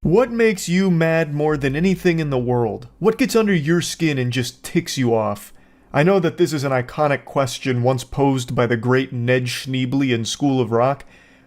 What makes you mad more than anything in the world? What gets under your skin and just ticks you off? I know that this is an iconic question once posed by the great Ned Schneebly in School of Rock,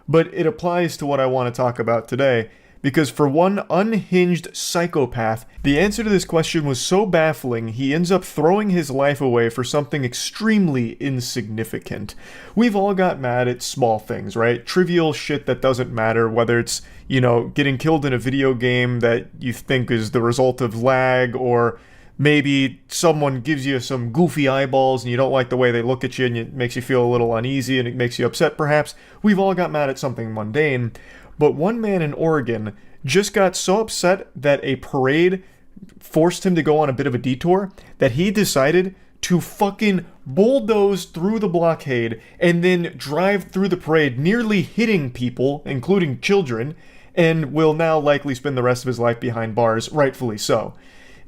but it applies to what I want to talk about today, because for one unhinged psychopath, the answer to this question was so baffling he ends up throwing his life away for something extremely insignificant. We've all got mad at small things, right? Trivial shit that doesn't matter, whether it's, getting killed in a video game that you think is the result of lag, or maybe someone gives you some goofy eyeballs and you don't like the way they look at you and it makes you feel a little uneasy and it makes you upset perhaps. We've all got mad at something mundane. But one man in Oregon just got so upset that a parade forced him to go on a bit of a detour that he decided to fucking bulldoze through the blockade and then drive through the parade, nearly hitting people, including children, and will now likely spend the rest of his life behind bars, rightfully so.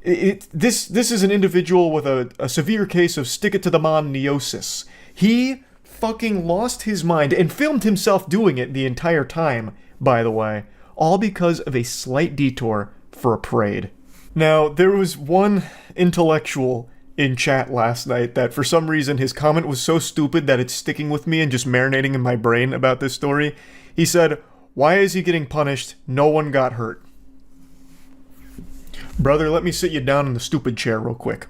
This is an individual with a severe case of stick-it-to-the-man-neosis. He fucking lost his mind and filmed himself doing it the entire time, by the way, all because of a slight detour for a parade. Now, there was one intellectual in chat last night that for some reason his comment was so stupid that it's sticking with me and just marinating in my brain about this story. He said, "Why is he getting punished? No one got hurt." Brother, let me sit you down in the stupid chair real quick.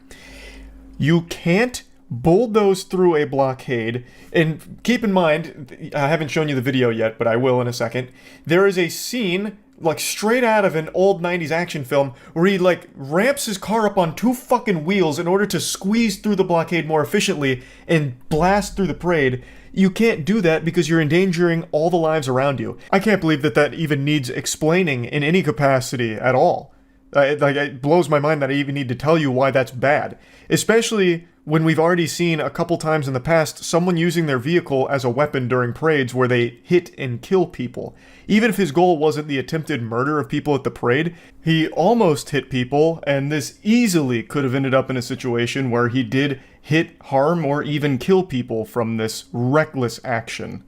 You can't bulldoze through a blockade, and keep in mind, I haven't shown you the video yet, but I will in a second. There is a scene, like straight out of an old 90s action film, where he like ramps his car up on two fucking wheels in order to squeeze through the blockade more efficiently and blast through the parade. You can't do that because you're endangering all the lives around you. I can't believe that even needs explaining in any capacity at all. It blows my mind that I even need to tell you why that's bad. Especially when we've already seen a couple times in the past someone using their vehicle as a weapon during parades where they hit and kill people. Even if his goal wasn't the attempted murder of people at the parade, he almost hit people, and this easily could have ended up in a situation where he did hit, harm, or even kill people from this reckless action.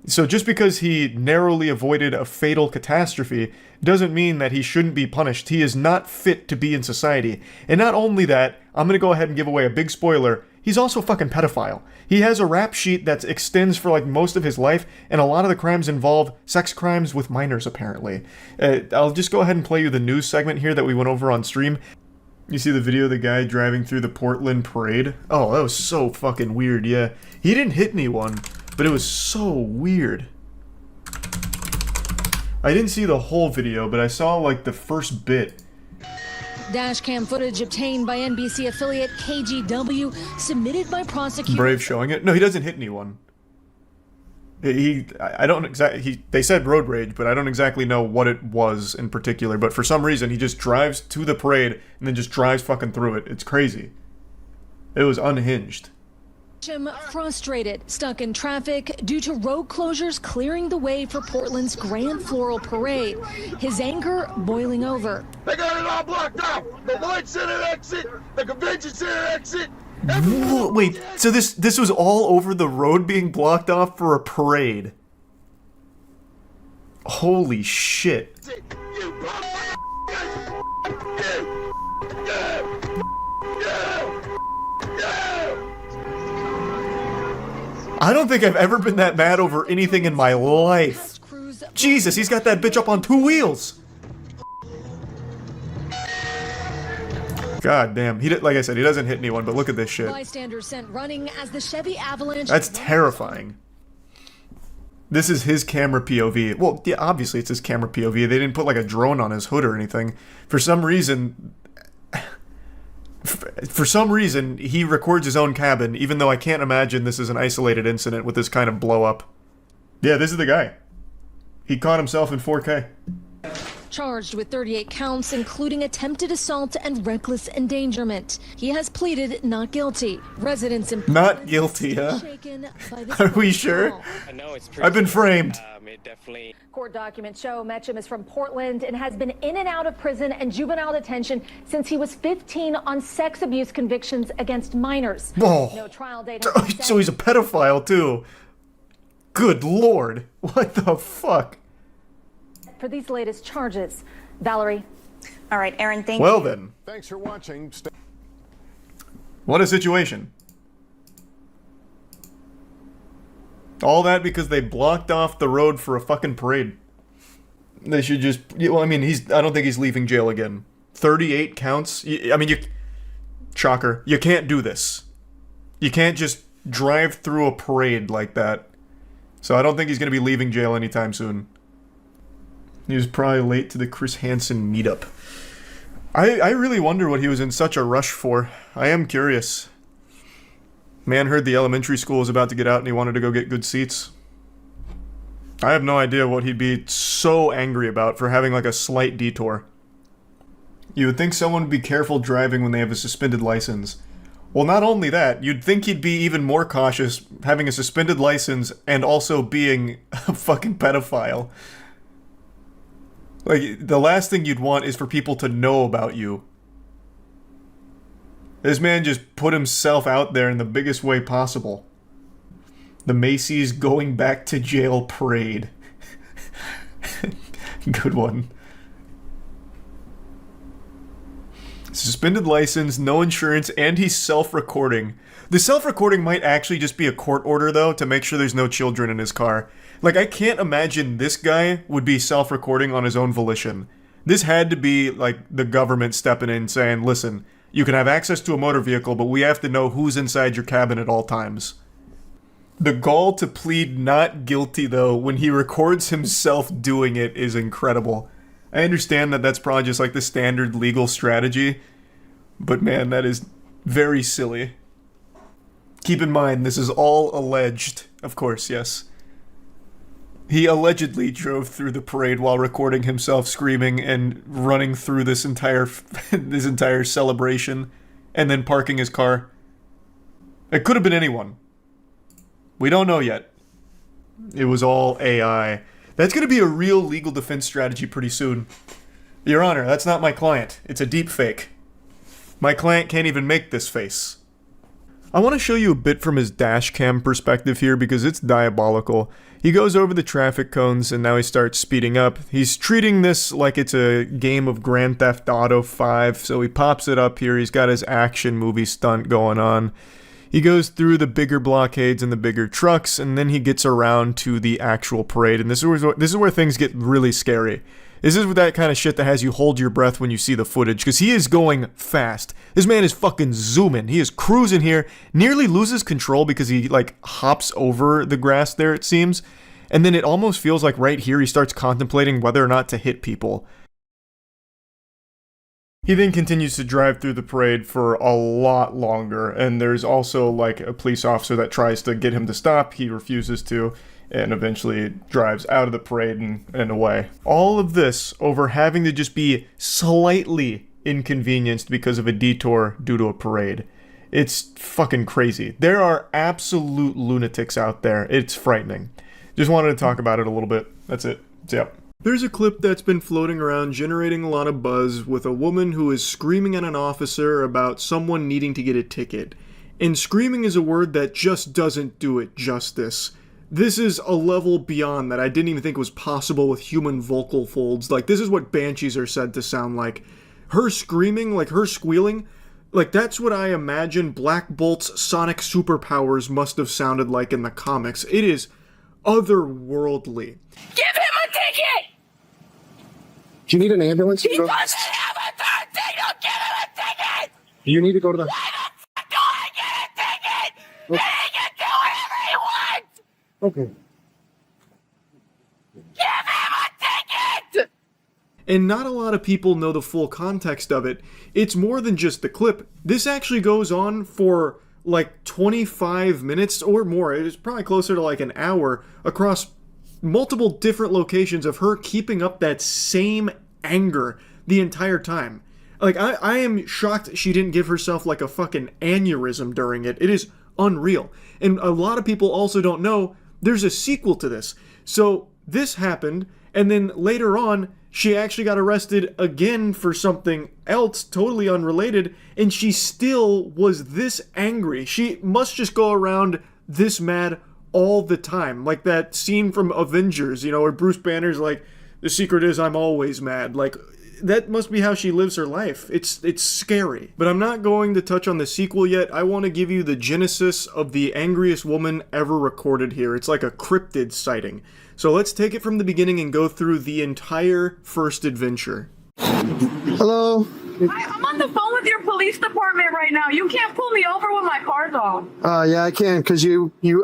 So just because he narrowly avoided a fatal catastrophe doesn't mean that he shouldn't be punished. He is not fit to be in society. And not only that, I'm gonna go ahead and give away a big spoiler, he's also a fucking pedophile. He has a rap sheet that extends for like most of his life, and a lot of the crimes involve sex crimes with minors apparently. I'll just go ahead and play you the news segment here that we went over on stream. You see the video of the guy driving through the Portland parade? Oh, that was so fucking weird, yeah. He didn't hit anyone, but it was so weird. I didn't see the whole video, but I saw like the first bit. Dashcam footage obtained by NBC affiliate KGW submitted by prosecutors. Brave showing it. No, he doesn't hit anyone. I don't exactly. They said road rage, but I don't exactly know what it was in particular. But for some reason, he just drives to the parade and then just drives fucking through it. It's crazy. It was unhinged. Frustrated, stuck in traffic due to road closures clearing the way for Portland's Grand Floral Parade. His anger boiling over. They got it all blocked off. The Lloyd Center exit, the Convention Center exit. Wait, so this was all over the road being blocked off for a parade? Holy shit. I don't think I've ever been that mad over anything in my life. Jesus, he's got that bitch up on two wheels. God damn. Like I said, he doesn't hit anyone, but look at this shit. Bystanders sent running as the Chevy Avalanche. That's terrifying. This is his camera POV. Well, yeah, obviously it's his camera POV. They didn't put like a drone on his hood or anything. For some reason, he records his own cabin, even though I can't imagine this is an isolated incident with this kind of blow up. Yeah, this is the guy. He caught himself in 4K. Charged with 38 counts, including attempted assault and reckless endangerment. He has pleaded not guilty. Residents in not guilty, huh? Are we sure? I've been framed. Court documents show Metcham is from Portland and has been in and out of prison and juvenile detention since he was 15 on sex abuse convictions against minors. Oh. No trial date. So he's a pedophile too. Good lord. What the fuck? For these latest charges, Valerie. All right, Aaron, thank Well you. then, Thanks for watching. what a situation. All that because they blocked off the road for a fucking parade. They should just, well, I mean, I don't think he's leaving jail again. 38 counts? I mean, shocker. You can't do this. You can't just drive through a parade like that. So I don't think he's going to be leaving jail anytime soon. He was probably late to the Chris Hansen meetup. I really wonder what he was in such a rush for. I am curious. Man heard the elementary school was about to get out and he wanted to go get good seats. I have no idea what he'd be so angry about for having like a slight detour. You would think someone would be careful driving when they have a suspended license. Well, not only that, you'd think he'd be even more cautious having a suspended license and also being a fucking pedophile. Like, the last thing you'd want is for people to know about you. This man just put himself out there in the biggest way possible. The Macy's going back to jail parade. Good one. Suspended license, no insurance, and he's self-recording. The self-recording might actually just be a court order, though, to make sure there's no children in his car. Like, I can't imagine this guy would be self-recording on his own volition. This had to be, like, the government stepping in saying, listen, you can have access to a motor vehicle, but we have to know who's inside your cabin at all times. The gall to plead not guilty, though, when he records himself doing it is incredible. I understand that that's probably just like the standard legal strategy, but man, that is very silly. Keep in mind, this is all alleged, of course, yes. He allegedly drove through the parade while recording himself screaming and running through this entire celebration, and then parking his car. It could have been anyone. We don't know yet. It was all AI. That's going to be a real legal defense strategy pretty soon. Your Honor, that's not my client. It's a deep fake. My client can't even make this face. I want to show you a bit from his dash cam perspective here because it's diabolical. He goes over the traffic cones and now he starts speeding up. He's treating this like it's a game of Grand Theft Auto 5, so he pops it up here. He's got his action movie stunt going on. He goes through the bigger blockades and the bigger trucks, and then he gets around to the actual parade. And this is where things get really scary. This is that kind of shit that has you hold your breath when you see the footage, because he is going fast. This man is fucking zooming. He is cruising here, nearly loses control because he, like, hops over the grass there, it seems. And then it almost feels like right here he starts contemplating whether or not to hit people. He then continues to drive through the parade for a lot longer, and there's also, like, a police officer that tries to get him to stop. He refuses to, and eventually drives out of the parade and away. All of this over having to just be slightly inconvenienced because of a detour due to a parade. It's fucking crazy. There are absolute lunatics out there. It's frightening. Just wanted to talk about it a little bit. That's it. Yep. There's a clip that's been floating around generating a lot of buzz with a woman who is screaming at an officer about someone needing to get a ticket. And screaming is a word that just doesn't do it justice. This is a level beyond that I didn't even think was possible with human vocal folds. Like, this is what banshees are said to sound like. Her screaming, like her squealing, like that's what I imagine Black Bolt's sonic superpowers must have sounded like in the comics. It is otherworldly. Give him a ticket! Do you need an ambulance? He doesn't have a third signal! Give him a ticket! Do you need to go to the... Why the f*** do I get a ticket? Okay. He can do whatever he wants! Okay. Give him a ticket! And not a lot of people know the full context of it. It's more than just the clip. This actually goes on for like 25 minutes or more. It is probably closer to like an hour across multiple different locations of her keeping up that same anger the entire time. Like, I am shocked she didn't give herself like a fucking aneurysm during it. It is unreal. And a lot of people also don't know there's a sequel to this. So this happened, and then later on, she actually got arrested again for something else totally unrelated, and she still was this angry. She must just go around this mad all the time. Like that scene from Avengers, you know, where Bruce Banner's like, the secret is I'm always mad. Like, that must be how she lives her life. It's scary. But I'm not going to touch on the sequel yet. I want to give you the genesis of the angriest woman ever recorded here. It's like a cryptid sighting. So let's take it from the beginning and go through the entire first adventure. Hello? I'm on the phone with your police department right now. You can't pull me over with my car's off. Yeah, I can, because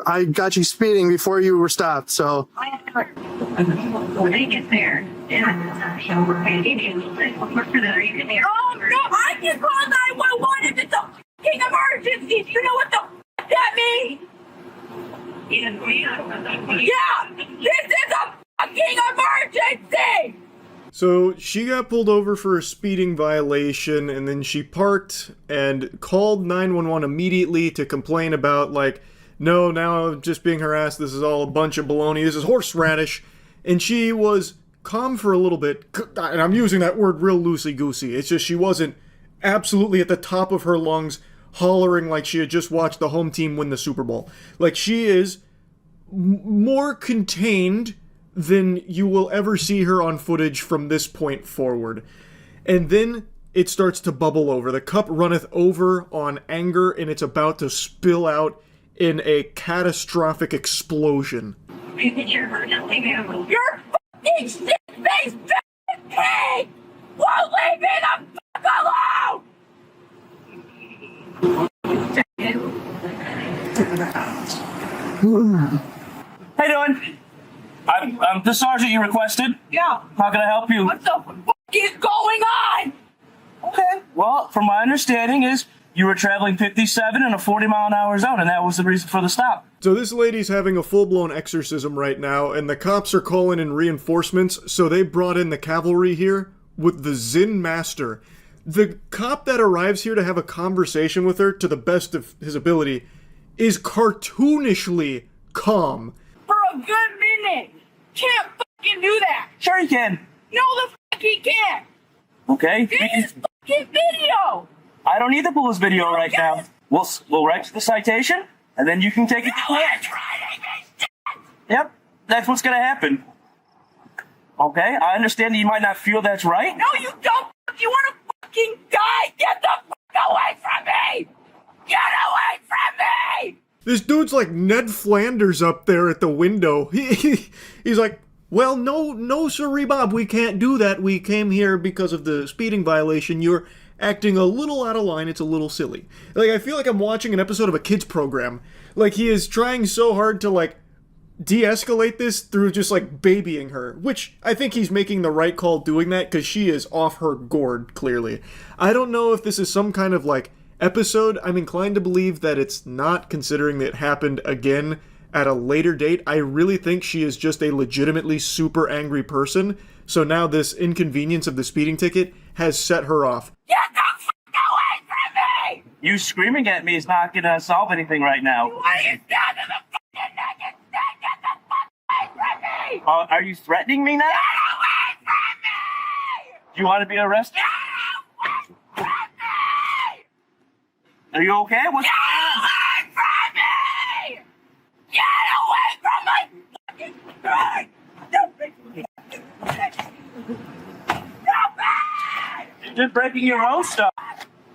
I got you speeding before you were stopped, so. When I get there, oh, no, I can call 911 if it's a fucking emergency. Do you know what the fuck that means? Yeah, this is a fucking emergency! So she got pulled over for a speeding violation, and then she parked and called 911 immediately to complain about, like, no, now I'm just being harassed, this is all a bunch of baloney, this is horseradish. And she was calm for a little bit, and I'm using that word real loosey-goosey. It's just she wasn't absolutely at the top of her lungs hollering like she had just watched the home team win the Super Bowl. Like, she is more contained than you will ever see her on footage from this point forward. And then it starts to bubble over. The cup runneth over on anger, and it's about to spill out in a catastrophic explosion. You're fucking shit-faced pig! Won't leave me the fuck alone! How you doing? I'm the sergeant you requested. Yeah. How can I help you? What the fuck is going on? Okay. Well, from my understanding is you were traveling 57 in a 40-mile-an-hour zone, and that was the reason for the stop. So this lady's having a full-blown exorcism right now, and the cops are calling in reinforcements, so they brought in the cavalry here with the Zen Master. The cop that arrives here to have a conversation with her, to the best of his ability, is cartoonishly calm. For a good minute. Can't fucking do that. Sure you can. No, the fuck he can't. Okay. Get his fucking video. I don't need the police video right now. We'll write you the citation, and then you can take it to court. Yep, that's what's gonna happen. Okay, I understand that you might not feel that's right. No, you don't. You want to fucking die? Get the fuck away from me! Get away from me! This dude's like Ned Flanders up there at the window. He's like, well, no, sirree, Bob, we can't do that. We came here because of the speeding violation. You're acting a little out of line. It's a little silly. Like, I feel like I'm watching an episode of a kids program. Like, he is trying so hard to, like, de-escalate this through just, like, babying her. Which, I think he's making the right call doing that, because she is off her gourd, clearly. I don't know if this is some kind of, like, episode. I'm inclined to believe that it's not, considering that it happened again at a later date. I really think she is just a legitimately super angry person, so now this inconvenience of the speeding ticket has set her off. Get the fuck away from me! You screaming at me is not gonna solve anything right now. Why are you standing the fucking naked thing? Get the fuck away from me! Are you threatening me now? Get away from me! Do you want to be arrested? Get away from me! Are you okay? What's Get away from me! Get away from my fucking thing! You're just breaking your own stuff.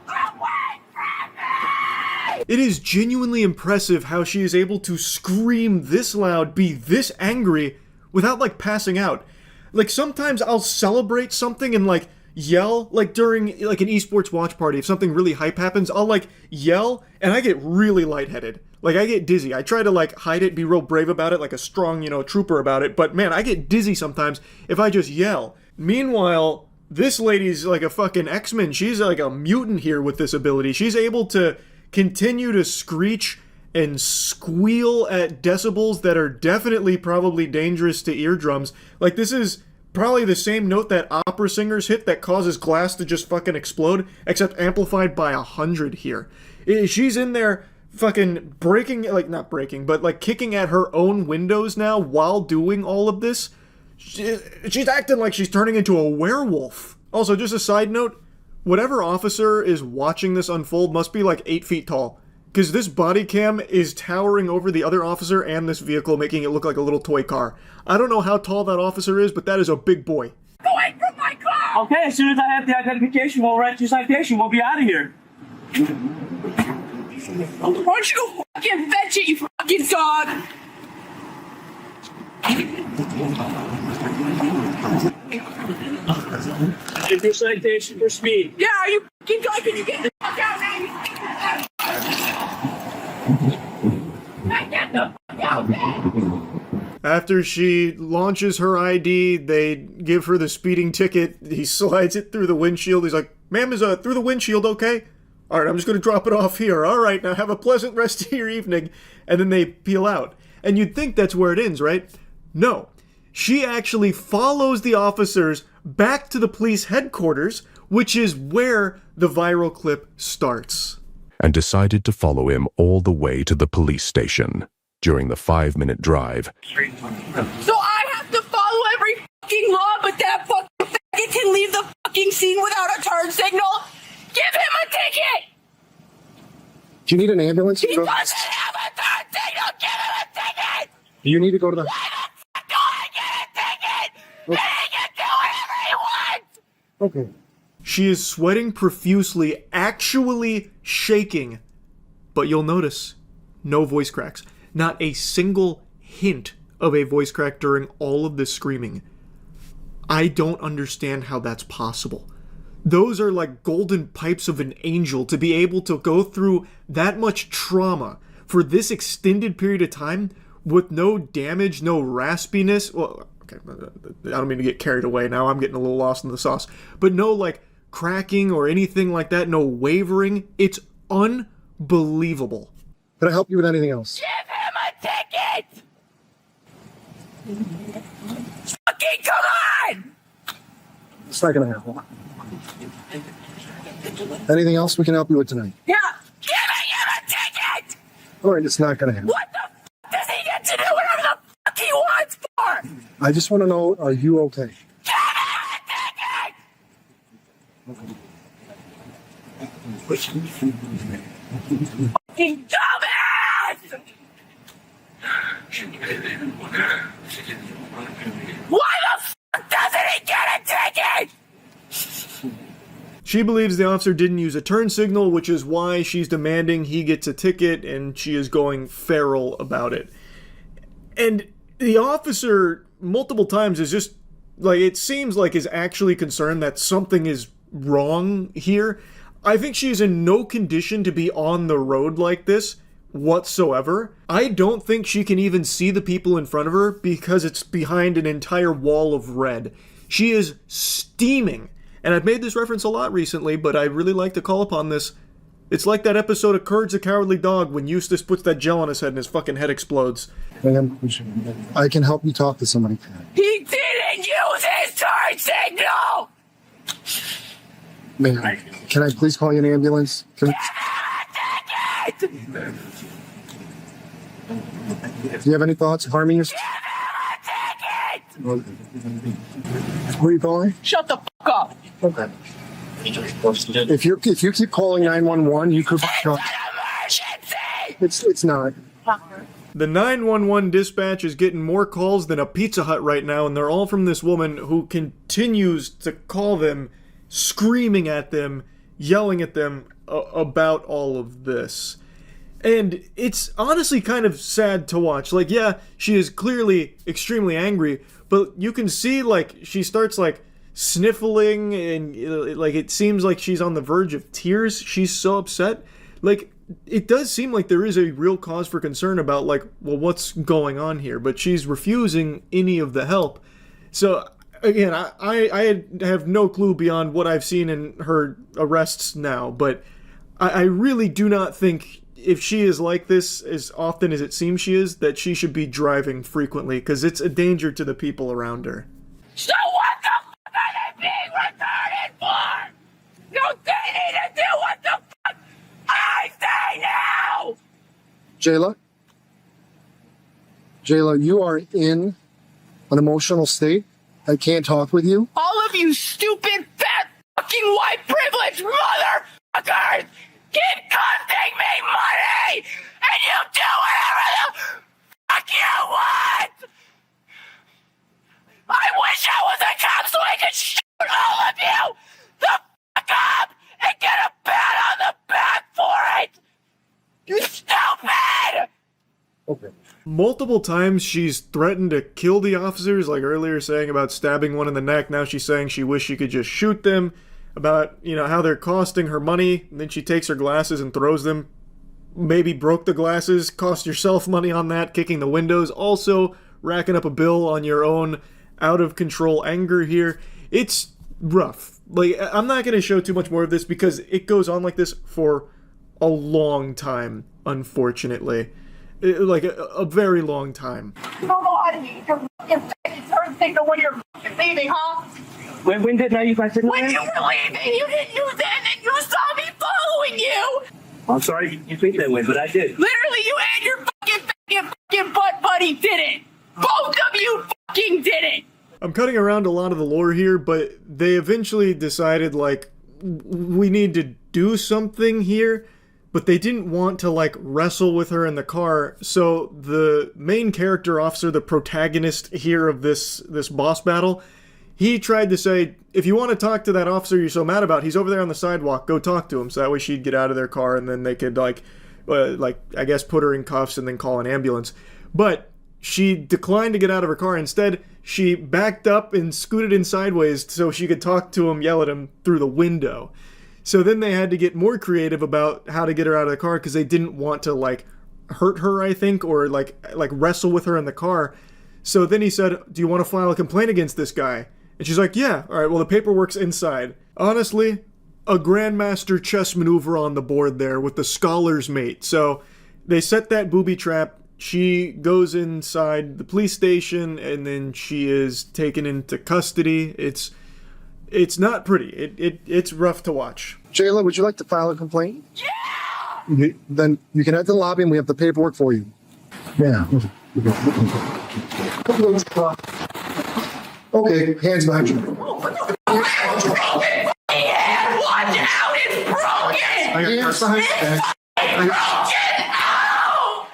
Away from me! It is genuinely impressive how she is able to scream this loud, be this angry, without, like, passing out. Like, sometimes I'll celebrate something and, like, yell, like, during, like, an esports watch party. If something really hype happens, I'll, like, yell, and I get really lightheaded. Like, I get dizzy. I try to, like, hide it, be real brave about it, like a strong, trooper about it, but, man, I get dizzy sometimes if I just yell. Meanwhile, this lady's like a fucking X-Men. She's like a mutant here with this ability. She's able to continue to screech and squeal at decibels that are definitely probably dangerous to eardrums. Like, this is probably the same note that opera singers hit that causes glass to just fucking explode, except amplified by 100 here. She's in there fucking breaking, like, not breaking, but like kicking at her own windows now while doing all of this. She's acting like she's turning into a werewolf. Also, just a side note, whatever officer is watching this unfold must be like 8 feet tall, because this body cam is towering over the other officer and this vehicle, making it look like a little toy car. I don't know how tall that officer is, but that is a big boy. Away from my car! Okay, as soon as I have the identification, we'll write your citation. We'll be out of here. Why don't you go fucking fetch it, you fucking dog? Take your citation for speed. Yeah, are you fucking dog? Can you get the fuck out, man? Get the fuck out, man! After she launches her ID, they give her the speeding ticket. He slides it through the windshield. He's like, "Ma'am, is through the windshield okay? All right, I'm just going to drop it off here. All right, now have a pleasant rest of your evening." And then they peel out. And you'd think that's where it ends, right? No. She actually follows the officers back to the police headquarters, which is where the viral clip starts. And decided to follow him all the way to the police station. During the 5-minute drive, So I have to follow every fucking law, but that fucking faggot can leave the fucking scene without a turn signal? Give him a ticket! Do you need an ambulance? He doesn't have a turn signal! Give him a ticket! Do you need to go to the... Why the fuck do I get a ticket? He can do whatever he wants! Okay. She is sweating profusely, actually shaking. But you'll notice, no voice cracks. Not a single hint of a voice crack during all of this screaming. I don't understand how that's possible. Those are like golden pipes of an angel to be able to go through that much trauma for this extended period of time with no damage, no raspiness. Well, okay, I don't mean to get carried away now. I'm getting a little lost in the sauce. But no like cracking or anything like that, no wavering. It's unbelievable. Can I help you with anything else? Give him a ticket! Fucking come on! It's not going to happen. Anything else we can help you with tonight? Yeah, giving him a ticket! All right, it's not going to happen. What the f does he get to do whatever the fuck he wants for? I just want to know, are you okay? Give him a ticket! Fucking dumbass! Why the fuck doesn't he get a ticket? She believes the officer didn't use a turn signal, which is why she's demanding he gets a ticket, and she is going feral about it. And the officer, multiple times, is just, like, it seems like is actually concerned that something is wrong here. I think she's in no condition to be on the road like this whatsoever. I don't think she can even see the people in front of her because it's behind an entire wall of red. She is steaming. And I've made this reference a lot recently, but I really like to call upon this. It's like that episode of Courage the Cowardly Dog when Eustace puts that gel on his head and his fucking head explodes. Ma'am, I can help you talk to somebody. He didn't use his turn signal! Ma'am, can I please call you an ambulance? Do you have any thoughts of harming yourself? Who are you calling? Shut the fuck up! Okay. If you keep calling 911, you could be shot. It's not. The 911 dispatch is getting more calls than a Pizza Hut right now, and they're all from this woman who continues to call them, screaming at them, yelling at them about all of this. And it's honestly kind of sad to watch. Like, yeah, she is clearly extremely angry, but you can see, like, she starts, like, sniffling, and, like, it seems like she's on the verge of tears. She's so upset. Like, it does seem like there is a real cause for concern about, like, well, what's going on here? But she's refusing any of the help. So, again, I have no clue beyond what I've seen in her arrests now, but I really do not think, if she is like this as often as it seems she is, that she should be driving frequently, because it's a danger to the people around her. So what the fuck are they being retarded for? No, they need to do what the fuck I say now! Jayla, you are in an emotional state. I can't talk with you. All of you stupid, fat, fucking white privileged motherfuckers keep costing me money, and you do whatever the fuck you want! I wish I was a cop so I could shoot all of you the fuck up and get a pat on the back for it! You stupid! Okay. Multiple times she's threatened to kill the officers, like earlier saying about stabbing one in the neck. Now she's saying she wished she could just shoot them, about, you know, how they're costing her money. And then she takes her glasses and throws them. Maybe broke the glasses, cost yourself money on that, kicking the windows. Also racking up a bill on your own out of control anger here. It's rough. Like, I'm not going to show too much more of this because it goes on like this for a long time, unfortunately. Like a very long time. You don't know how to use your fucking turn signal when you're fucking leaving, huh? When did I use my signal? When you were leaving, you didn't use it, and then you saw me following you! I'm sorry you think that way, but I did. Literally, you and your fucking butt buddy did it! Both of you fucking did it! I'm cutting around a lot of the lore here, but they eventually decided, like, we need to do something here. But they didn't want to, like, wrestle with her in the car, so the main character officer, the protagonist here of this boss battle, he tried to say, if you want to talk to that officer you're so mad about, he's over there on the sidewalk, go talk to him. So that way she'd get out of their car and then they could, like, I guess put her in cuffs and then call an ambulance. But she declined to get out of her car. Instead, she backed up and scooted in sideways so she could talk to him, yell at him through the window. So then they had to get more creative about how to get her out of the car because they didn't want to, like, hurt her, I think, or, like wrestle with her in the car. So then he said, do you want to file a complaint against this guy? And she's like, yeah. All right, well, the paperwork's inside. Honestly, a grandmaster chess maneuver on the board there with the scholar's mate. So they set that booby trap. She goes inside the police station, and then she is taken into custody. It's not pretty. It's rough to watch. Jayla, would you like to file a complaint? Yeah! Then you can head to the lobby and we have the paperwork for you. Yeah. Okay, hands behind you. Yeah, watch out, it's broken! Hands behind you.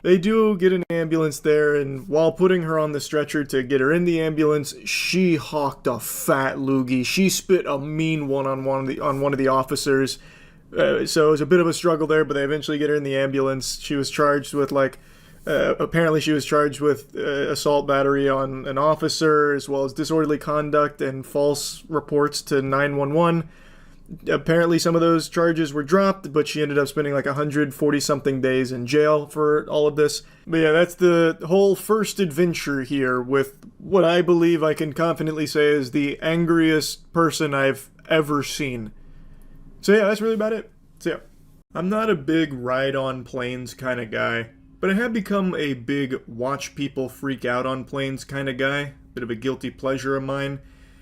They do get an ambulance there, and while putting her on the stretcher to get her in the ambulance, she hawked a fat loogie. She spit a mean one on one of the officers. So it was a bit of a struggle there, but they eventually get her in the ambulance. She was charged with, apparently she was charged with assault battery on an officer, as well as disorderly conduct and false reports to 911. Apparently some of those charges were dropped, but she ended up spending like 140-something days in jail for all of this. But yeah, that's the whole first adventure here with what I believe I can confidently say is the angriest person I've ever seen. So yeah, that's really about it. So yeah, I'm not a big ride on planes kind of guy, but I have become a big watch people freak out on planes kind of guy. Bit of a guilty pleasure of mine.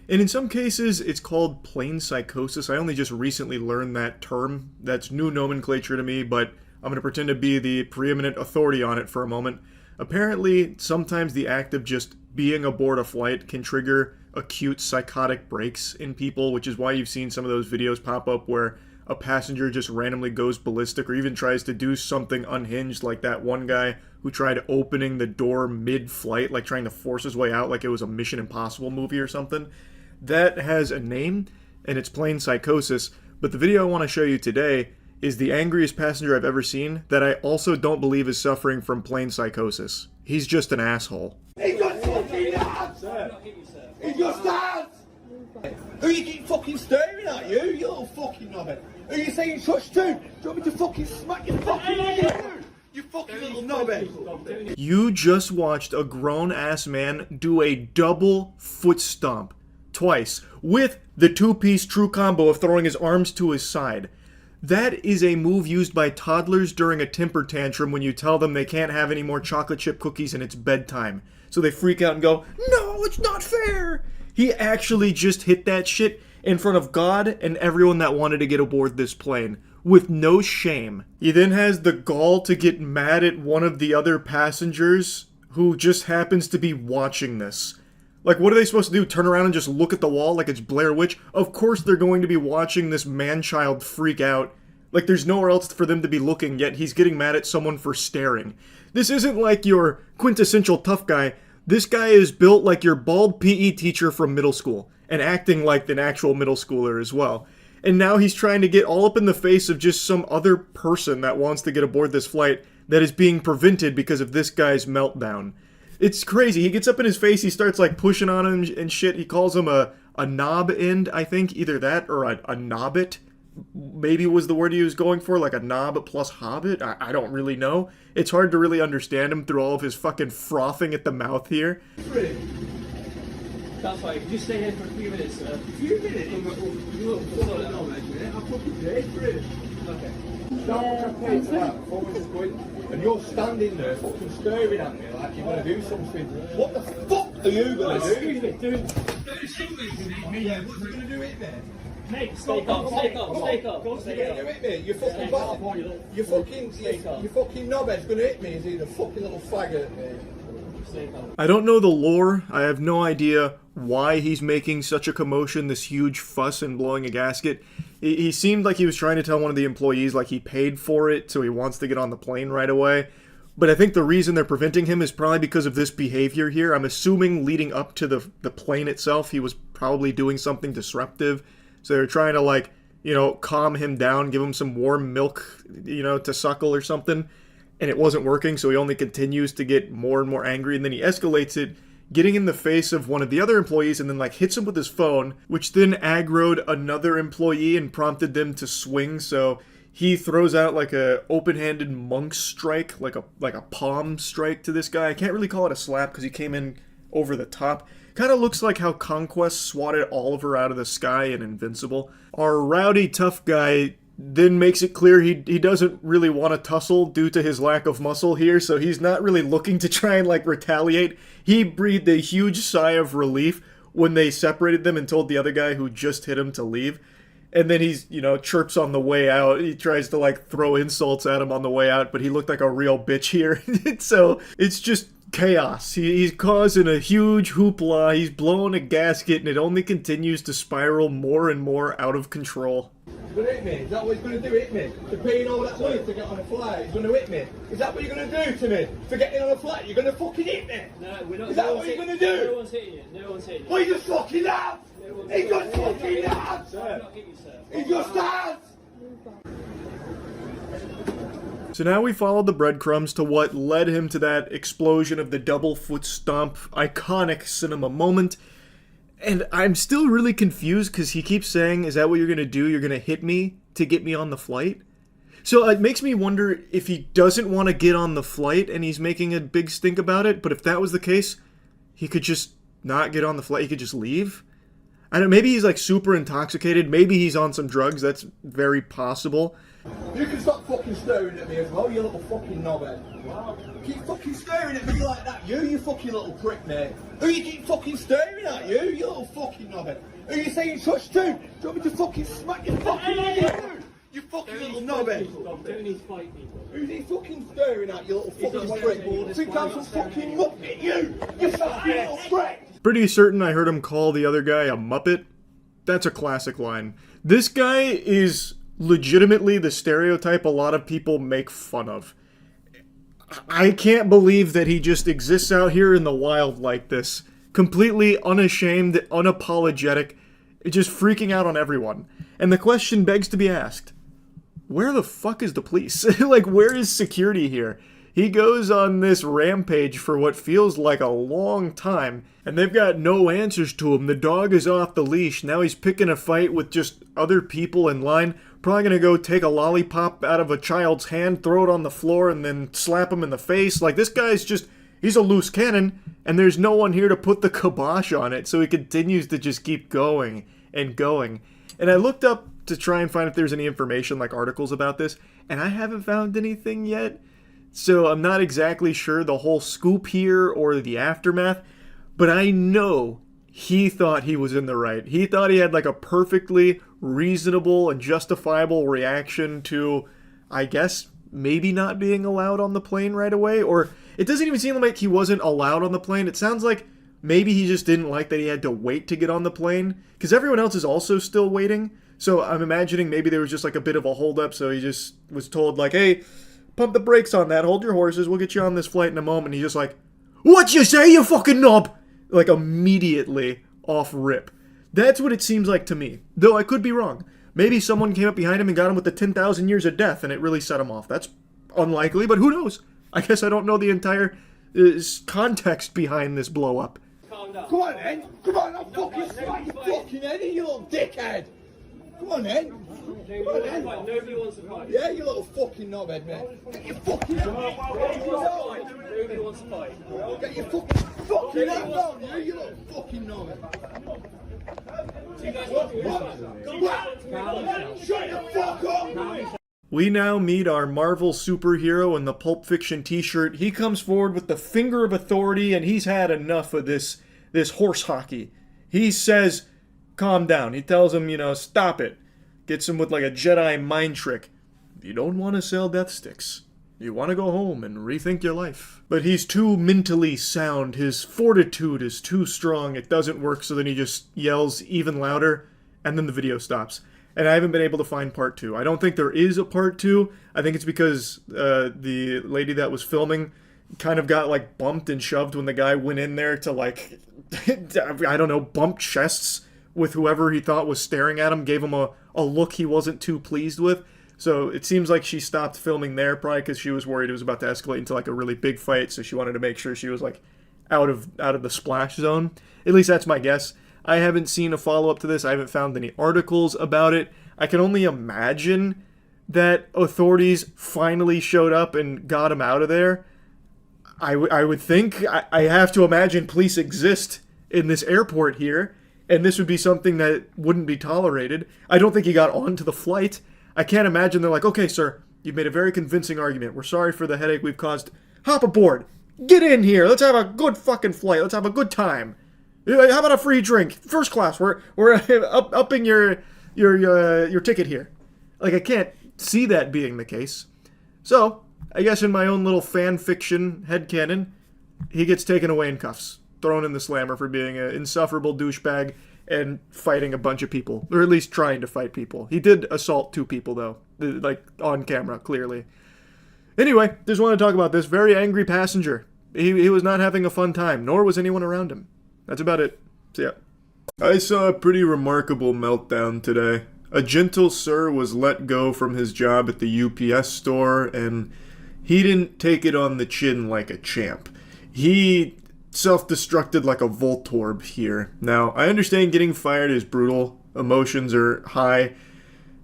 And in some cases, it's called plane psychosis. I only just recently learned that term. That's new nomenclature to me, but I'm going to pretend to be the preeminent authority on it for a moment. Apparently, sometimes the act of just being aboard a flight can trigger acute psychotic breaks in people, which is why you've seen some of those videos pop up where a passenger just randomly goes ballistic or even tries to do something unhinged, like that one guy who tried opening the door mid-flight, like trying to force his way out like it was a Mission Impossible movie or something. That has a name, and it's plane psychosis, but the video I want to show you today is the angriest passenger I've ever seen that I also don't believe is suffering from plane psychosis. He's just an asshole. He just fucking hands! He just hands! Who you keep fucking staring at, you little fucking knobhead? Who you saying shush to? Do you want me to fucking smack your fucking head? You fucking little knobhead! You just watched a grown-ass man do a double foot stomp. Twice, with the two-piece true combo of throwing his arms to his side. That is a move used by toddlers during a temper tantrum when you tell them they can't have any more chocolate chip cookies and it's bedtime. So they freak out and go, no, it's not fair! He actually just hit that shit in front of God and everyone that wanted to get aboard this plane, with no shame. He then has the gall to get mad at one of the other passengers who just happens to be watching this. Like, what are they supposed to do? Turn around and just look at the wall like it's Blair Witch? Of course they're going to be watching this man-child freak out. Like, there's nowhere else for them to be looking, yet he's getting mad at someone for staring. This isn't like your quintessential tough guy. This guy is built like your bald PE teacher from middle school, and acting like an actual middle schooler as well. And now he's trying to get all up in the face of just some other person that wants to get aboard this flight that is being prevented because of this guy's meltdown. It's crazy. He gets up in his face, he starts like pushing on him and shit. He calls him a knob end, I think. Either that or a knobbit. Maybe was the word he was going for, like a knob plus hobbit. I don't really know. It's hard to really understand him through all of his fucking frothing at the mouth here. That's fine. Just stay here for a few minutes, sir. A few minutes? I'll fucking pay for it. Okay. And you're standing there fucking staring at me like you're going to do something. What the fuck are you going to do? Excuse me, dude. Yeah, what are you going to do it there? Mate, stay calm. What are you going to do it me? You fucking bastard. You fucking knobhead's going to hit me, is he? The fucking little faggot, mate. I don't know the lore. I have no idea why he's making such a commotion, this huge fuss and blowing a gasket. He seemed like he was trying to tell one of the employees like he paid for it, so he wants to get on the plane right away. But I think the reason they're preventing him is probably because of this behavior here. I'm assuming leading up to the plane itself, he was probably doing something disruptive. So they're trying to, like, you know, calm him down, give him some warm milk, you know, to suckle or something. And it wasn't working, so he only continues to get more and more angry, and then he escalates it, getting in the face of one of the other employees, and then like hits him with his phone, which then aggroed another employee and prompted them to swing. So he throws out like a open-handed monk strike, like a palm strike to this guy. I can't really call it a slap because he came in over the top. Kind of looks like how Conquest swatted Oliver out of the sky in Invincible. Our rowdy tough guy then makes it clear he doesn't really want to tussle due to his lack of muscle here, so he's not really looking to try and like retaliate. He breathed a huge sigh of relief when they separated them and told the other guy who just hit him to leave. And then he's, you know, chirps on the way out. He tries to like throw insults at him on the way out, but he looked like a real bitch here. So it's just chaos. He's causing a huge hoopla. He's blowing a gasket, and it only continues to spiral more and more out of control. He's going to hit me? Is that what he's going to do, hit me? For paying all that money to get on a flight, he's going to hit me? Is that what you're going to do to me? For getting on a flight, you're going to fucking hit me? No, we're not. Is that what you're going to do? No one's hitting you. No one's hitting you. Well, he just fucking has! He just fucking has! I'm not hitting you, sir. He just has! So now we followed the breadcrumbs to what led him to that explosion of the double foot stomp, iconic cinema moment. And I'm still really confused because he keeps saying, is that what you're going to do? You're going to hit me to get me on the flight? So it makes me wonder if he doesn't want to get on the flight and he's making a big stink about it. But if that was the case, he could just not get on the flight. He could just leave. I don't know, maybe he's like super intoxicated. Maybe he's on some drugs. That's very possible. You can stop fucking staring at me as well, you little fucking knobhead. Keep fucking staring at me like that, you fucking little prick, mate. Who you keep fucking staring at, you little fucking knobhead? Who you saying touch to? Do you want me to fucking smack your fucking head? You fucking little knobhead. Don't need to fight people. Who's he fucking staring at, you little fucking prick? Think I'm some fucking muppet, you fucking little prick. Pretty certain I heard him call the other guy a muppet. That's a classic line. This guy is legitimately the stereotype a lot of people make fun of. I can't believe that he just exists out here in the wild like this. Completely unashamed, unapologetic, just freaking out on everyone. And the question begs to be asked, where the fuck is the police? Like, where is security here? He goes on this rampage for what feels like a long time, and they've got no answers to him. The dog is off the leash. Now he's picking a fight with just other people in line. Probably gonna go take a lollipop out of a child's hand, throw it on the floor, and then slap him in the face. Like, this guy's just, he's a loose cannon, and there's no one here to put the kibosh on it, so he continues to just keep going and going. And I looked up to try and find if there's any information, like articles about this, and I haven't found anything yet. So I'm not exactly sure the whole scoop here or the aftermath, but I know he thought he was in the right. He thought he had like a perfectly reasonable and justifiable reaction to, I guess, maybe not being allowed on the plane right away. Or it doesn't even seem like he wasn't allowed on the plane. It sounds like maybe he just didn't like that he had to wait to get on the plane, because everyone else is also still waiting. So I'm imagining maybe there was just like a bit of a holdup, so he just was told like, hey, pump the brakes on that, hold your horses, we'll get you on this flight in a moment. And he's just like, What'd you say, you fucking knob? Like, immediately off rip. That's what it seems like to me. Though I could be wrong. Maybe someone came up behind him and got him with the 10,000 years of death, and it really set him off. That's unlikely, but who knows? I guess I don't know the entire context behind this blow up. Calm down. Come on, then. Come on, I'll fucking smack your fucking head in, you little dickhead. Come on, then. Come on, then. Nobody wants to fight. Yeah, you little fucking knobhead, mate. Get your fucking Nobody wants to fight. Get your fucking head down, you little fucking knobhead. Shut the fuck up! We now meet our Marvel superhero in the Pulp Fiction t-shirt. He comes forward with the finger of authority, and he's had enough of this horse hockey. He says, calm down. He tells him, stop it. Gets him with like a Jedi mind trick. You don't want to sell death sticks. You want to go home and rethink your life. But he's too mentally sound. His fortitude is too strong. It doesn't work, so then he just yells even louder, and then the video stops. And I haven't been able to find part 2. I don't think there is a part 2. I think it's because the lady that was filming kind of got like bumped and shoved when the guy went in there to like, I don't know, bump chests with whoever he thought was staring at him, gave him a look he wasn't too pleased with. So it seems like she stopped filming there probably because she was worried it was about to escalate into like a really big fight, so she wanted to make sure she was like out of the splash zone. At least that's my guess. I haven't seen a follow-up to this. I haven't found any articles about it. I can only imagine that authorities finally showed up and got him out of there. I would think, I have to imagine police exist in this airport here, and this would be something that wouldn't be tolerated. I don't think he got onto the flight. I can't imagine they're like, okay, sir, you've made a very convincing argument. We're sorry for the headache we've caused. Hop aboard. Get in here. Let's have a good fucking flight. Let's have a good time. How about a free drink? First class. We're upping your ticket here. Like, I can't see that being the case. So, I guess in my own little fan fiction headcanon, he gets taken away in cuffs, thrown in the slammer for being an insufferable douchebag and fighting a bunch of people, or at least trying to fight people. He did assault 2 people, though, like on camera, clearly. Anyway, just want to talk about this very angry passenger. He was not having a fun time, nor was anyone around him. That's about it. See ya. I saw a pretty remarkable meltdown today. A gentle sir was let go from his job at the UPS store, and he didn't take it on the chin like a champ. He self-destructed like a Voltorb here. Now, I understand getting fired is brutal, emotions are high,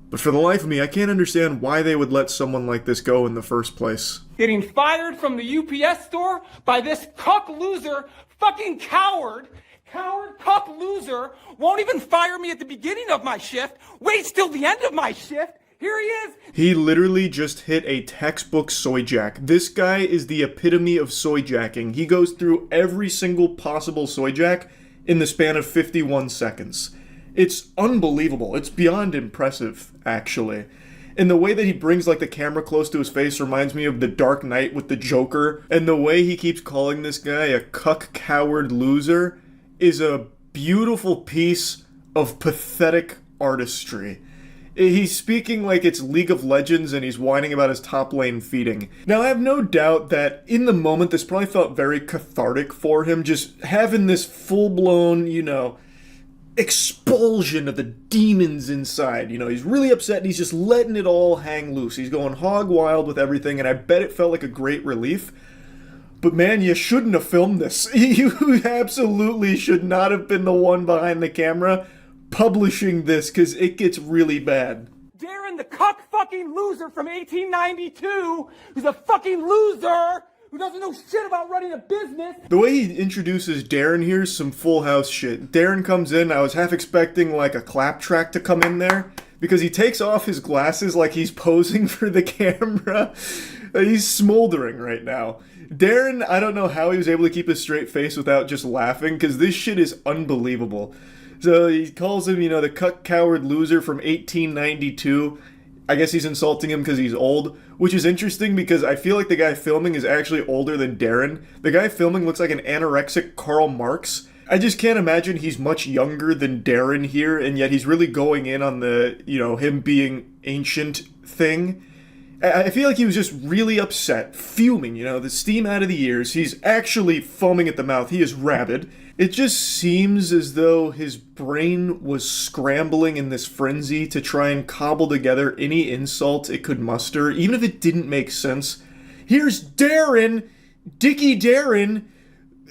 but for the life of me, I can't understand why they would let someone like this go in the first place. Getting fired from the UPS store by this cuck loser, fucking coward, cuck loser, won't even fire me at the beginning of my shift, waits till the end of my shift. Here he is. He literally just hit a textbook soy jack. This guy is the epitome of soy jacking. He goes through every single possible soy jack in the span of 51 seconds. It's unbelievable. It's beyond impressive, actually. And the way that he brings like the camera close to his face reminds me of The Dark Knight with the Joker. And the way he keeps calling this guy a cuck coward loser is a beautiful piece of pathetic artistry. He's speaking like it's League of Legends and he's whining about his top lane feeding. Now, I have no doubt that in the moment this probably felt very cathartic for him, just having this full-blown, expulsion of the demons inside. He's really upset and he's just letting it all hang loose. He's going hog wild with everything, and I bet it felt like a great relief. But man, you shouldn't have filmed this. You absolutely should not have been the one behind the camera publishing this, because it gets really bad. Darren, the cuck fucking loser from 1892, who's a fucking loser, who doesn't know shit about running a business. The way he introduces Darren here is some Full House shit. Darren comes in, I was half expecting like a clap track to come in there, because he takes off his glasses like he's posing for the camera. He's smoldering right now. Darren, I don't know how he was able to keep a straight face without just laughing, because this shit is unbelievable. So he calls him, the cuck coward loser from 1892. I guess he's insulting him because he's old, which is interesting because I feel like the guy filming is actually older than Darren. The guy filming looks like an anorexic Karl Marx. I just can't imagine he's much younger than Darren here, and yet he's really going in on the, him being ancient thing. I feel like he was just really upset, fuming, you know, the steam out of the ears. He's actually foaming at the mouth. He is rabid. It just seems as though his brain was scrambling in this frenzy to try and cobble together any insult it could muster, even if it didn't make sense. Here's Darren, Dickie Darren,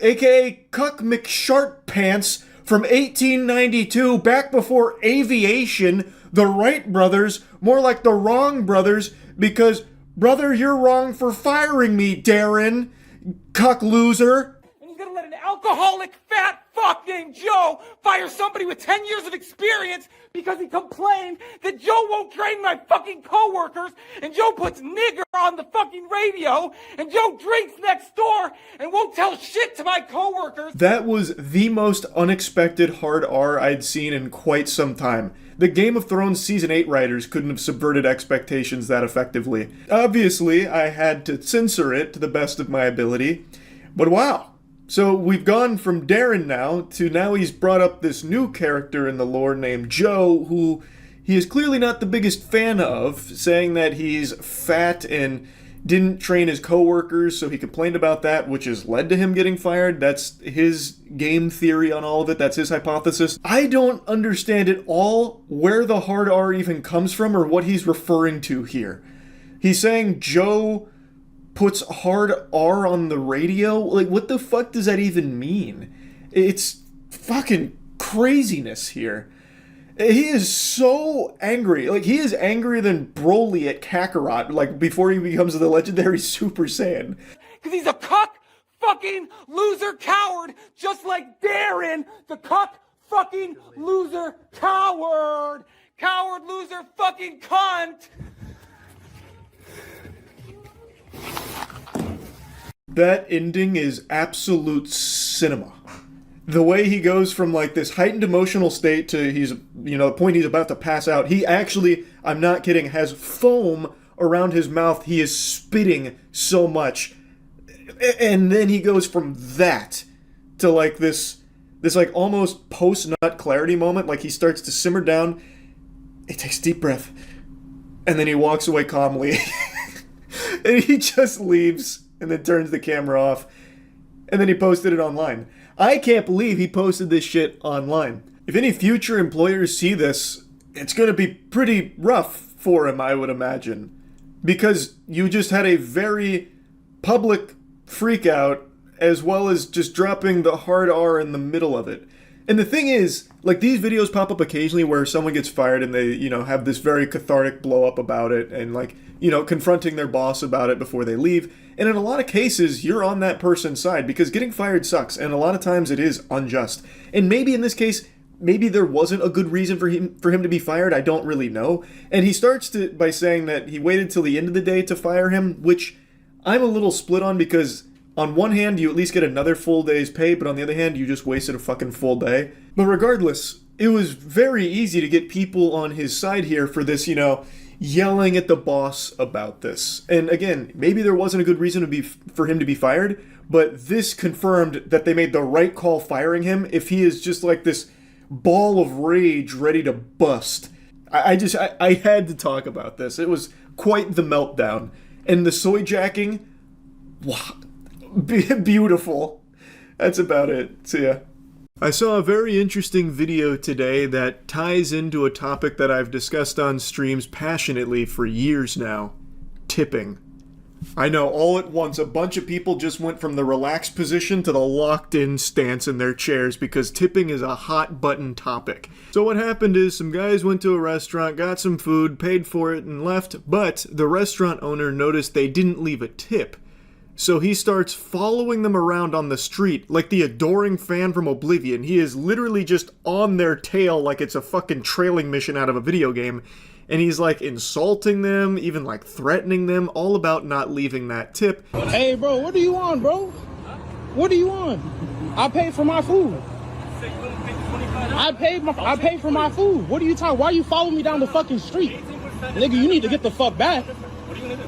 aka Cuck McShartpants, from 1892, back before aviation, the Wright brothers, more like the Wrong brothers, because, brother, you're wrong for firing me, Darren, cuck loser. And he's gonna let an alcoholic fat fuck named Joe fire somebody with 10 years of experience because he complained that Joe won't train my fucking coworkers, and Joe puts nigger on the fucking radio, and Joe drinks next door and won't tell shit to my coworkers. That was the most unexpected hard R I'd seen in quite some time. The Game of Thrones Season 8 writers couldn't have subverted expectations that effectively. Obviously, I had to censor it to the best of my ability, but wow. So we've gone from Darren now he's brought up this new character in the lore named Joe, who he is clearly not the biggest fan of, saying that he's fat and didn't train his coworkers, so he complained about that, which has led to him getting fired. That's his game theory on all of it. That's his hypothesis. I don't understand at all where the hard R even comes from or what he's referring to here. He's saying Joe puts hard R on the radio? Like, what the fuck does that even mean? It's fucking craziness here. He is so angry. Like, he is angrier than Broly at Kakarot, like, before he becomes the legendary Super Saiyan. Because he's a cuck fucking loser coward, just like Darren, the cuck fucking loser coward. Coward loser fucking cunt. That ending is absolute cinema. The way he goes from like this heightened emotional state to the point he's about to pass out. He actually, I'm not kidding, has foam around his mouth. He is spitting so much. And then he goes from that to like this like almost post-nut clarity moment. Like he starts to simmer down. He takes a deep breath. And then he walks away calmly. And he just leaves and then turns the camera off. And then he posted it online. I can't believe he posted this shit online. If any future employers see this, it's going to be pretty rough for him, I would imagine. Because you just had a very public freakout, as well as just dropping the hard R in the middle of it. And the thing is, like, these videos pop up occasionally where someone gets fired and they, have this very cathartic blow up about it and, like, confronting their boss about it before they leave. And in a lot of cases, you're on that person's side because getting fired sucks, and a lot of times it is unjust. And maybe in this case, maybe there wasn't a good reason for him to be fired, I don't really know. And he starts by saying that he waited till the end of the day to fire him, which I'm a little split on because on one hand, you at least get another full day's pay, but on the other hand, you just wasted a fucking full day. But regardless, it was very easy to get people on his side here for this, yelling at the boss about this. And again, maybe there wasn't a good reason for him to be fired, but this confirmed that they made the right call firing him if he is just like this ball of rage ready to bust. I had to talk about this. It was quite the meltdown. And the soy jacking, wow, beautiful. That's about it. See ya. I saw a very interesting video today that ties into a topic that I've discussed on streams passionately for years now. Tipping. I know, all at once, a bunch of people just went from the relaxed position to the locked-in stance in their chairs because tipping is a hot-button topic. So what happened is some guys went to a restaurant, got some food, paid for it, and left, but the restaurant owner noticed they didn't leave a tip. So he starts following them around on the street like the adoring fan from Oblivion. He is literally just on their tail like it's a fucking trailing mission out of a video game. And he's like insulting them, even like threatening them, all about not leaving that tip. Hey bro, what are you on, bro? What are you on? I paid for my food. I paid for my food. What are you talking? Why are you following me down the fucking street? Nigga, you need to get the fuck back.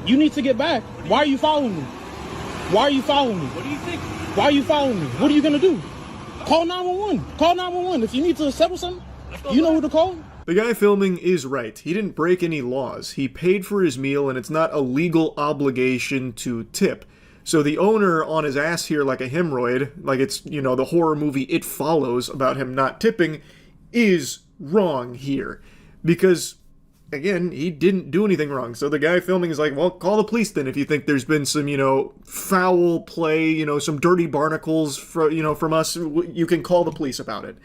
You need to get back. Why are you following me? Why are you following me? What do you think? Why are you following me? What are you gonna do? Call 911. Call 911. If you need to settle something, you know who to call. The guy filming is right. He didn't break any laws. He paid for his meal, and it's not a legal obligation to tip. So the owner on his ass here like a hemorrhoid, like it's, you know, the horror movie It Follows about him not tipping, is wrong here. Because, again, he didn't do anything wrong. So the guy filming is like, well, call the police then if you think there's been some, you know, foul play, you know, some dirty barnacles from us. You can call the police about it.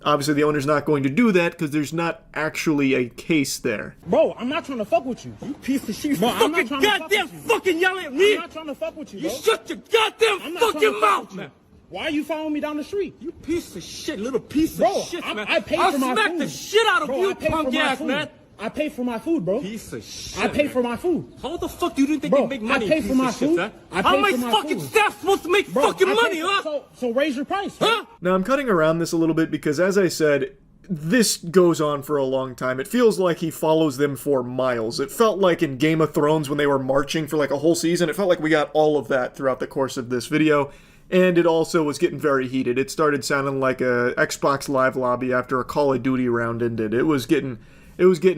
Obviously, the owner's not going to do that because there's not actually a case there. Bro, I'm not trying to fuck with you. You piece of shit. Bro, I'm not trying goddamn to fucking yell at me. I'm not trying to fuck with you, You bro. shut your goddamn fucking mouth, man. Why are you following me down the street? You piece of shit, little piece Bro, of shit, man. I paid I'll for my food. I'll smack the shit out of Bro, you, I paid for punk my ass, food. man. I pay for my food, bro. Piece of shit. I pay for my food. How the fuck do you think Bro, they make money? I pay for my food. Shit, I How pay am I for my fucking food. staff supposed to make Bro, fucking I money, pay- huh? So raise your price, huh? Now, I'm cutting around this a little bit because, as I said, this goes on for a long time. It feels like he follows them for miles. It felt like in Game of Thrones when they were marching for like a whole season. It felt like we got all of that throughout the course of this video. And it also was getting very heated. It started sounding like a Xbox Live lobby after a Call of Duty round ended. It was getting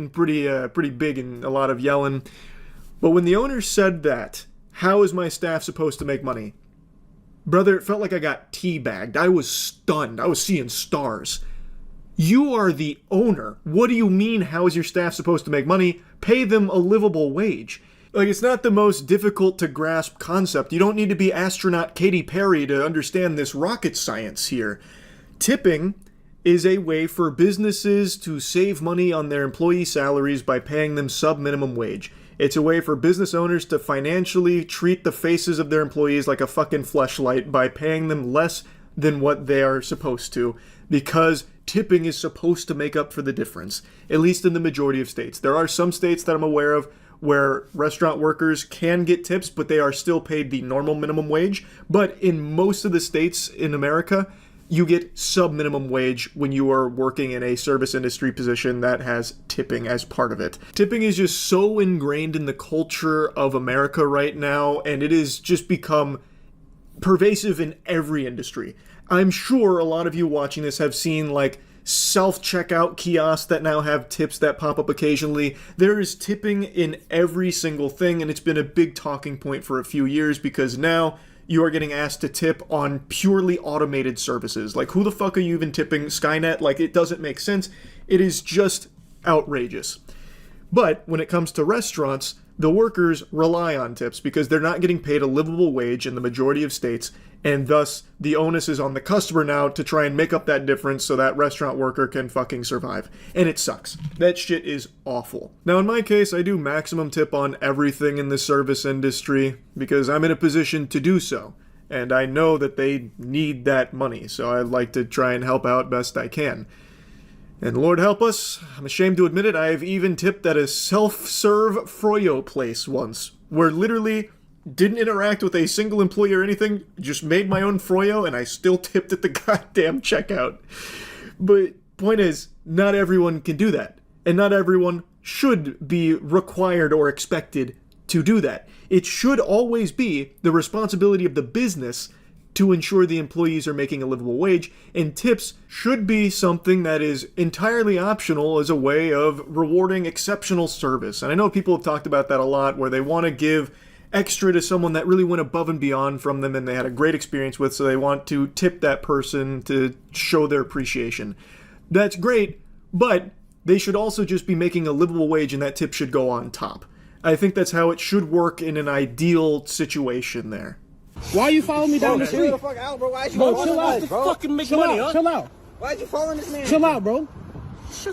pretty big and a lot of yelling. But when the owner said that, how is my staff supposed to make money? Brother, it felt like I got teabagged. I was stunned. I was seeing stars. You are the owner. What do you mean, how is your staff supposed to make money? Pay them a livable wage. Like, it's not the most difficult to grasp concept. You don't need to be astronaut Katy Perry to understand this rocket science here. Tipping is a way for businesses to save money on their employee salaries by paying them sub-minimum wage. It's a way for business owners to financially treat the faces of their employees like a fucking fleshlight by paying them less than what they are supposed to, because tipping is supposed to make up for the difference, at least in the majority of states. There are some states that I'm aware of where restaurant workers can get tips, but they are still paid the normal minimum wage. But in most of the states in America, you get sub-minimum wage when you are working in a service industry position that has tipping as part of it. Tipping is just so ingrained in the culture of America right now, and it has just become pervasive in every industry. I'm sure a lot of you watching this have seen, like, self-checkout kiosks that now have tips that pop up occasionally. There is tipping in every single thing, and it's been a big talking point for a few years because now you are getting asked to tip on purely automated services. Like, who the fuck are you even tipping? Skynet? Like, it doesn't make sense. It is just outrageous. But when it comes to restaurants, the workers rely on tips because they're not getting paid a livable wage in the majority of states, and thus the onus is on the customer now to try and make up that difference so that restaurant worker can fucking survive. And it sucks. That shit is awful. Now, in my case, I do maximum tip on everything in the service industry because I'm in a position to do so, and I know that they need that money, so I like to try and help out best I can. And Lord help us, I'm ashamed to admit it, I've even tipped at a self-serve froyo place once, where literally didn't interact with a single employee or anything, just made my own froyo, and I still tipped at the goddamn checkout. But point is, not everyone can do that, and not everyone should be required or expected to do that. It should always be the responsibility of the business to ensure the employees are making a livable wage, and tips should be something that is entirely optional as a way of rewarding exceptional service. And I know people have talked about that a lot, where they want to give extra to someone that really went above and beyond from them and they had a great experience with, so they want to tip that person to show their appreciation. That's great, but they should also just be making a livable wage, and that tip should go on top. I think that's how it should work in an ideal situation there. Why are you following me down the street? Chill the fuck out, bro. Why you Bro, following chill us, out. bro? Fucking make Chill money, out, huh? chill out. Why'd you following this man? Chill out, bro.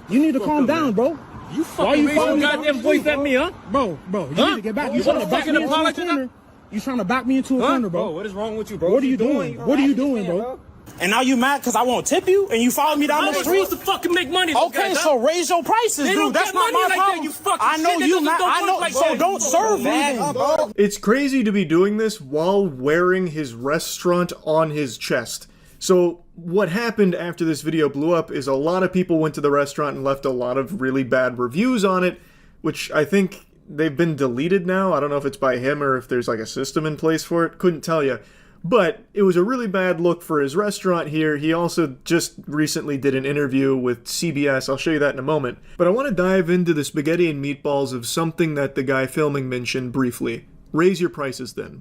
You need to calm down, bro. You Why fucking you raise your following me down goddamn the voice street, at me, huh? Bro, you Huh? need to get back. You You trying to wanna back me fucking into a apologize? corner. You trying to back me into a corner, bro. What is wrong with you, bro? What are you doing? What are you doing, bro? And now you mad because I won't tip you and you follow me down How the am I street? supposed to fucking make money? Okay, so raise your prices, They don't dude. That's get not money my like problem. that, you fucking I know shit. They you just mad. don't I know. work like So that. don't serve me. It's crazy to be doing this while wearing his restaurant on his chest. So what happened after this video blew up is a lot of people went to the restaurant and left a lot of really bad reviews on it, which I think they've been deleted now. I don't know if it's by him or if there's like a system in place for it. Couldn't tell you. But it was a really bad look for his restaurant here. He also just recently did an interview with CBS. I'll show you that in a moment. But I want to dive into the spaghetti and meatballs of something that the guy filming mentioned briefly. Raise your prices then.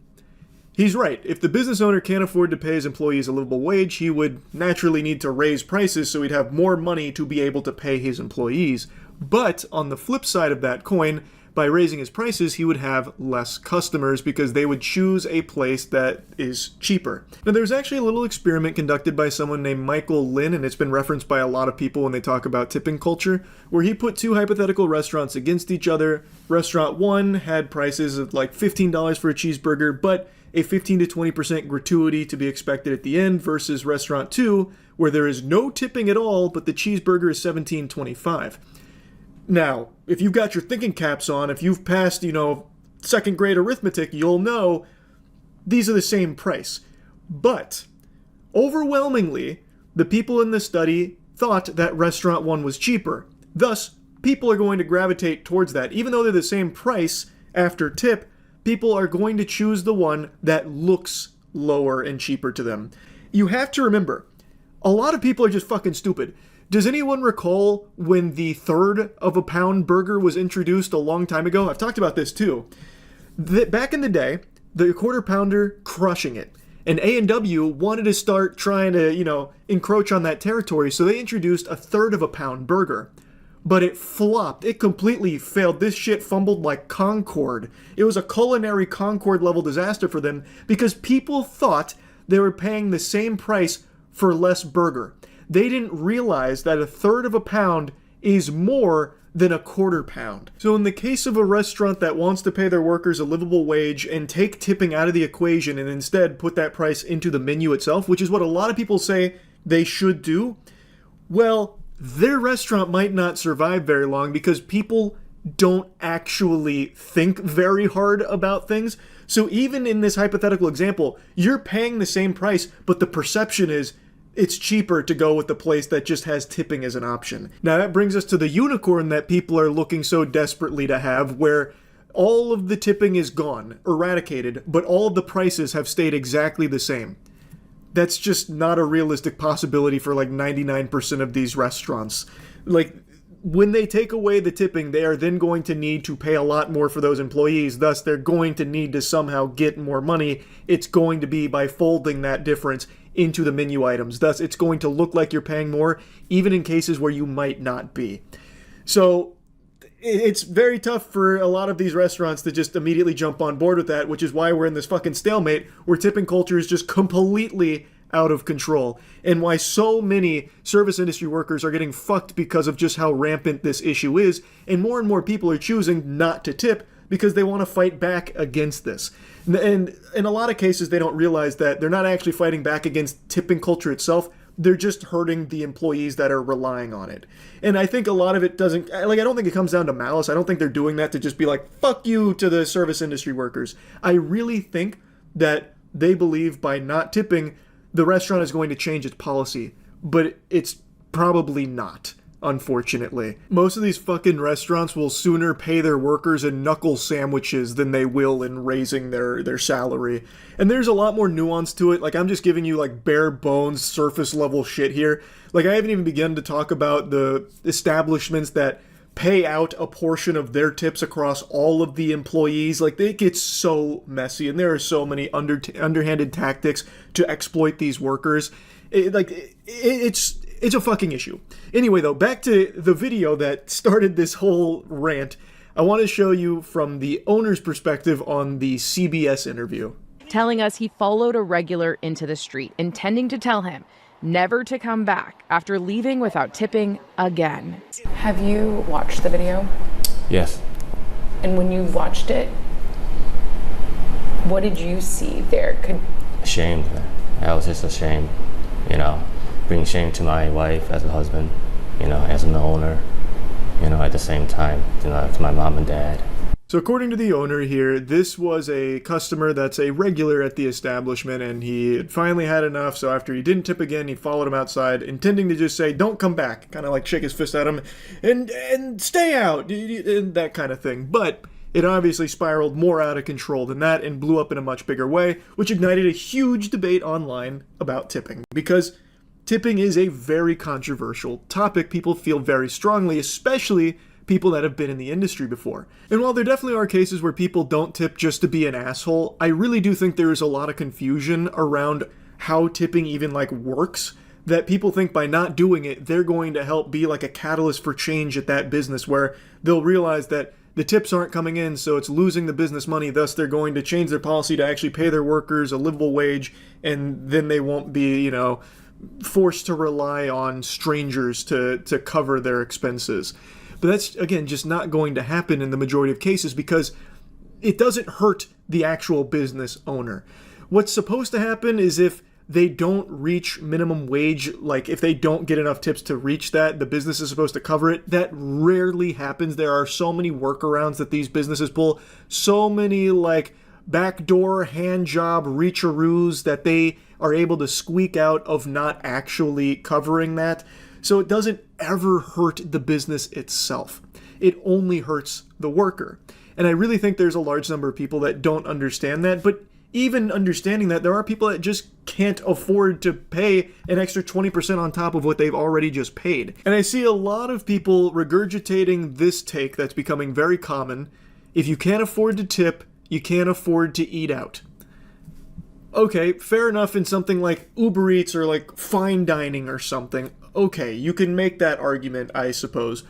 He's right. If the business owner can't afford to pay his employees a livable wage, he would naturally need to raise prices so he'd have more money to be able to pay his employees. But on the flip side of that coin, by raising his prices, he would have less customers because they would choose a place that is cheaper. Now, there's actually a little experiment conducted by someone named Michael Lynn, and it's been referenced by a lot of people when they talk about tipping culture, where he put two hypothetical restaurants against each other. Restaurant 1 had prices of like $15 for a cheeseburger, but a 15 to 20% gratuity to be expected at the end, versus Restaurant 2, where there is no tipping at all, but the cheeseburger is $17.25. Now, if you've got your thinking caps on, if you've passed, second grade arithmetic, you'll know these are the same price. But, overwhelmingly, the people in the study thought that Restaurant 1 was cheaper. Thus, people are going to gravitate towards that. Even though they're the same price after tip, people are going to choose the one that looks lower and cheaper to them. You have to remember, a lot of people are just fucking stupid. Does anyone recall when the third of a pound burger was introduced a long time ago? I've talked about this too. Back in the day, the quarter pounder crushing it. And A&W wanted to start trying to, encroach on that territory, so they introduced a third of a pound burger. But it flopped. It completely failed. This shit fumbled like Concorde. It was a culinary Concorde level disaster for them because people thought they were paying the same price for less burger. They didn't realize that a third of a pound is more than a quarter pound. So in the case of a restaurant that wants to pay their workers a livable wage and take tipping out of the equation and instead put that price into the menu itself, which is what a lot of people say they should do, well, their restaurant might not survive very long because people don't actually think very hard about things. So even in this hypothetical example, you're paying the same price, but the perception is it's cheaper to go with the place that just has tipping as an option. Now that brings us to the unicorn that people are looking so desperately to have, where all of the tipping is gone, eradicated, but all of the prices have stayed exactly the same. That's just not a realistic possibility for like 99% of these restaurants. Like, when they take away the tipping, they are then going to need to pay a lot more for those employees. Thus, they're going to need to somehow get more money. It's going to be by folding that difference into the menu items. Thus, it's going to look like you're paying more, even in cases where you might not be. So, it's very tough for a lot of these restaurants to just immediately jump on board with that, which is why we're in this fucking stalemate where tipping culture is just completely out of control, and why so many service industry workers are getting fucked because of just how rampant this issue is, and more people are choosing not to tip because they want to fight back against this. And in a lot of cases, they don't realize that they're not actually fighting back against tipping culture itself. They're just hurting the employees that are relying on it. And I think a lot of it doesn't, I don't think it comes down to malice. I don't think they're doing that to just be like, fuck you to the service industry workers. I really think that they believe by not tipping, the restaurant is going to change its policy. But it's probably not, unfortunately. Most of these fucking restaurants will sooner pay their workers in knuckle sandwiches than they will in raising their salary. And there's a lot more nuance to it. Like, I'm just giving you like bare bones, surface level shit here. Like, I haven't even begun to talk about the establishments that pay out a portion of their tips across all of the employees. Like, it gets so messy, and there are so many underhanded tactics to exploit these workers. It's a fucking issue. Anyway, though, back to the video that started this whole rant. I want to show you from the owner's perspective on the CBS interview. Telling us he followed a regular into the street, intending to tell him never to come back after leaving without tipping again. Have you watched the video? Yes. And when you watched it, what did you see there? Ashamed. I was just ashamed, bring shame to my wife as a husband, as an owner, at the same time, to my mom and dad. So according to the owner here, this was a customer that's a regular at the establishment, and he had finally had enough, so after he didn't tip again, he followed him outside, intending to just say, don't come back, kind of like shake his fist at him, and stay out, and that kind of thing. But it obviously spiraled more out of control than that and blew up in a much bigger way, which ignited a huge debate online about tipping. Because tipping is a very controversial topic. People feel very strongly, especially people that have been in the industry before. And while there definitely are cases where people don't tip just to be an asshole, I really do think there is a lot of confusion around how tipping even like works, that people think by not doing it, they're going to help be like a catalyst for change at that business, where they'll realize that the tips aren't coming in, so it's losing the business money, thus they're going to change their policy to actually pay their workers a livable wage, and then they won't be, you know, forced to rely on strangers to cover their expenses. But that's, again, just not going to happen in the majority of cases because it doesn't hurt the actual business owner. What's supposed to happen is if they don't reach minimum wage, like if they don't get enough tips to reach that, the business is supposed to cover it. That rarely happens. There are so many workarounds that these businesses pull, so many like backdoor hand job reacharoos that they are able to squeak out of not actually covering that. So it doesn't ever hurt the business itself. It only hurts the worker. And I really think there's a large number of people that don't understand that, but even understanding that, there are people that just can't afford to pay an extra 20% on top of what they've already just paid. And I see a lot of people regurgitating this take that's becoming very common. If you can't afford to tip, you can't afford to eat out. Okay, fair enough in something like Uber Eats or like fine dining or something. Okay, you can make that argument, I suppose.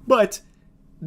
But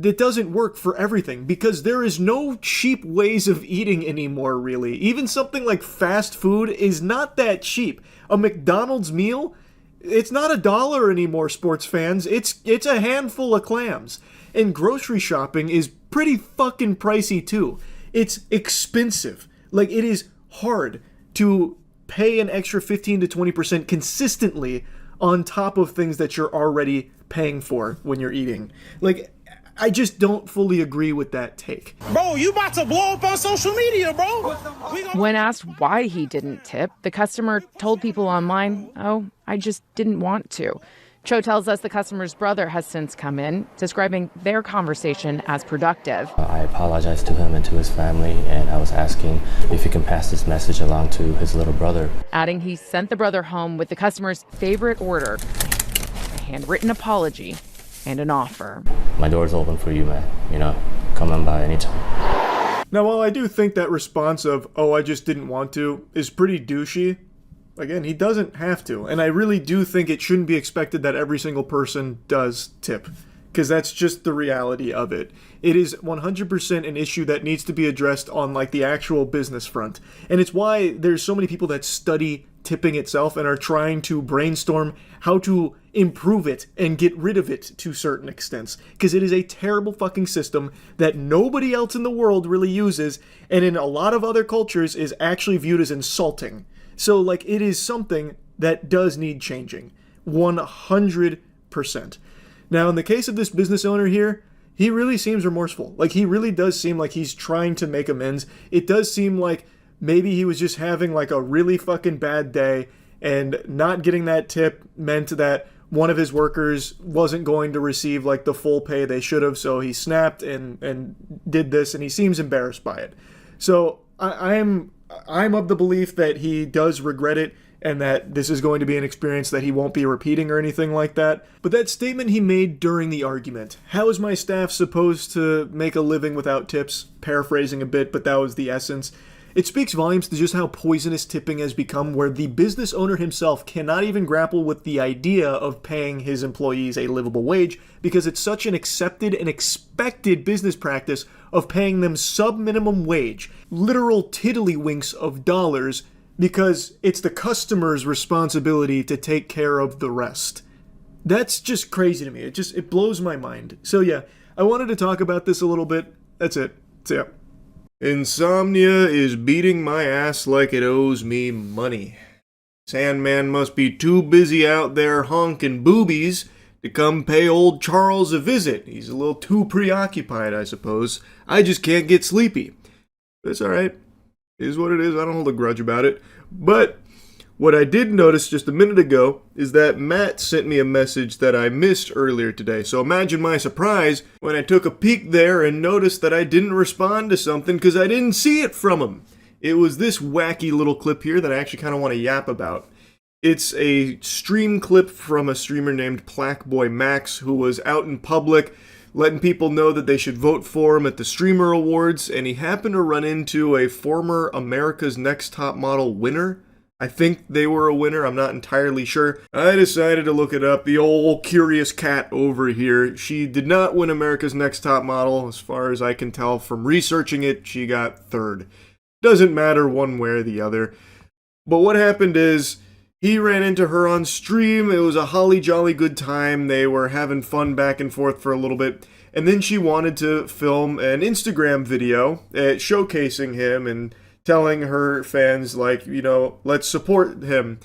it doesn't work for everything because there is no cheap ways of eating anymore, really. Even something like fast food is not that cheap. A McDonald's meal, it's not $1 anymore, sports fans. It's a handful of clams. And grocery shopping is pretty fucking pricey too. It's expensive. Like, it is hard to pay an extra 15 to 20% consistently on top of things that you're already paying for when you're eating. Like, I just don't fully agree with that take. Bro, you about to blow up on social media, bro. When asked why he didn't tip, the customer told people online, "Oh, I just didn't want to." Cho tells us the customer's brother has since come in, describing their conversation as productive. I apologized to him and to his family, and I was asking if he can pass this message along to his little brother. Adding he sent the brother home with the customer's favorite order, a handwritten apology and an offer. My door's open for you, man. You know, come on by anytime. Now, while I do think that response of, "Oh, I just didn't want to," is pretty douchey, again, he doesn't have to. And I really do think it shouldn't be expected that every single person does tip, because that's just the reality of it. It is 100% an issue that needs to be addressed on like the actual business front. And it's why there's so many people that study tipping itself and are trying to brainstorm how to improve it and get rid of it to certain extents, because it is a terrible fucking system that nobody else in the world really uses, and in a lot of other cultures is actually viewed as insulting. So, like, it is something that does need changing. 100%. Now, in the case of this business owner here, he really seems remorseful. Like, he really does seem like he's trying to make amends. It does seem like maybe he was just having, like, a really fucking bad day, and not getting that tip meant that one of his workers wasn't going to receive, like, the full pay they should have, so he snapped and did this, and he seems embarrassed by it. So, I'm of the belief that he does regret it and that this is going to be an experience that he won't be repeating or anything like that. But that statement he made during the argument, "How is my staff supposed to make a living without tips?" Paraphrasing a bit, but that was the essence. It speaks volumes to just how poisonous tipping has become, where the business owner himself cannot even grapple with the idea of paying his employees a livable wage because it's such an accepted and expected business practice of paying them sub-minimum wage, literal tiddlywinks of dollars, because it's the customer's responsibility to take care of the rest. That's just crazy to me. It blows my mind. So yeah, I wanted to talk about this a little bit. That's it. So yeah. Insomnia is beating my ass like it owes me money. Sandman must be too busy out there honking boobies to come pay old Charles a visit. He's a little too preoccupied, I suppose. I just can't get sleepy. But it's alright. It is what it is. I don't hold a grudge about it. But What I did notice just a minute ago is that Matt sent me a message that I missed earlier today. So imagine my surprise when I took a peek there and noticed that I didn't respond to something because I didn't see it from him. It was this wacky little clip here that I actually kind of want to yap about. It's a stream clip from a streamer named Plaqueboy Max who was out in public letting people know that they should vote for him at the Streamer Awards, and he happened to run into a former America's Next Top Model winner. I think they were a winner, I'm not entirely sure. I decided to look it up. The old curious cat over here. She did not win America's Next Top Model. As far as I can tell from researching it, she got third. Doesn't matter one way or the other. But what happened is, he ran into her on stream. It was a holly jolly good time. They were having fun back and forth for a little bit. And then she wanted to film an Instagram video showcasing him and telling her fans, like, you know, let's support him.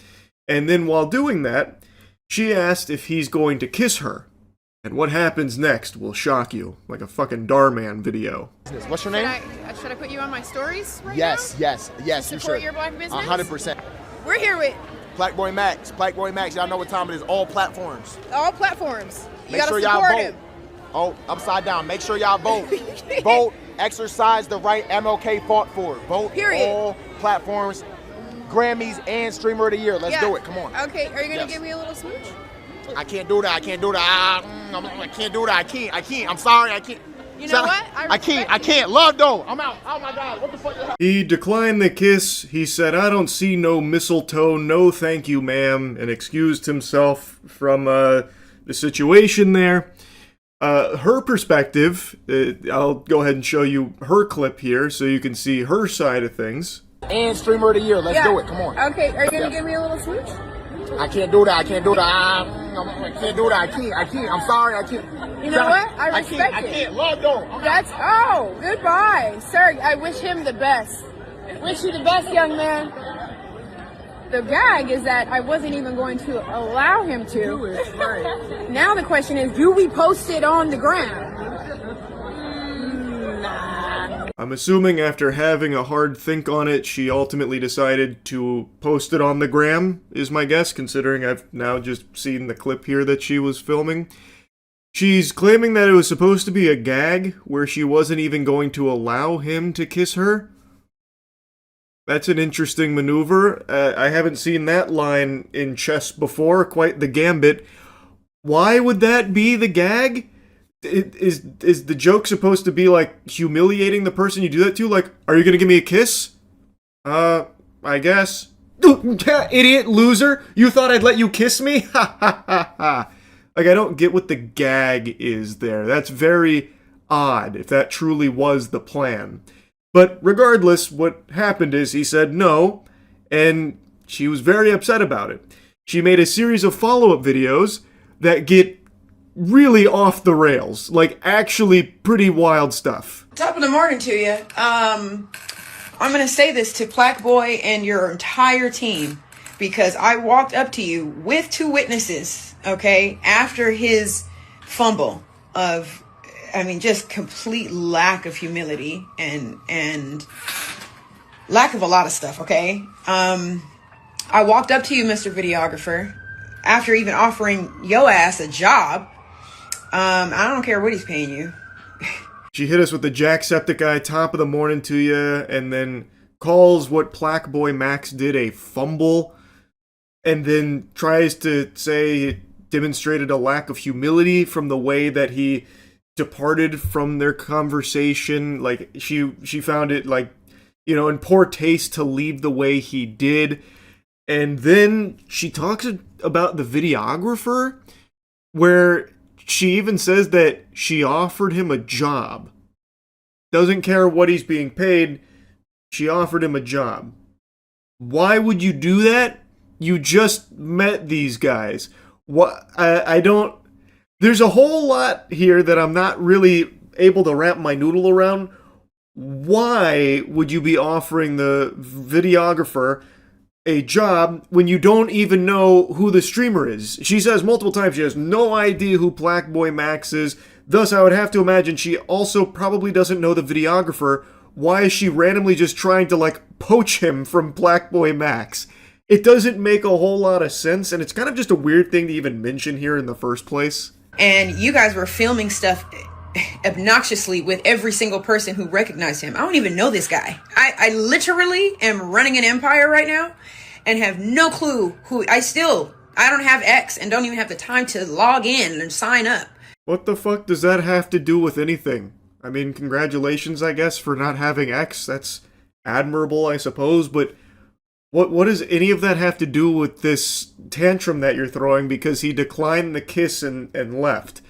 And then while doing that, she asked if he's going to kiss her. And what happens next will shock you, like a fucking Darman video. What's your name? Should I put you on my stories right yes, now? Yes, to you support should. your black business? 100%. We're here with Plaqueboy Max. Plaqueboy Max, y'all know what time it is. All platforms. all platforms. You Make gotta sure y'all support vote. him. Oh, upside down. Make sure y'all vote. Vote. Exercise the right MLK fought for. Vote. Period. All platforms. Grammys and Streamer of the Year. Let's do it. Come on. Okay, are you gonna Yes. give me a little smooch? I can't do that. I can't do that. I can't do that. I can't. I'm sorry. I can't. You know what? I can't. Love though. I'm out. Oh my God. What the fuck? He declined the kiss. He said, I don't see no mistletoe. No thank you, ma'am. And excused himself from the situation there. Her perspective, I'll go ahead and show you her clip here so you can see her side of things. And Streamer of the Year. Let's do it. Come on. Okay, are you gonna give me a little smooch? I can't do that. I can't do that. I can't do that. I can't. I'm sorry. I can't. You know what? I respect I it. can't. Love though. Goodbye. Sir, I wish him the best. Wish you the best, young man. The gag is that I wasn't even going to allow him to. Now the question is, do we post it on the ground? I'm assuming after having a hard think on it, she ultimately decided to post it on the gram, is my guess, considering I've now just seen the clip here that she was filming. She's claiming that it was supposed to be a gag, where she wasn't even going to allow him to kiss her. That's an interesting maneuver. I haven't seen that line in chess before, quite the gambit. Why would that be the gag? Is the joke supposed to be like humiliating the person you do that to? Like, are you gonna give me a kiss? I guess. Idiot loser! You thought I'd let you kiss me? Ha ha ha ha. Like, I don't get what the gag is there. That's very odd, if that truly was the plan. But regardless, what happened is he said no, and she was very upset about it. She made a series of follow-up videos that get really off the rails, like actually pretty wild stuff. Top of the morning to you. I'm going to say this to Plaqueboy and your entire team, because I walked up to you with two witnesses, okay, after his fumble of, I mean, just complete lack of humility and lack of a lot of stuff, okay? I walked up to you, Mr. Videographer, after even offering yo ass a job. I don't care what he's paying you. She hit us with the Jacksepticeye top of the morning to you, and then calls what Plaqueboy Max did a fumble, and then tries to say it demonstrated a lack of humility from the way that he departed from their conversation. Like, she found it, like, you know, in poor taste to leave the way he did. And then she talks about the videographer, where she even says that she offered him a job. Doesn't care what he's being paid, she offered him a job. Why would you do that? You just met these guys. What? I don't... There's a whole lot here that I'm not really able to wrap my noodle around. Why would you be offering the videographer a job when you don't even know who the streamer is? She says multiple times she has no idea who Plaqueboy Max is. Thus, I would have to imagine she also probably doesn't know the videographer. Why is she randomly just trying to, like, poach him from Plaqueboy Max? It doesn't make a whole lot of sense, and it's kind of just a weird thing to even mention here in the first place. And you guys were filming stuff obnoxiously with every single person who recognized him. I don't even know this guy. I literally am running an empire right now and have no clue who. I don't have X and don't even have the time to log in and sign up. What the fuck does that have to do with anything? I mean, congratulations, I guess, for not having X. That's admirable, I suppose, but what does any of that have to do with this tantrum that you're throwing because he declined the kiss and left?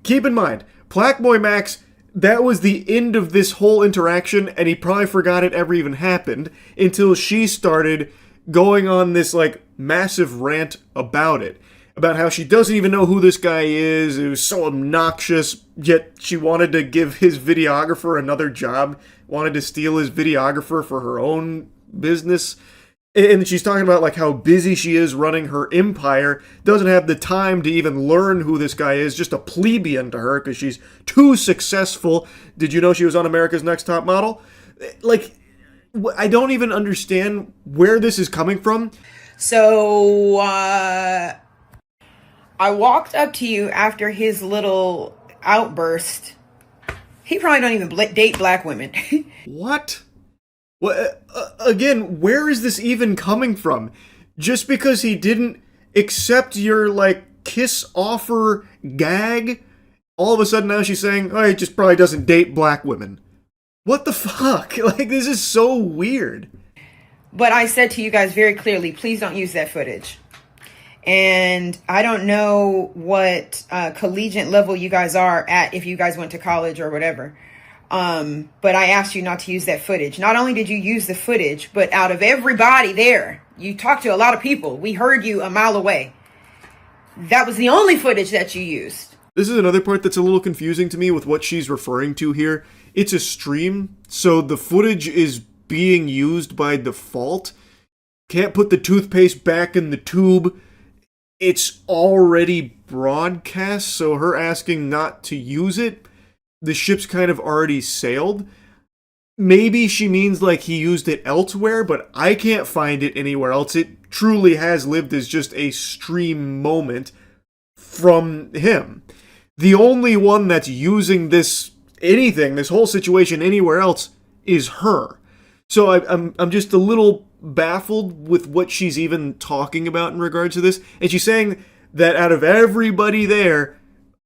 Keep in mind, Blackboy Max, that was the end of this whole interaction, and he probably forgot it ever even happened until she started going on this, like, massive rant about it. About how she doesn't even know who this guy is, it was so obnoxious, yet she wanted to give his videographer another job, wanted to steal his videographer for her own business. And she's talking about like how busy she is running her empire, doesn't have the time to even learn who this guy is, just a plebeian to her because she's too successful. Did you know she was on America's Next Top Model? Like, I don't even understand where this is coming from. So, I walked up to you after his little outburst. He probably don't even date black women. What? Well, again, where is this even coming from? Just because he didn't accept your, like, kiss offer gag, all of a sudden now she's saying, oh, he just probably doesn't date black women. What the fuck? Like, this is so weird. But I said to you guys very clearly, please don't use that footage. And I don't know what collegiate level you guys are at, if you guys went to college or whatever. But I asked you not to use that footage. Not only did you use the footage, but out of everybody there, you talked to a lot of people. We heard you a mile away. That was the only footage that you used. This is another part that's a little confusing to me with what she's referring to here. It's a stream, so the footage is being used by default. Can't put the toothpaste back in the tube. It's already broadcast, so her asking not to use it, the ship's kind of already sailed. Maybe she means like he used it elsewhere, but I can't find it anywhere else. It truly has lived as just a stream moment from him. The only one that's using this whole situation anywhere else is her. So I'm just a little baffled with what she's even talking about in regards to this. And she's saying that out of everybody there,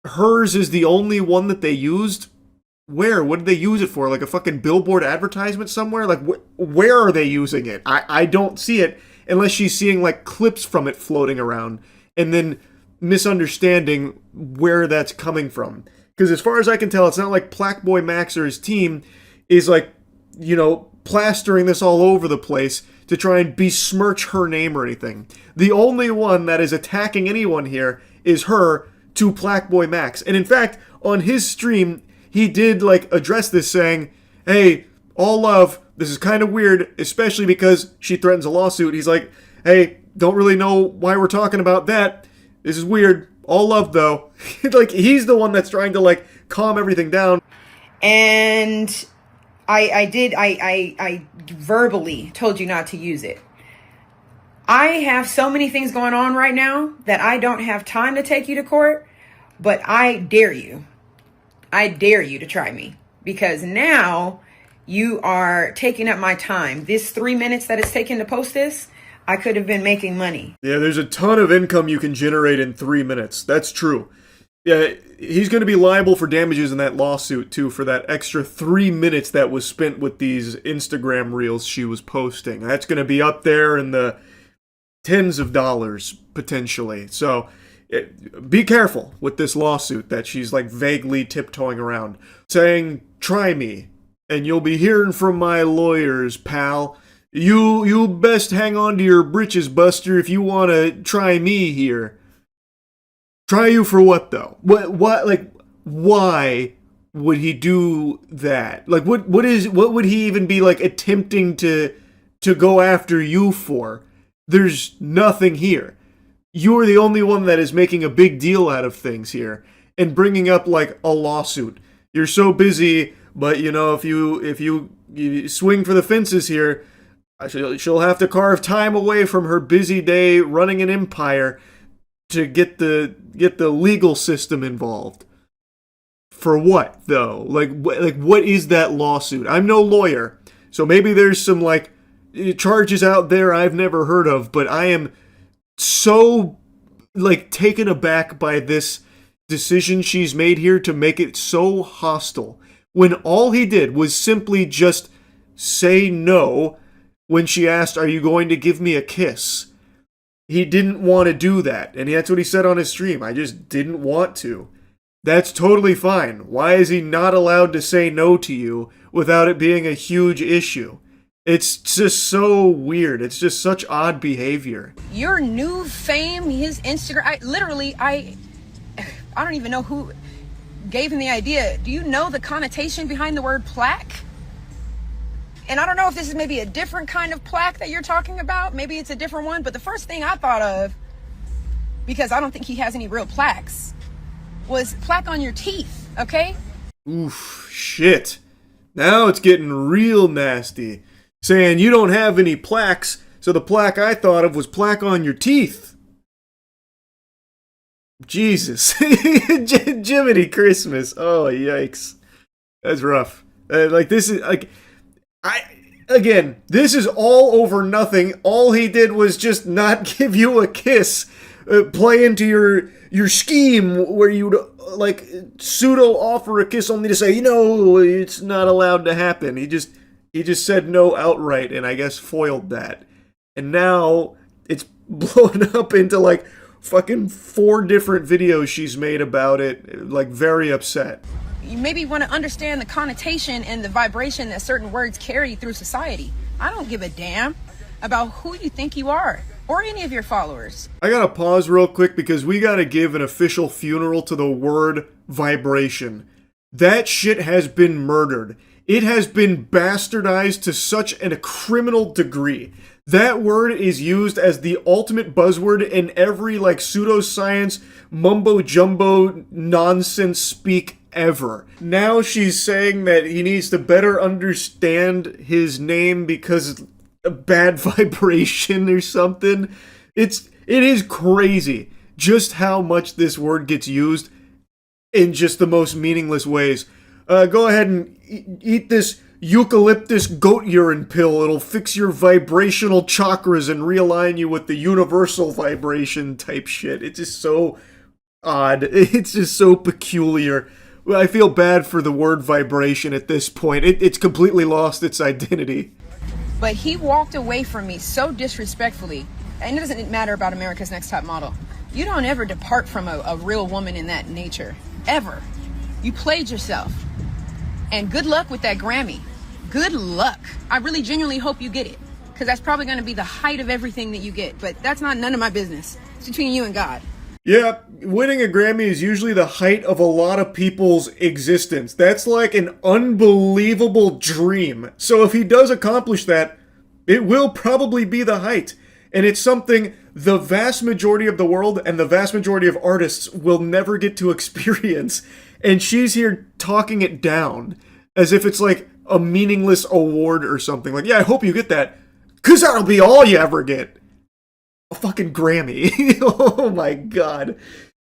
hers is the only one that they used. Where? What did they use it for? Like a fucking billboard advertisement somewhere? Like, where are they using it? I don't see it unless she's seeing, like, clips from it floating around and then misunderstanding where that's coming from. Because as far as I can tell, it's not like Blackboy Max or his team is, like, you know, plastering this all over the place to try and besmirch her name or anything. The only one that is attacking anyone here is her to Blackboy Max. And in fact, on his stream, he did, like, address this saying, hey, all love, this is kind of weird, especially because she threatens a lawsuit. He's like, hey, don't really know why we're talking about that. This is weird. All love, though. Like, he's the one that's trying to, like, calm everything down. And I verbally told you not to use it. I have so many things going on right now that I don't have time to take you to court, but I dare you. I dare you to try me, because now you are taking up my time. This 3 minutes that it's taken to post this, I could have been making money. Yeah, there's a ton of income you can generate in 3 minutes. That's true. Yeah, he's going to be liable for damages in that lawsuit, too, for that extra 3 minutes that was spent with these Instagram reels she was posting. That's going to be up there in the tens of dollars, potentially. So be careful with this lawsuit that she's, like, vaguely tiptoeing around. Saying, try me, and you'll be hearing from my lawyers, pal. You best hang on to your britches, Buster, if you want to try me here. Try you for what, though? What, like, why would he do that? Like, what would he even be, like, attempting to go after you for? There's nothing here. You're the only one that is making a big deal out of things here and bringing up, like, a lawsuit. You're so busy, but, you know, if you swing for the fences here, She'll have to carve time away from her busy day running an empire to get the legal system involved. For what, though? Like what is that lawsuit? I'm no lawyer, so maybe there's some like charges out there I've never heard of, but I am so like taken aback by this decision she's made here to make it so hostile, when all he did was simply just say no when she asked, "Are you going to give me a kiss?" He didn't want to do that, and that's what he said on his stream. I just didn't want to. That's totally fine. Why is he not allowed to say no to you without it being a huge issue? It's just so weird. It's just such odd behavior. Your new fame, his Instagram, I don't even know who gave him the idea. Do you know the connotation behind the word plaque? And I don't know if this is maybe a different kind of plaque that you're talking about. Maybe it's a different one. But the first thing I thought of, because I don't think he has any real plaques, was plaque on your teeth, okay? Oof, shit. Now it's getting real nasty. Saying you don't have any plaques, so the plaque I thought of was plaque on your teeth. Jesus. Jiminy Christmas. Oh, yikes. That's rough. This is, like, again, this is all over nothing. All he did was just not give you a kiss. Play into your scheme where you'd, like, pseudo offer a kiss only to say, it's not allowed to happen. He just said no outright, and I guess foiled that. And now it's blown up into, like, fucking 4 different videos she's made about it, like, very upset. You maybe want to understand the connotation and the vibration that certain words carry through society. I don't give a damn about who you think you are or any of your followers. I gotta pause real quick because we gotta give an official funeral to the word vibration. That shit has been murdered. It has been bastardized to such a criminal degree. That word is used as the ultimate buzzword in every, like, pseudoscience, mumbo-jumbo nonsense speak ever. Now she's saying that he needs to better understand his name because of bad vibration or something. It is crazy just how much this word gets used in just the most meaningless ways. Go ahead and eat this eucalyptus goat urine pill. It'll fix your vibrational chakras and realign you with the universal vibration type shit. It's just so odd. It's just so peculiar. I feel bad for the word vibration at this point. It's completely lost its identity. But he walked away from me so disrespectfully. And it doesn't matter about America's Next Top Model. You don't ever depart from a real woman in that nature. Ever. You played yourself. And good luck with that Grammy. Good luck. I really genuinely hope you get it. Because that's probably going to be the height of everything that you get. But that's none of my business. It's between you and God. Yeah, winning a Grammy is usually the height of a lot of people's existence. That's like an unbelievable dream. So if he does accomplish that, it will probably be the height. And it's something the vast majority of the world and the vast majority of artists will never get to experience. And she's here talking it down as if it's like a meaningless award or something. Like, yeah, I hope you get that, because that'll be all you ever get. A fucking Grammy. Oh my god.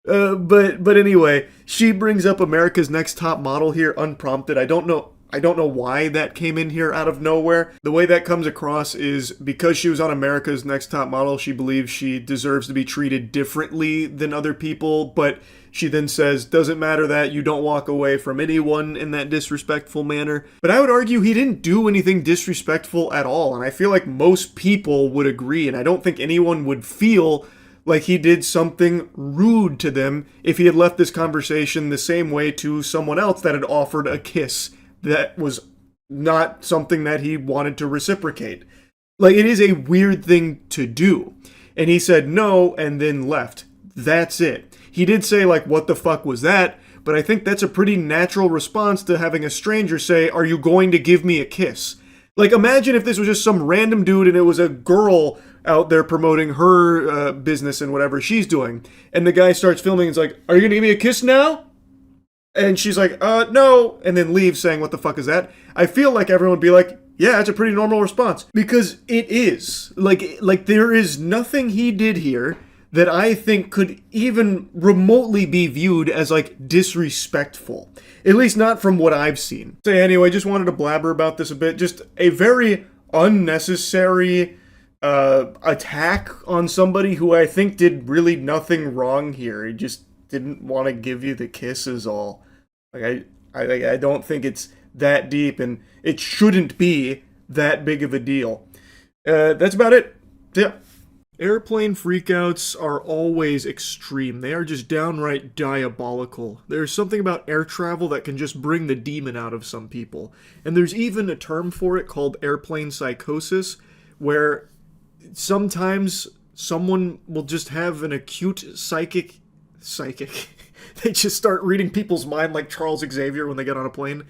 But anyway, she brings up America's Next Top Model here unprompted. I don't know why that came in here out of nowhere. The way that comes across is because she was on America's Next Top Model, she believes she deserves to be treated differently than other people, but she then says, doesn't matter that you don't walk away from anyone in that disrespectful manner. But I would argue he didn't do anything disrespectful at all, and I feel like most people would agree, and I don't think anyone would feel like he did something rude to them if he had left this conversation the same way to someone else that had offered a kiss that was not something that he wanted to reciprocate. Like, it is a weird thing to do. And he said no and then left. That's it. He did say, like, what the fuck was that? But I think that's a pretty natural response to having a stranger say, are you going to give me a kiss? Like, imagine if this was just some random dude and it was a girl out there promoting her business and whatever she's doing. And the guy starts filming and is like, are you going to give me a kiss now? And she's like, no. And then leaves saying, what the fuck is that? I feel like everyone would be like, yeah, it's a pretty normal response. Because it is. Like there is nothing he did here that I think could even remotely be viewed as, like, disrespectful. At least not from what I've seen. So anyway, just wanted to blabber about this a bit. Just a very unnecessary attack on somebody who I think did really nothing wrong here. He just didn't want to give you the kiss is all. Like, I don't think it's that deep, and it shouldn't be that big of a deal. That's about it. Yeah. Airplane freakouts are always extreme. They are just downright diabolical. There's something about air travel that can just bring the demon out of some people. And there's even a term for it called airplane psychosis, where sometimes someone will just have an acute psychic. They just start reading people's mind like Charles Xavier when they get on a plane.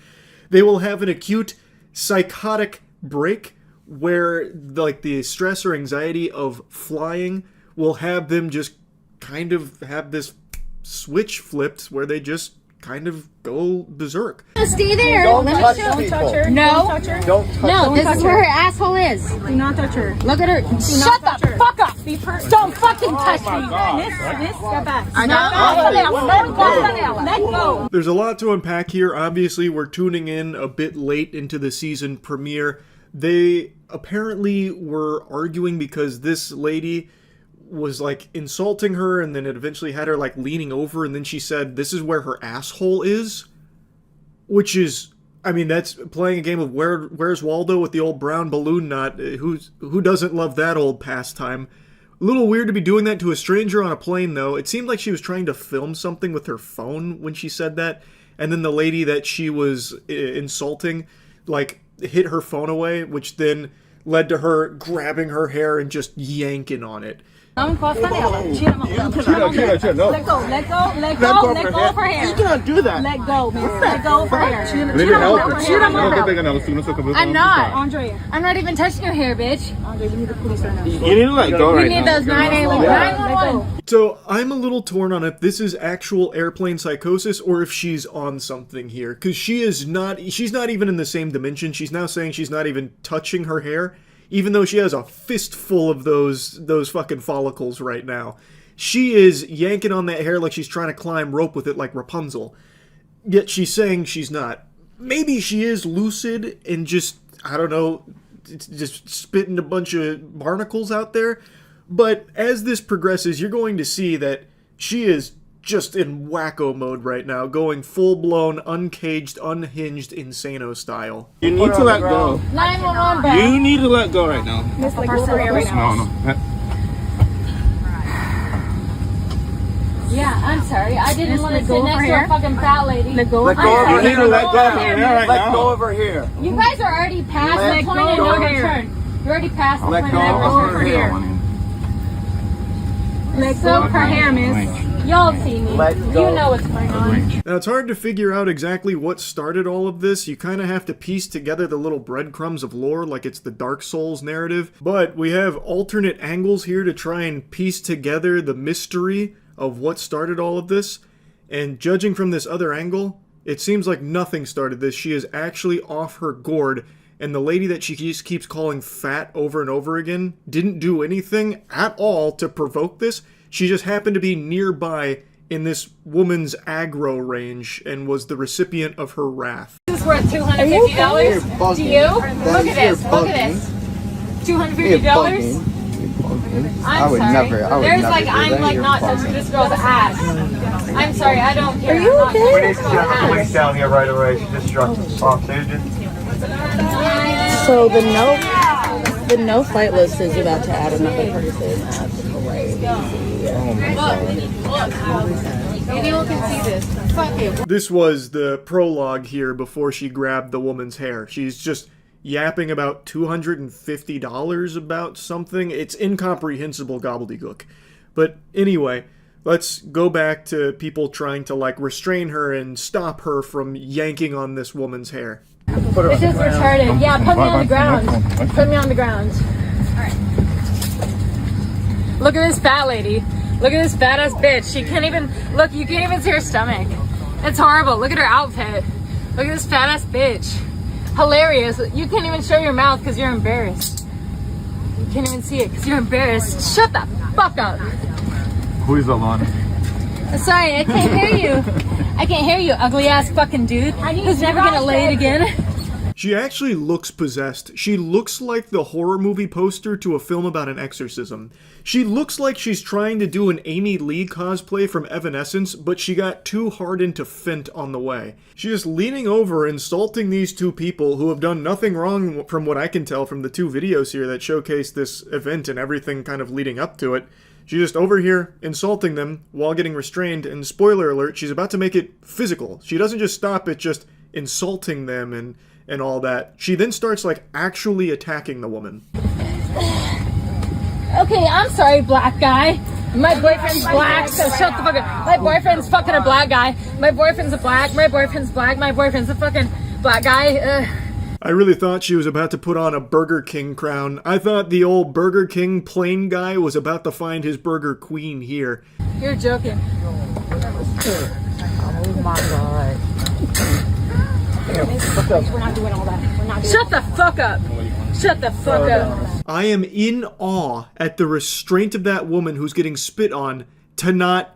They will have an acute psychotic break where, like, the stress or anxiety of flying will have them just kind of have this switch flipped where they just kind of go berserk. Stay there. Don't Let me touch show people. her. No. Don't touch her. Don't touch No, her. this Don't is touch where her. her asshole is. Do not touch her. Look at her. Shut the fuck up. Don't fucking touch me. Miss, step back. Let go. There's a lot to unpack here. Obviously, we're tuning in a bit late into the season premiere. They apparently were arguing because this lady was, like, insulting her, and then it eventually had her, like, leaning over, and then she said, this is where her asshole is? Which is, I mean, that's playing a game of Where's Waldo with the old brown balloon knot. Who doesn't love that old pastime? A little weird to be doing that to a stranger on a plane, though. It seemed like she was trying to film something with her phone when she said that, and then the lady that she was insulting, like, hit her phone away, which then led to her grabbing her hair and just yanking on it. Let go of her hair. You cannot do that. Let go, miss. Let go of her hair. I'm not. Andre, I'm not even touching your hair, bitch. Andre, we need the police right now. You need to let go We right need now. those 911. So I'm a little torn on if this is actual airplane psychosis or if she's on something here. Because she's not even in the same dimension. She's now saying she's not even touching her hair, even though she has a fistful of those fucking follicles right now. She is yanking on that hair like she's trying to climb rope with it like Rapunzel. Yet she's saying she's not. Maybe she is lucid and just, I don't know, just spitting a bunch of barnacles out there. But as this progresses, you're going to see that she is just in wacko mode right now, going full-blown, uncaged, unhinged, insano style. You need to let go. 911, bro. You need to let go right now. Miss, let go of her hair right now. No. Yeah, I'm sorry. I didn't Miss, want to let sit go of next her to a hair. fucking fat lady. Let go Let of go her of hair. her hair. You need to let go of her hair right now. Let go of her hair. You guys are already past the point of no return. You're already past the Let point go of no of her return. hair. Let go of her hair, miss. Y'all see me. You know what's going on. Now, it's hard to figure out exactly what started all of this. You kind of have to piece together the little breadcrumbs of lore like it's the Dark Souls narrative. But we have alternate angles here to try and piece together the mystery of what started all of this. And judging from this other angle, it seems like nothing started this. She is actually off her gourd. And the lady that she just keeps calling fat over and over again didn't do anything at all to provoke this. She just happened to be nearby in this woman's aggro range and was the recipient of her wrath. This is worth $250 to you? Look at this. Look at this. $250? I'm sorry. There's like, I'm like not touching this girl's ass. I'm sorry, I don't care. Are you okay? We need to get the police down here right away. She just struck us off, dude. So the no flight list is about to add another person. That's crazy. Oh my god. Anyone can see this. Fuck you. This was the prologue here before she grabbed the woman's hair. She's just yapping about $250 about something. It's incomprehensible gobbledygook. But anyway, let's go back to people trying to, like, restrain her and stop her from yanking on this woman's hair. This is retarded. Yeah, put me on the ground. Put me on the ground. Alright. Look at this fat lady. Look at this fat ass bitch. She can't even, look, you can't even see her stomach. It's horrible. Look at her outfit. Look at this fat ass bitch. hilarious. You can't even show your mouth because you're embarrassed. You can't even see it because you're embarrassed. Shut the fuck up. Who is Alana? Sorry, I can't hear you. I can't hear you, ugly ass fucking dude who's never gonna lay it again. She actually looks possessed. She looks like the horror movie poster to a film about an exorcism. She looks like she's trying to do an Amy Lee cosplay from Evanescence, but she got too hard into Fint on the way. She's just leaning over, insulting these two people who have done nothing wrong from what I can tell from the two videos here that showcase this event and everything kind of leading up to it. She's just over here insulting them while getting restrained, and spoiler alert, she's about to make it physical. She doesn't just stop at just insulting them and all that. She then starts, like, actually attacking the woman. Okay, I'm sorry, black guy. My boyfriend's black, so shut the fuck up. My boyfriend's fucking a black guy. My boyfriend's a black. My boyfriend's black. My boyfriend's a fucking black guy. I really thought she was about to put on a Burger King crown. I thought the old Burger King plain guy was about to find his Burger Queen here. You're joking. Oh my god. We're not doing all that. We're not doing Shut the fuck up. Shut the fuck up. I am in awe at the restraint of that woman who's getting spit on to not,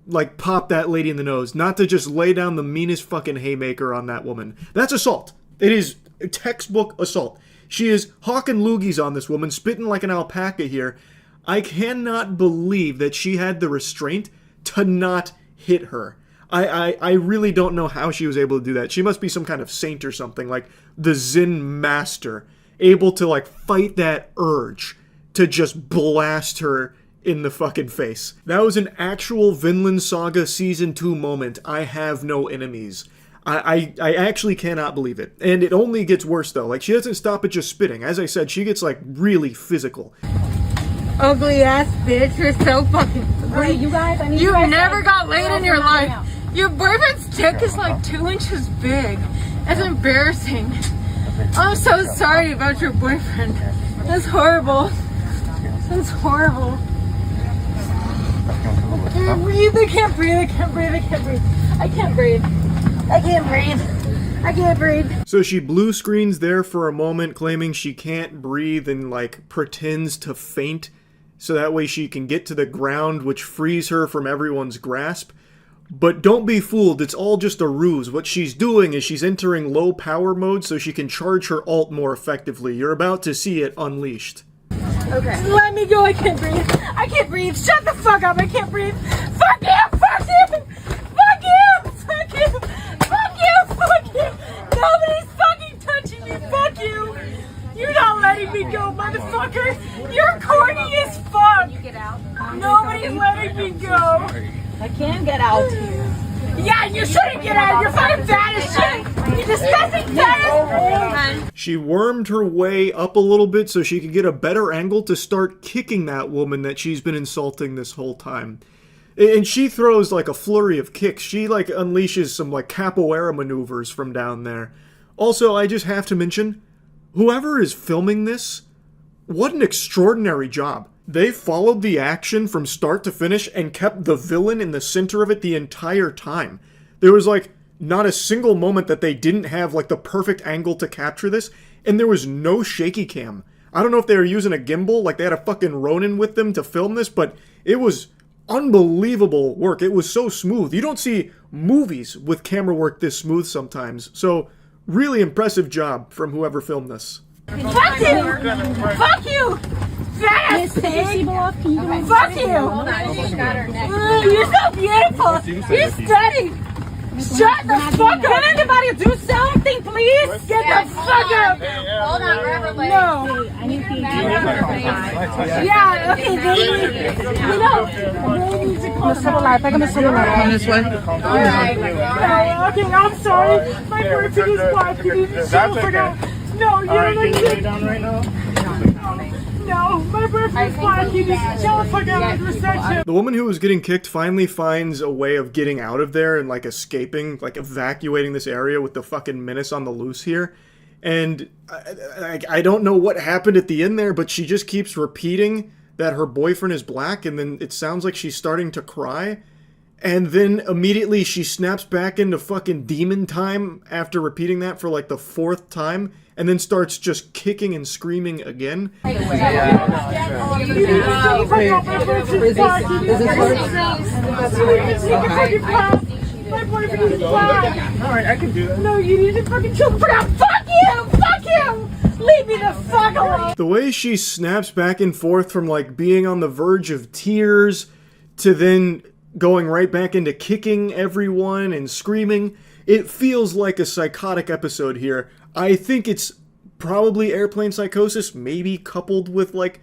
like, pop that lady in the nose. Not to just lay down the meanest fucking haymaker on that woman. That's assault. It is textbook assault. She is hawking loogies on this woman, spitting like an alpaca here. I cannot believe that she had the restraint to not hit her. I really don't know how she was able to do that. She must be some kind of saint or something, like the Zen master, able to, like, fight that urge to just blast her in the fucking face. That was an actual Vinland Saga Season 2 moment. I have no enemies. I actually cannot believe it. And it only gets worse, though. Like, she doesn't stop at just spitting. As I said, she gets, like, really physical. Ugly ass bitch, you're so fucking ugly. You guys, I need you guys never to- got laid in your life. Your boyfriend's dick is like 2 inches big. That's embarrassing. I'm so sorry about your boyfriend. That's horrible. That's horrible. I can't breathe, I can't breathe, I can't breathe, I can't breathe. I can't breathe. I can't breathe. I can't breathe. So she blue screens there for a moment, claiming she can't breathe and, like, pretends to faint so that way she can get to the ground, which frees her from everyone's grasp. But don't be fooled, it's all just a ruse. What she's doing is she's entering low power mode so she can charge her ult more effectively. You're about to see it unleashed. Okay. Let me go, I can't breathe. I can't breathe. Shut the fuck up, I can't breathe. Fuck you, fuck you, fuck you, fuck you, fuck you, fuck you. Nobody's fucking touching me, fuck you. You're not letting me go, motherfucker. You're corny as fuck. You get out. Nobody's letting me go. I can get out. Yeah, you shouldn't get out. You're fucking fat as shit. You disgusting fat as. She wormed her way up a little bit so she could get a better angle to start kicking that woman that she's been insulting this whole time. And she throws, like, a flurry of kicks. She, like, unleashes some, like, capoeira maneuvers from down there. Also, I just have to mention, whoever is filming this, what an extraordinary job. They followed the action from start to finish and kept the villain in the center of it the entire time. There was, like, not a single moment that they didn't have, like, the perfect angle to capture this, and there was no shaky cam. I don't know if they were using a gimbal, like they had a fucking Ronin with them to film this, but it was unbelievable work. It was so smooth. You don't see movies with camera work this smooth sometimes. So, really impressive job from whoever filmed this. Fuck you! Fuck you! Fat ass pig! Fuck you! You're so beautiful! You're stunning! Shut the fuck up! Can anybody do something, please? Get the fuck up! Hold on, grab her leg. No! I need to Yeah, okay, baby. You know, Come this way. Alright. Okay, I'm sorry. My boyfriend is black. You need to shut the fuck up. No, you don't need to. No, my boyfriend's black. You need to shut the fuck up with reception. The woman who was getting kicked finally finds a way of getting out of there and, like, escaping, like, evacuating this area with the fucking menace on the loose here. And I don't know what happened at the end there, but she just keeps repeating that her boyfriend is black, and then it sounds like she's starting to cry. And then immediately she snaps back into fucking demon time after repeating that for like the 4th time, and then starts just kicking and screaming again. Alright, I can do that. No, you need to fucking chill the fuck out. Fuck you! Fuck you! Leave me the fuck alone! The way she snaps back and forth from like being on the verge of tears to then going right back into kicking everyone and screaming, it feels like a psychotic episode here. I think it's probably airplane psychosis, maybe coupled with like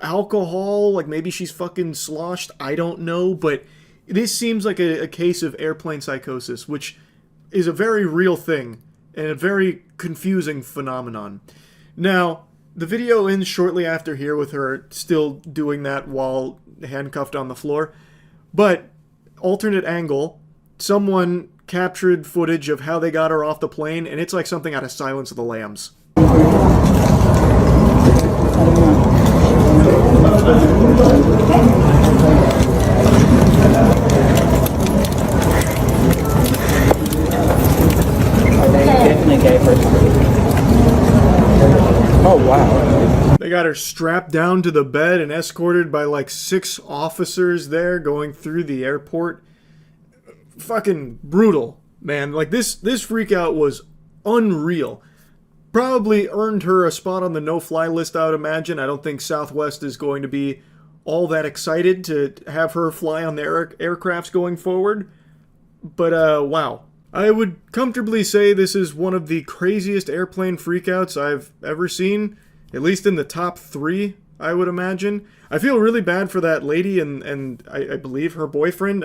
alcohol, like maybe she's fucking sloshed, I don't know, but this seems like a case of airplane psychosis, which is a very real thing and a very confusing phenomenon. Now, the video ends shortly after here with her still doing that while handcuffed on the floor, but alternate angle, someone captured footage of how they got her off the plane, and it's like something out of Silence of the Lambs. Oh, wow. They got her strapped down to the bed and escorted by like 6 officers there going through the airport. Fucking brutal, man. Like this freakout was unreal. Probably earned her a spot on the no-fly list, I would imagine. I don't think Southwest is going to be all that excited to have her fly on their aircrafts going forward. But, wow. I would comfortably say this is one of the craziest airplane freakouts I've ever seen. At least in the top 3, I would imagine. I feel really bad for that lady and I believe her boyfriend.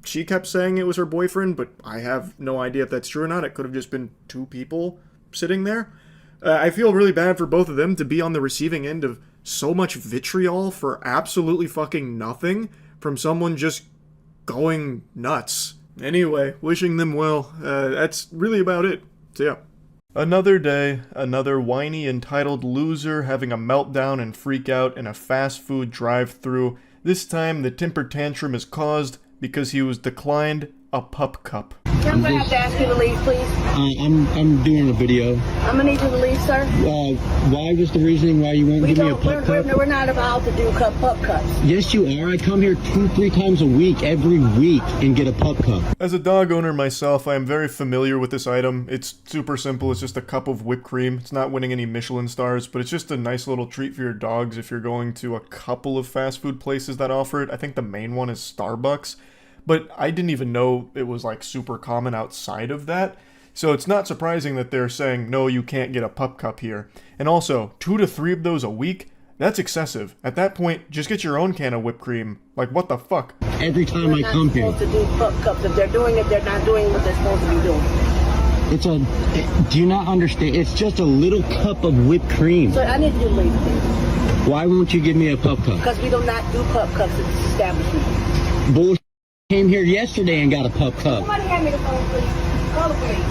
She kept saying it was her boyfriend, but I have no idea if that's true or not. It could have just been 2 people sitting there. I feel really bad for both of them to be on the receiving end of so much vitriol for absolutely fucking nothing from someone just going nuts. Anyway, wishing them well. That's really about it. So yeah. Another day, another whiny, entitled loser having a meltdown and freak out in a fast food drive-thru. This time, the temper tantrum is caused because he was declined a pup cup. I'm gonna have to ask you to leave, please. I'm doing a video. I'm gonna need you to leave, sir. Why was the reasoning why you won't give me a pup cup? We're not allowed to do pup cups. Yes, you are. I come here 2-3 times a week, every week, and get a pup cup. As a dog owner myself, I am very familiar with this item. It's super simple. It's just a cup of whipped cream. It's not winning any Michelin stars, but it's just a nice little treat for your dogs if you're going to a couple of fast food places that offer it. I think the main one is Starbucks. But I didn't even know it was like super common outside of that. So it's not surprising that they're saying, no, you can't get a pup cup here. And also, 2 to 3 of those a week? That's excessive. At that point, just get your own can of whipped cream. Like, what the fuck? Every time I come here. They're not supposed to do pup cups. If they're doing it, they're not doing what they're supposed to be doing. Do you not understand? It's just a little cup of whipped cream. So I need you to leave, please. Why won't you give me a pup cup? Because we do not do pup cups at this establishment. Bullshit. Came here yesterday and got a pup cup. Somebody hand me the phone, please. Call the police.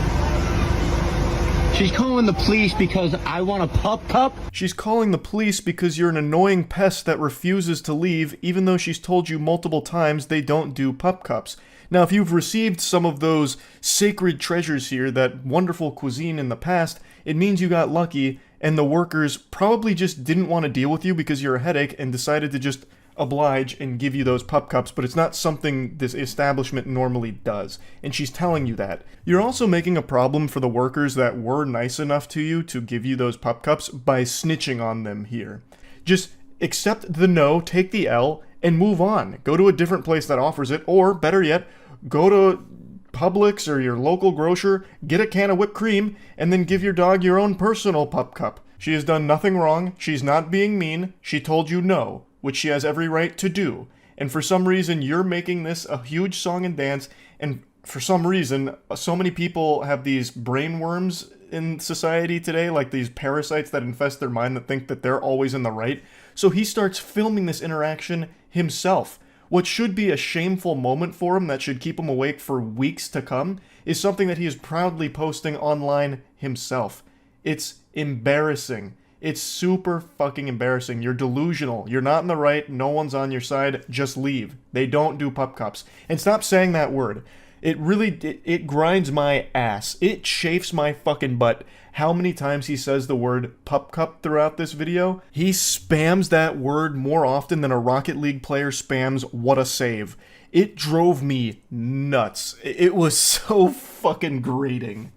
She's calling the police because I want a pup cup? She's calling the police because you're an annoying pest that refuses to leave, even though she's told you multiple times they don't do pup cups. Now, if you've received some of those sacred treasures here, that wonderful cuisine in the past, it means you got lucky, and the workers probably just didn't want to deal with you because you're a headache and decided to just oblige and give you those pup cups, but it's not something this establishment normally does, and she's telling you that. You're also making a problem for the workers that were nice enough to you to give you those pup cups by snitching on them here. Just accept the no, take the L, and move on. Go to a different place that offers it, or better yet, go to Publix or your local grocer, get a can of whipped cream, and then give your dog your own personal pup cup. She has done nothing wrong, she's not being mean, she told you no, which she has every right to do. And for some reason, you're making this a huge song and dance, and for some reason, so many people have these brain worms in society today, like these parasites that infest their mind that think that they're always in the right. So he starts filming this interaction himself. What should be a shameful moment for him that should keep him awake for weeks to come is something that he is proudly posting online himself. It's embarrassing. It's super fucking embarrassing. You're delusional. You're not in the right. No one's on your side. Just leave. They don't do pup cups. And stop saying that word. It really, it grinds my ass. It chafes my fucking butt how many times he says the word pup cup throughout this video. He spams that word more often than a Rocket League player spams what a save. It drove me nuts. It was so fucking grating.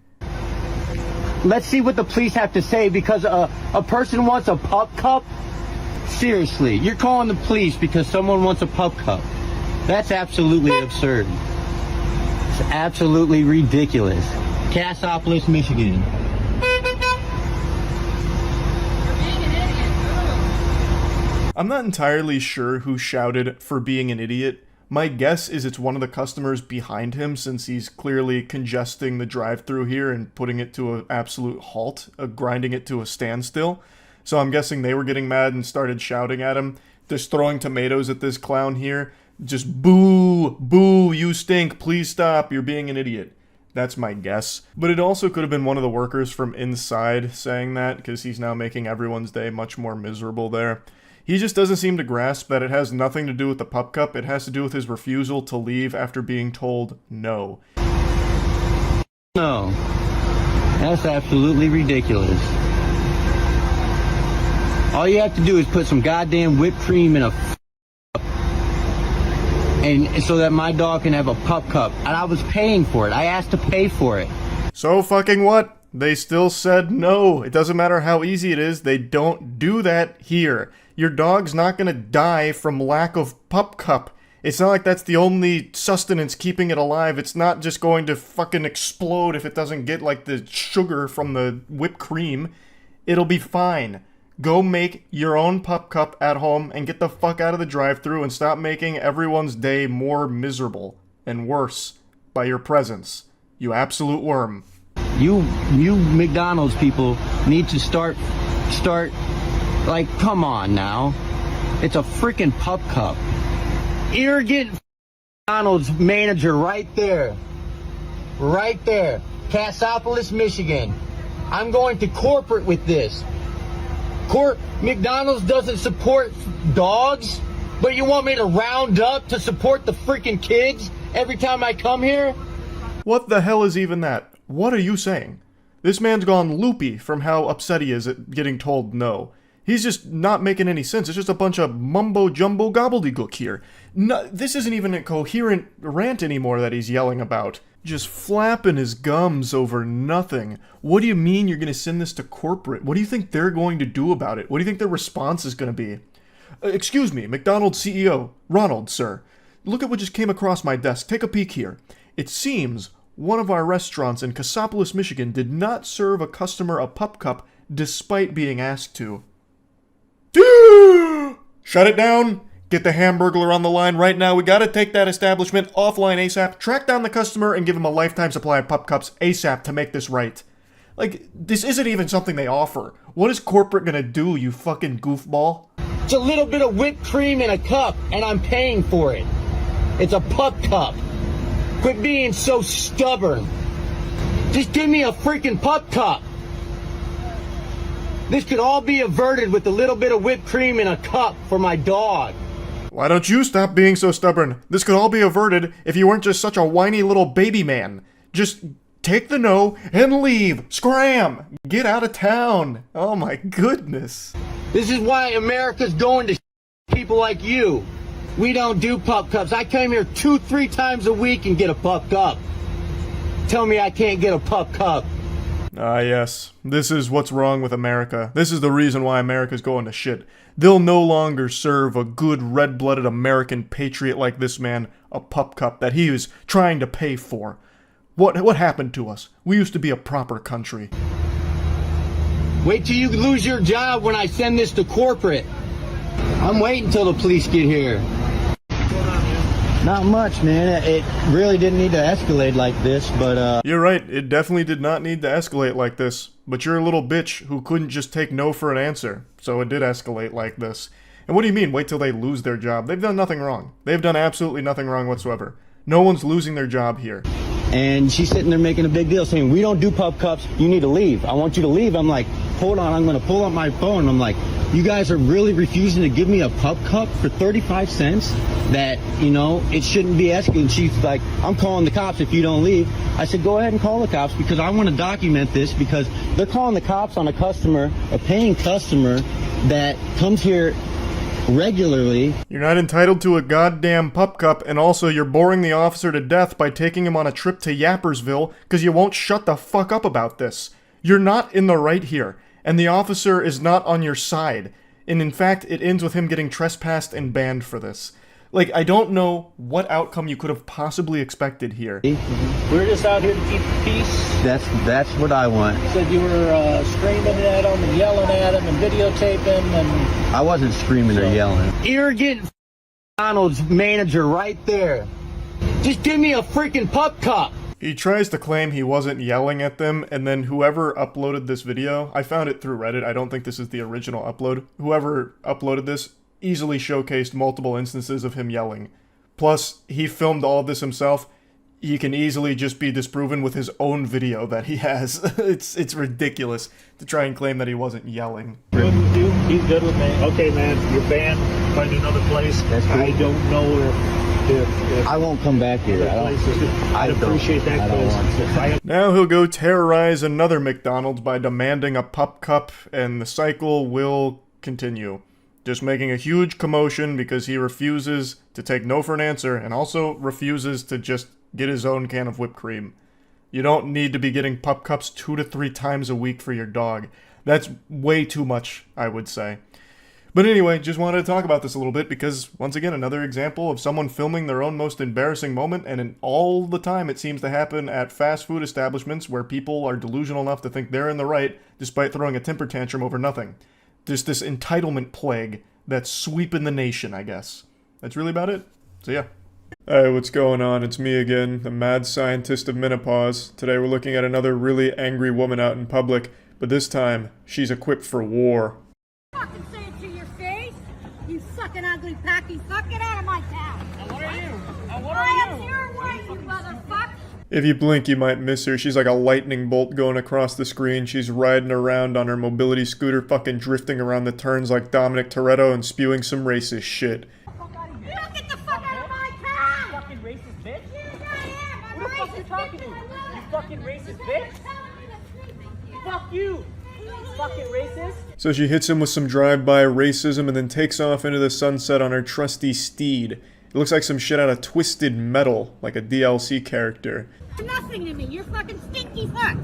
Let's see what the police have to say because a person wants a pup cup? Seriously, you're calling the police because someone wants a pup cup. That's absolutely absurd. It's absolutely ridiculous. Cassopolis, Michigan. I'm not entirely sure who shouted for being an idiot. My guess is it's one of the customers behind him since he's clearly congesting the drive-thru here and putting it to an absolute halt, grinding it to a standstill. So I'm guessing they were getting mad and started shouting at him, just throwing tomatoes at this clown here. Just boo, boo, you stink, please stop, you're being an idiot. That's my guess. But it also could have been one of the workers from inside saying that, because he's now making everyone's day much more miserable there. He just doesn't seem to grasp that it has nothing to do with the pup cup, it has to do with his refusal to leave after being told no. No. That's absolutely ridiculous. All you have to do is put some goddamn whipped cream in a and so that my dog can have a pup cup. And I was paying for it. I asked to pay for it. So fucking what? They still said no. It doesn't matter how easy it is, they don't do that here. Your dog's not gonna die from lack of pup cup. It's not like that's the only sustenance keeping it alive. It's not just going to fucking explode if it doesn't get like the sugar from the whipped cream. It'll be fine. Go make your own pup cup at home and get the fuck out of the drive-thru and stop making everyone's day more miserable and worse by your presence. You absolute worm. You McDonald's people need to start, like, come on now. It's a freaking pup cup. Arrogant McDonald's manager right there. Right there. Cassopolis, Michigan. I'm going to corporate with this. McDonald's doesn't support dogs, but you want me to round up to support the freaking kids every time I come here? What the hell is even that? What are you saying? This man's gone loopy from how upset he is at getting told no. He's just not making any sense. It's just a bunch of mumbo-jumbo gobbledygook here. No, this isn't even a coherent rant anymore that he's yelling about. Just flapping his gums over nothing. What do you mean you're going to send this to corporate? What do you think they're going to do about it? What do you think their response is going to be? Excuse me, McDonald's CEO, Ronald, sir. Look at what just came across my desk. Take a peek here. It seems one of our restaurants in Cassopolis, Michigan did not serve a customer a pup cup despite being asked to. Shut it down. Get the Hamburglar on the line right now. We gotta take that establishment offline ASAP, track down the customer, and give him a lifetime supply of pup cups ASAP to make this right. Like, this isn't even something they offer. What is corporate gonna do, you fucking goofball? It's a little bit of whipped cream in a cup, and I'm paying for it. It's a pup cup. Quit being so stubborn. Just give me a freaking pup cup. This could all be averted with a little bit of whipped cream in a cup for my dog. Why don't you stop being so stubborn? This could all be averted if you weren't just such a whiny little baby man. Just take the no and leave. Scram! Get out of town. Oh my goodness. This is why America's going to people like you. We don't do pup cups. I come here 2-3 times a week and get a pup cup. Tell me I can't get a pup cup. Ah, yes. This is what's wrong with America. This is the reason why America's going to shit. They'll no longer serve a good red-blooded American patriot like this man a pup cup that he was trying to pay for. What happened to us? We used to be a proper country. Wait till you lose your job when I send this to corporate. I'm waiting till the police get here. Not much, man. It really didn't need to escalate like this, but You're right, it definitely did not need to escalate like this. But you're a little bitch who couldn't just take no for an answer. So it did escalate like this. And what do you mean, wait till they lose their job? They've done nothing wrong. They've done absolutely nothing wrong whatsoever. No one's losing their job here. And she's sitting there making a big deal saying, we don't do pup cups. You need to leave. I want you to leave. I'm like, hold on. I'm going to pull up my phone. I'm like, you guys are really refusing to give me a pup cup for 35 cents that, you know, it shouldn't be asking. And she's like, I'm calling the cops if you don't leave. I said, go ahead and call the cops because I want to document this because they're calling the cops on a customer, a paying customer that comes here regularly. You're not entitled to a goddamn pup cup, and also you're boring the officer to death by taking him on a trip to Yappersville because you won't shut the fuck up about this. You're not in the right here, and the officer is not on your side. And in fact, it ends with him getting trespassed and banned for this. Like, I don't know what outcome you could have possibly expected here. We're just out here to keep the peace. That's what I want. You said you were screaming at him and yelling at him and videotaping and... I wasn't screaming or yelling. Arrogant McDonald's manager right there. Just give me a freaking pup cup. He tries to claim he wasn't yelling at them, and then whoever uploaded this video, I found it through Reddit, I don't think this is the original upload, whoever uploaded this easily showcased multiple instances of him yelling. Plus, he filmed all of this himself. He can easily just be disproven with his own video that he has. It's ridiculous to try and claim that he wasn't yelling. Good with you? He's good with me. Okay, man, you're banned. Find another place. That's cool. I don't know if I won't come back here. I'd appreciate that. Now he'll go terrorize another McDonald's by demanding a pup cup, and the cycle will continue. Just making a huge commotion because he refuses to take no for an answer and also refuses to just get his own can of whipped cream. You don't need to be getting pup cups 2 to 3 times a week for your dog. That's way too much, I would say. But anyway, just wanted to talk about this a little bit because, once again, another example of someone filming their own most embarrassing moment, and all the time it seems to happen at fast food establishments where people are delusional enough to think they're in the right despite throwing a temper tantrum over nothing. There's this entitlement plague that's sweeping the nation, I guess. That's really about it. So yeah. Hey, what's going on? It's me again, the mad scientist of menopause. Today we're looking at another really angry woman out in public, but this time, she's equipped for war. Fucking say it to your face, you fucking ugly packy. Fuck, get out of my town. Now what are you? Now what I are am you? your wife, you motherfucker. If you blink, you might miss her. She's like a lightning bolt going across the screen. She's riding around on her mobility scooter, fucking drifting around the turns like Dominic Toretto and spewing some racist shit. You get the fuck out of my town. Fucking racist bitch? Yes, I am. I'm Who the fuck you racist, talking bitch, to? and I will. You fucking racist bitch? Fuck you. Fucking racist. So she hits him with some drive-by racism and then takes off into the sunset on her trusty steed. It looks like some shit out of Twisted Metal, like a DLC character. You're nothing to me. You're fucking stinky fuck.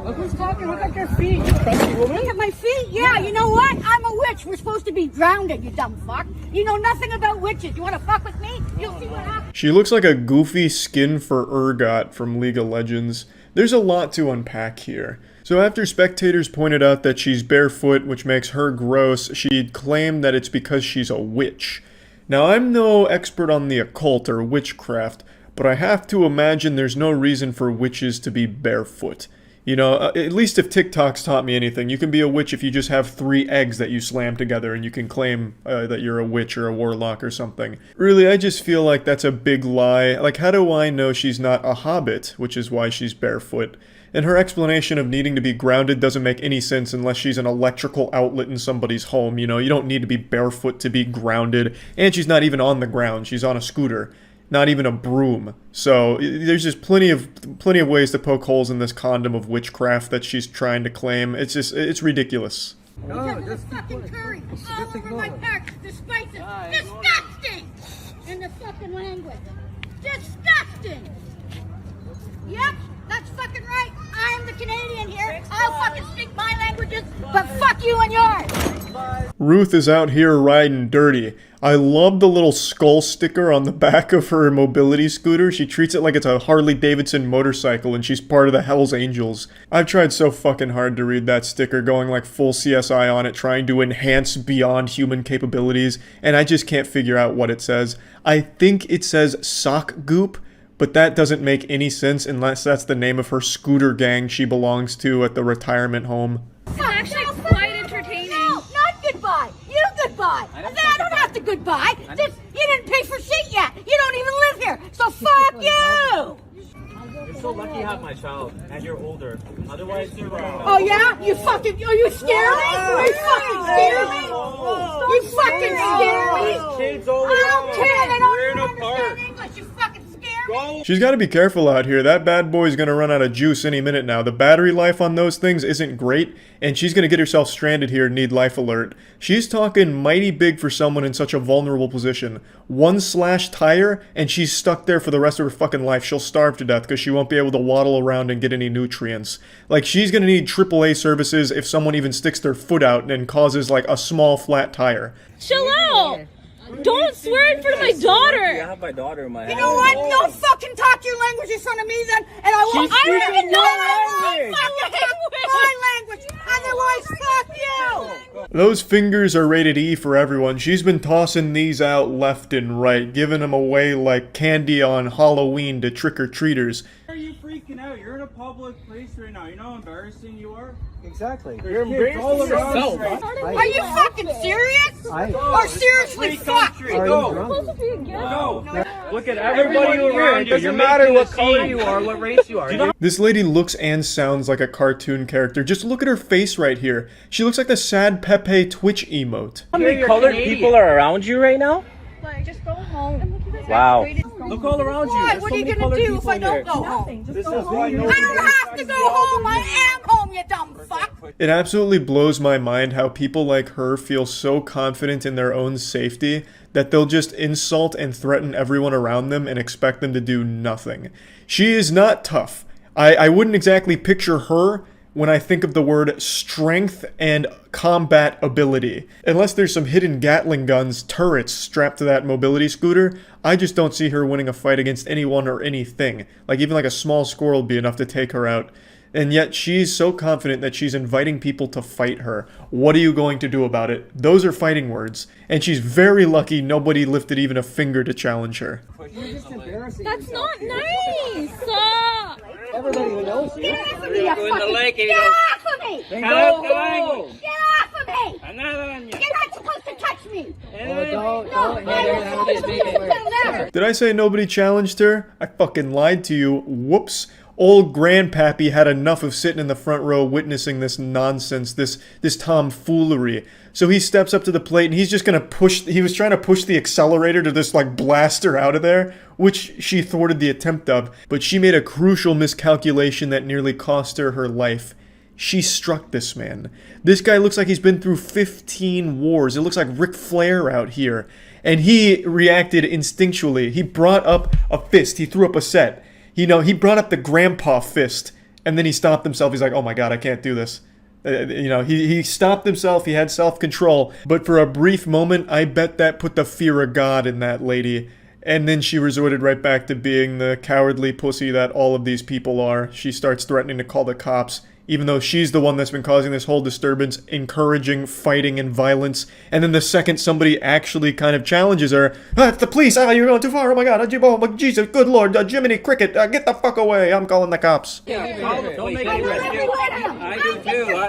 Look who's talking. Look at your feet. You crusty woman. Look at my feet. Yeah, you know what? I'm a witch. We're supposed to be drowned, you dumb fuck. You know nothing about witches. You want to fuck with me? You'll see what happens. She looks like a goofy skin for Urgot from League of Legends. There's a lot to unpack here. So after spectators pointed out that she's barefoot, which makes her gross, she claimed that it's because she's a witch. Now, I'm no expert on the occult or witchcraft, but I have to imagine there's no reason for witches to be barefoot. You know, at least if TikTok's taught me anything, you can be a witch if you just have 3 eggs that you slam together and you can claim that you're a witch or a warlock or something. Really, I just feel like that's a big lie. Like, how do I know she's not a hobbit, which is why she's barefoot? And her explanation of needing to be grounded doesn't make any sense unless she's an electrical outlet in somebody's home. You know, you don't need to be barefoot to be grounded. And she's not even on the ground. She's on a scooter. Not even a broom. So there's just plenty of ways to poke holes in this condom of witchcraft that she's trying to claim. It's ridiculous. No, just fucking curry all over my parts. The spices. Disgusting! In the fucking language. Disgusting! Yep, that's fucking right. I'm the Canadian here. I'll fucking speak my languages, but fuck you and yours. Ruth is out here riding dirty. I love the little skull sticker on the back of her mobility scooter. She treats it like it's a Harley Davidson motorcycle and she's part of the Hells Angels. I've tried so fucking hard to read that sticker, going like full CSI on it, trying to enhance beyond human capabilities, and I just can't figure out what it says. I think it says sock goop, but that doesn't make any sense unless that's the name of her scooter gang she belongs to at the retirement home. It's actually quite entertaining. No, not goodbye. You goodbye. I don't have to goodbye. You didn't pay for shit yet. You don't even live here. So fuck you. that you're older. Otherwise, you're Oh yeah? You fucking, are you scared me? You fucking scared me? You fucking scared me? Kids all I don't care, they don't We're in even a park. understand English, you fucking scared me? She's got to be careful out here. That bad boy's going to run out of juice any minute now. The battery life on those things isn't great, and she's going to get herself stranded here and need life alert. She's talking mighty big for someone in such a vulnerable position. One slash tire, and she's stuck there for the rest of her fucking life. She'll starve to death because she won't be able to waddle around and get any nutrients. Like, she's going to need AAA services if someone even sticks their foot out and causes, like, a small flat tire. Chill out. Don't swear in front of my daughter. I have my daughter in my You know what? Don't fucking talk your language in front of me then, and I won't. She's I don't speaking even know your my language. Otherwise, fuck you. Those fingers are rated E for everyone. She's been tossing these out left and right, giving them away like candy on Halloween to trick-or-treaters. Why are you freaking out? You're in a public place right now. You know how embarrassing you are? Exactly. You're embarrassing yourself. Are you fucking serious? Or seriously fuck? Go. Look at everybody around you. It doesn't matter what color you are, what race you are. This lady looks and sounds like a cartoon character. Just look at her face right here. She looks like the sad Pepe Twitch emote. How many colored people are around you right now? Like, just go home. Wow. Look all around you. What are you gonna do if I don't go home? This is why I don't have to go home. I am home, you dumb fuck. It absolutely blows my mind how people like her feel so confident in their own safety that they'll just insult and threaten everyone around them and expect them to do nothing. She is not tough. I wouldn't exactly picture her when I think of the word strength and combat ability. Unless there's some hidden Gatling guns turrets strapped to that mobility scooter, I just don't see her winning a fight against anyone or anything. Like, even like a small squirrel would be enough to take her out. And yet she's so confident that she's inviting people to fight her. What are you going to do about it? Those are fighting words. And she's very lucky nobody lifted even a finger to challenge her. That's not nice. Everybody knows you. Get off of me, you fucking... Get off of me! Get off of me! Another one. You're not supposed to touch me! Did I say nobody challenged her? I fucking lied to you. Whoops. Old Grandpappy had enough of sitting in the front row witnessing this nonsense, this tomfoolery. So he steps up to the plate and he's just gonna he was trying to push the accelerator to just like blast her out of there, which she thwarted the attempt of, but she made a crucial miscalculation that nearly cost her her life. She struck this man. This guy looks like he's been through 15 wars. It looks like Ric Flair out here. And he reacted instinctually. He brought up a fist. He threw up a set. You know, he brought up the grandpa fist, and then he stopped himself. He's like, oh my god, I can't do this. You know, he stopped himself. He had self-control. But for a brief moment, I bet that put the fear of God in that lady. And then she resorted right back to being the cowardly pussy that all of these people are. She starts threatening to call the cops, even though she's the one that's been causing this whole disturbance, encouraging fighting and violence. And then the second somebody actually kind of challenges her, it's the police, you're going too far, oh my god, oh Jesus, good lord, Jiminy Cricket, get the fuck away, I'm calling the cops. Don't make me rescue. I do too.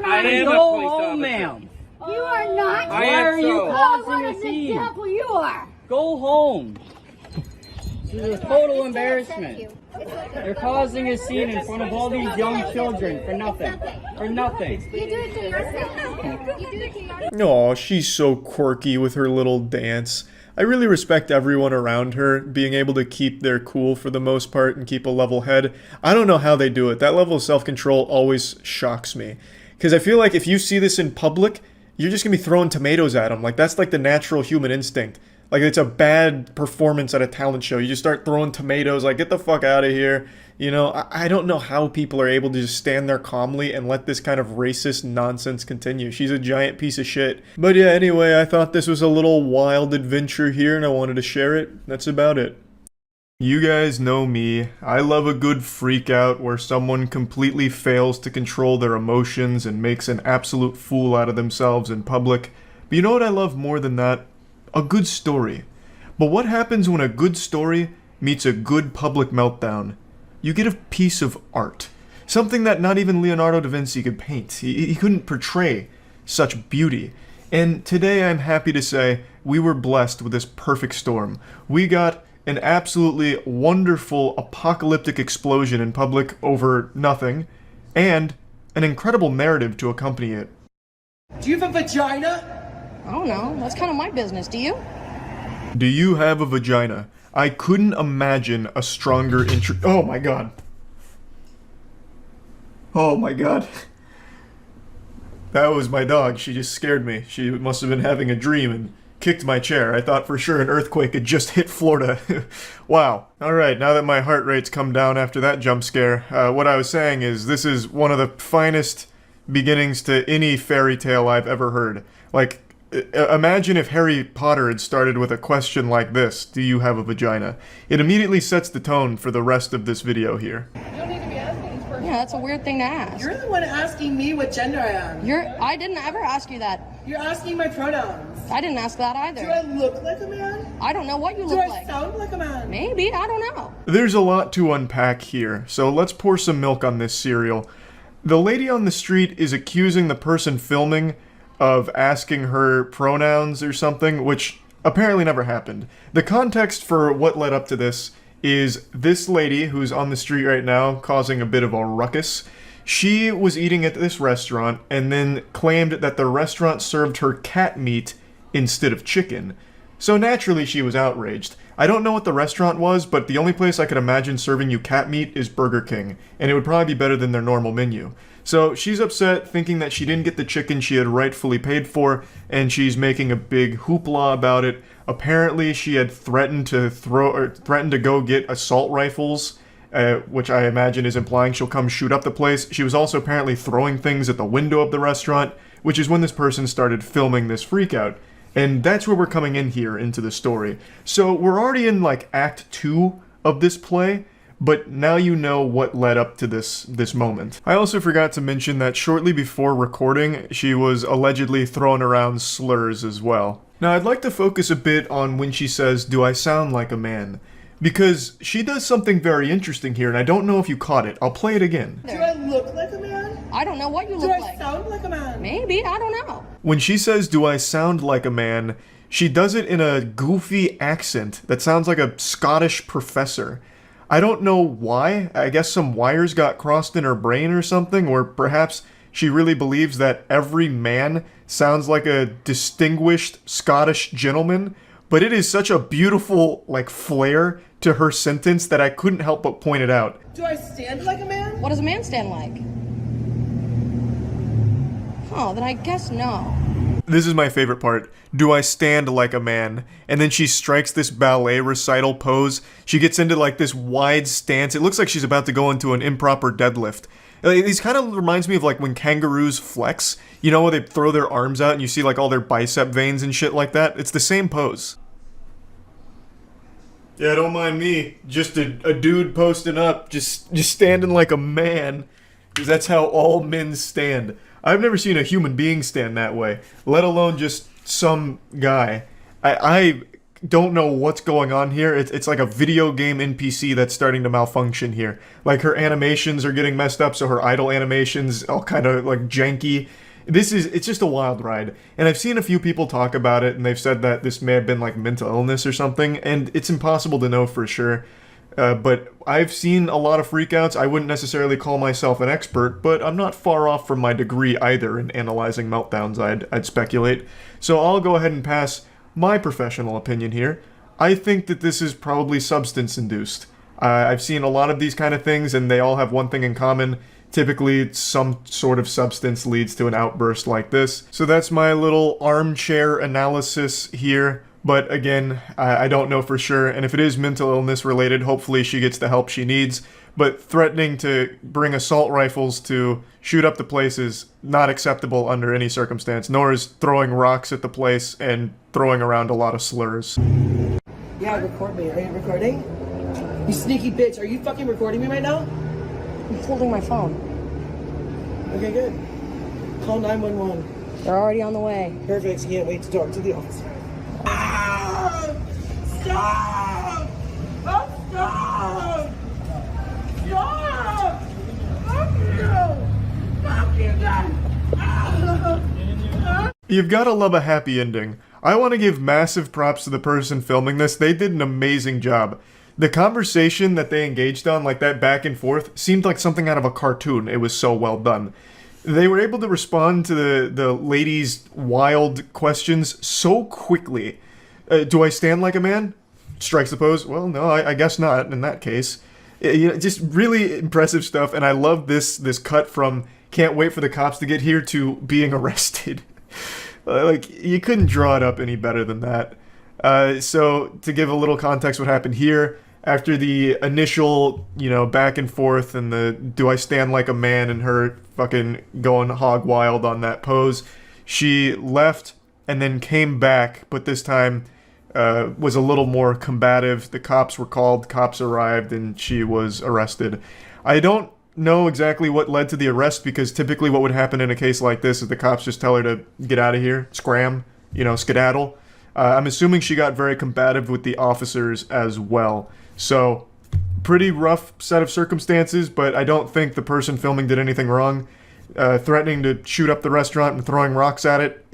I am Go a police home, officer. ma'am. You are not. I am Why are you so. causing a scene? Example you are. Go home. This is a total embarrassment. You're causing a scene in front of all these young children for nothing. For nothing. You do it to yourself. You do it to yourself. Aw, she's so quirky with her little dance. I really respect everyone around her being able to keep their cool for the most part and keep a level head. I don't know how they do it. That level of self-control always shocks me. Because I feel like if you see this in public, you're just going to be throwing tomatoes at them. Like, that's like the natural human instinct. Like, it's a bad performance at a talent show. You just start throwing tomatoes, like, get the fuck out of here. You know, I don't know how people are able to just stand there calmly and let this kind of racist nonsense continue. She's a giant piece of shit. But yeah, anyway, I thought this was a little wild adventure here, and I wanted to share it. That's about it. You guys know me. I love a good freak out where someone completely fails to control their emotions and makes an absolute fool out of themselves in public. But you know what I love more than that? A good story. But what happens when a good story meets a good public meltdown? You get a piece of art. Something that not even Leonardo da Vinci could paint. He couldn't portray such beauty. And today I'm happy to say we were blessed with this perfect storm. We got an absolutely wonderful apocalyptic explosion in public over nothing, and an incredible narrative to accompany it. Do you have a vagina? I don't know. That's kind of my business. Do you? Do you have a vagina? I couldn't imagine a stronger intro. Oh my god. Oh my god. That was my dog. She just scared me. She must have been having a dream and kicked my chair. I thought for sure an earthquake had just hit Florida. Wow. Alright, now that my heart rate's come down after that jump scare, what I was saying is this is one of the finest beginnings to any fairy tale I've ever heard. Like, imagine if Harry Potter had started with a question like this: do you have a vagina? It immediately sets the tone for the rest of this video here. You don't need to be asking this person. Yeah, that's a weird thing to ask. You're the one asking me what gender I am. I didn't ever ask you that. You're asking my pronouns. I didn't ask that either. Do I look like a man? I don't know what you look like. Do I sound like a man? Maybe, I don't know. There's a lot to unpack here, so let's pour some milk on this cereal. The lady on the street is accusing the person filming of asking her pronouns or something, which apparently never happened. The context for what led up to this is this lady who's on the street right now causing a bit of a ruckus. She was eating at this restaurant and then claimed that the restaurant served her cat meat instead of chicken. So naturally she was outraged. I don't know what the restaurant was, but the only place I could imagine serving you cat meat is Burger King, and it would probably be better than their normal menu. So she's upset, thinking that she didn't get the chicken she had rightfully paid for, and she's making a big hoopla about it. Apparently she had threatened to go get assault rifles, which I imagine is implying she'll come shoot up the place. She was also apparently throwing things at the window of the restaurant, which is when this person started filming this freakout. And that's where we're coming in here into the story. So we're already in like Act 2 of this play, but now you know what led up to this moment. I also forgot to mention that shortly before recording, she was allegedly throwing around slurs as well. Now I'd like to focus a bit on when she says, "Do I sound like a man?" Because she does something very interesting here, and I don't know if you caught it. I'll play it again. Do I look like a man? I don't know what you look like. Do I sound like a man? Maybe, I don't know. When she says, "Do I sound like a man?" she does it in a goofy accent that sounds like a Scottish professor. I don't know why. I guess some wires got crossed in her brain or something, or perhaps she really believes that every man sounds like a distinguished Scottish gentleman, but it is such a beautiful, like, flair to her sentence that I couldn't help but point it out. Do I stand like a man? What does a man stand like? Oh, then I guess no. This is my favorite part. Do I stand like a man? And then she strikes this ballet recital pose. She gets into like this wide stance. It looks like she's about to go into an improper deadlift. These kind of reminds me of like when kangaroos flex. You know, where they throw their arms out and you see like all their bicep veins and shit like that? It's the same pose. Yeah, don't mind me. Just a dude posting up, just standing like a man. Because that's how all men stand. I've never seen a human being stand that way, let alone just some guy. I don't know what's going on here. It's like a video game NPC that's starting to malfunction here. Like her animations are getting messed up, so her idle animations all kind of like janky. It's just a wild ride. And I've seen a few people talk about it, and they've said that this may have been like mental illness or something, and it's impossible to know for sure. But I've seen a lot of freakouts. I wouldn't necessarily call myself an expert, but I'm not far off from my degree either in analyzing meltdowns, I'd speculate. So I'll go ahead and pass my professional opinion here. I think that this is probably substance-induced. I've seen a lot of these kind of things, and they all have one thing in common. Typically, some sort of substance leads to an outburst like this. So that's my little armchair analysis here. But again, I don't know for sure, and if it is mental illness related, hopefully she gets the help she needs. But threatening to bring assault rifles to shoot up the place is not acceptable under any circumstance, nor is throwing rocks at the place and throwing around a lot of slurs. Yeah, record me. Are you recording? You sneaky bitch, are you fucking recording me right now? I'm holding my phone. Okay, good. Call 911. They're already on the way. Perfect, can't wait to talk to the officer. Stop! Stop! Stop! Stop! Stop! Fuck you! Fuck you guys! You've gotta love a happy ending. I want to give massive props to the person filming this. They did an amazing job. The conversation that they engaged on, like that back and forth, seemed like something out of a cartoon. It was so well done. They were able to respond to the lady's wild questions so quickly. Do I stand like a man? Strikes the pose. Well, no, I guess not in that case. Just really impressive stuff, and I love this cut from can't wait for the cops to get here to being arrested. Like, you couldn't draw it up any better than that. So, to give a little context what happened here, after the initial, back and forth and the do I stand like a man and her fucking going hog wild on that pose, she left and then came back, but this time was a little more combative. The cops were called, cops arrived, and she was arrested. I don't know exactly what led to the arrest, because typically what would happen in a case like this is the cops just tell her to get out of here, scram, skedaddle. I'm assuming she got very combative with the officers as well. So, pretty rough set of circumstances, but I don't think the person filming did anything wrong. Threatening to shoot up the restaurant and throwing rocks at it,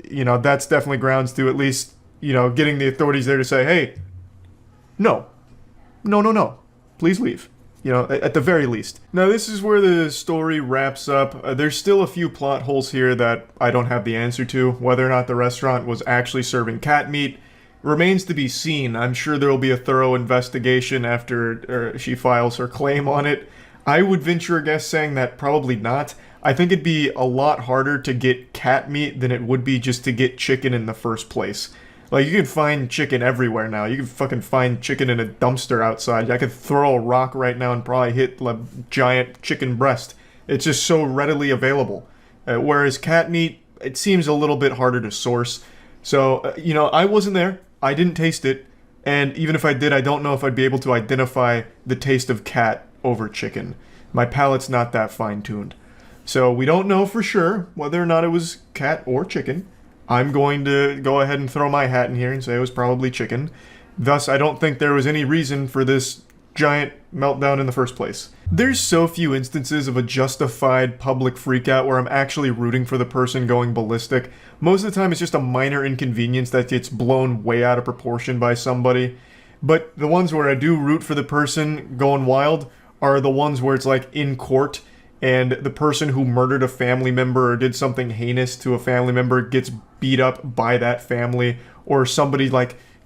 that's definitely grounds to at least, getting the authorities there to say, hey, no, please leave. At the very least. Now, this is where the story wraps up. There's still a few plot holes here that I don't have the answer to. Whether or not the restaurant was actually serving cat meat remains to be seen. I'm sure there will be a thorough investigation after she files her claim on it. I would venture a guess saying that probably not. I think it'd be a lot harder to get cat meat than it would be just to get chicken in the first place. Like, you can find chicken everywhere now. You can fucking find chicken in a dumpster outside. I could throw a rock right now and probably hit a giant chicken breast. It's just so readily available. Whereas cat meat, it seems a little bit harder to source. So, I wasn't there. I didn't taste it. And even if I did, I don't know if I'd be able to identify the taste of cat over chicken. My palate's not that fine-tuned. So, we don't know for sure whether or not it was cat or chicken. I'm going to go ahead and throw my hat in here and say it was probably chicken. Thus, I don't think there was any reason for this giant meltdown in the first place. There's so few instances of a justified public freakout where I'm actually rooting for the person going ballistic. Most of the time it's just a minor inconvenience that gets blown way out of proportion by somebody. But the ones where I do root for the person going wild are the ones where it's like in court, and the person who murdered a family member or did something heinous to a family member gets beat up by that family, or somebody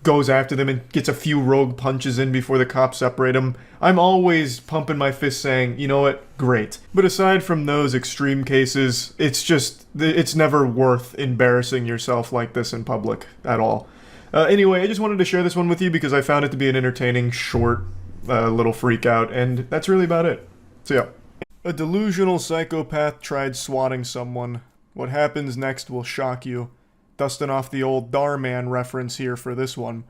goes after them and gets a few rogue punches in before the cops separate them. I'm always pumping my fist saying, you know what, great. But aside from those extreme cases, it's never worth embarrassing yourself like this in public at all. Anyway, I just wanted to share this one with you because I found it to be an entertaining, short, little freak out, and that's really about it. So yeah. A delusional psychopath tried swatting someone. What happens next will shock you. Dusting off the old Darman reference here for this one.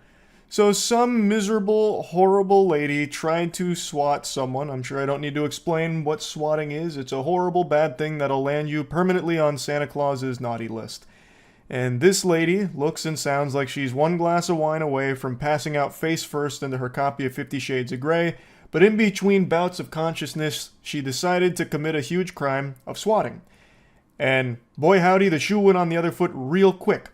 So some miserable, horrible lady tried to swat someone. I'm sure I don't need to explain what swatting is. It's a horrible, bad thing that'll land you permanently on Santa Claus's naughty list. And this lady looks and sounds like she's one glass of wine away from passing out face first into her copy of 50 Shades of Grey, but in between bouts of consciousness, she decided to commit a huge crime of swatting. And boy howdy, the shoe went on the other foot real quick.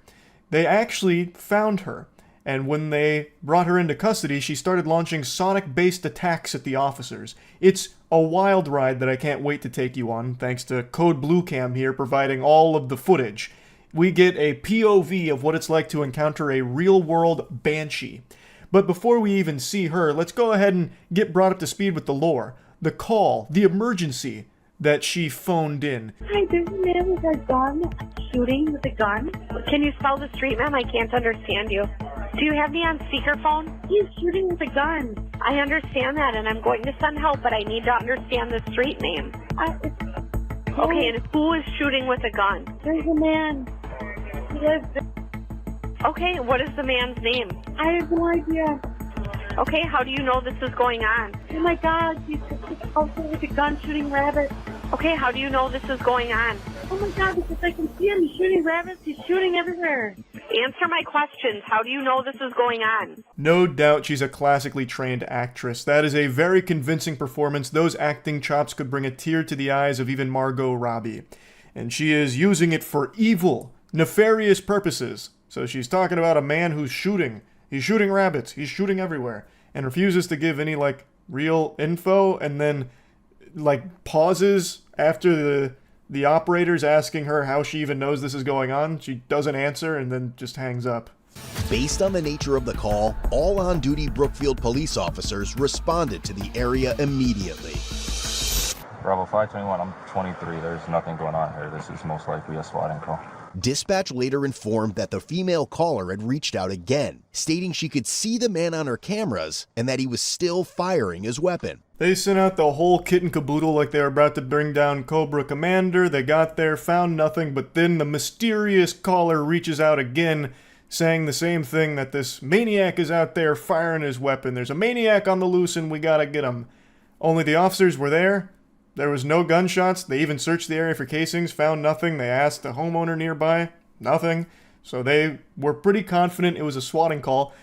They actually found her, and when they brought her into custody, she started launching sonic-based attacks at the officers. It's a wild ride that I can't wait to take you on, thanks to Code Blue Cam here providing all of the footage. We get a POV of what it's like to encounter a real-world banshee. But before we even see her, let's go ahead and get brought up to speed with the lore, the call, the emergency that she phoned in. Hi, there's a man with a gun, shooting with a gun. Can you spell the street, ma'am? I can't understand you. Do you have me on speakerphone? He's shooting with a gun. I understand that, and I'm going to send help, but I need to understand the street name. Okay, and who is shooting with a gun? There's a man. He lives there. Okay, what is the man's name? I have no idea. Okay, how do you know this is going on? Oh my God, he's also with a gun shooting rabbits. Okay, how do you know this is going on? Oh my God, because I can see him. He's shooting rabbits. He's shooting everywhere. Answer my questions. How do you know this is going on? No doubt she's a classically trained actress. That is a very convincing performance. Those acting chops could bring a tear to the eyes of even Margot Robbie. And she is using it for evil, nefarious purposes. So she's talking about a man who's shooting. He's shooting rabbits. He's shooting everywhere. And refuses to give any, like, real info, and then, like, pauses after the operator's asking her how she even knows this is going on. She doesn't answer and then just hangs up. Based on the nature of the call, all on-duty Brookfield police officers responded to the area immediately. Bravo 521, I'm 23. There's nothing going on here. This is most likely a swatting call. Dispatch later informed that the female caller had reached out again, stating she could see the man on her cameras and that he was still firing his weapon. They sent out the whole kit and caboodle like they were about to bring down Cobra Commander. They got there, found nothing, but then the mysterious caller reaches out again, saying the same thing, that this maniac is out there firing his weapon. There's a maniac on the loose and we gotta get him. Only the officers were there. There was no gunshots. They even searched the area for casings, found nothing. They asked the homeowner nearby, nothing. So they were pretty confident it was a swatting call.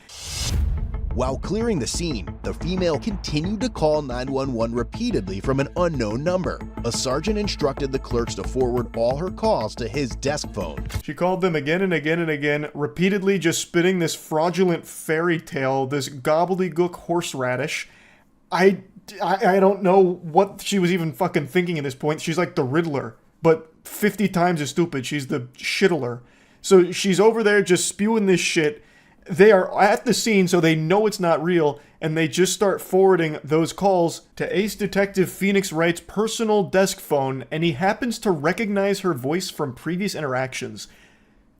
While clearing the scene, the female continued to call 911 repeatedly from an unknown number. A sergeant instructed the clerks to forward all her calls to his desk phone. She called them again and again and again, repeatedly just spitting this fraudulent fairy tale, this gobbledygook horseradish. I don't know what she was even fucking thinking at this point. She's like the Riddler, but 50 times as stupid. She's the shittler. So she's over there just spewing this shit. They are at the scene, so they know it's not real, and they just start forwarding those calls to Ace Detective Phoenix Wright's personal desk phone, and he happens to recognize her voice from previous interactions.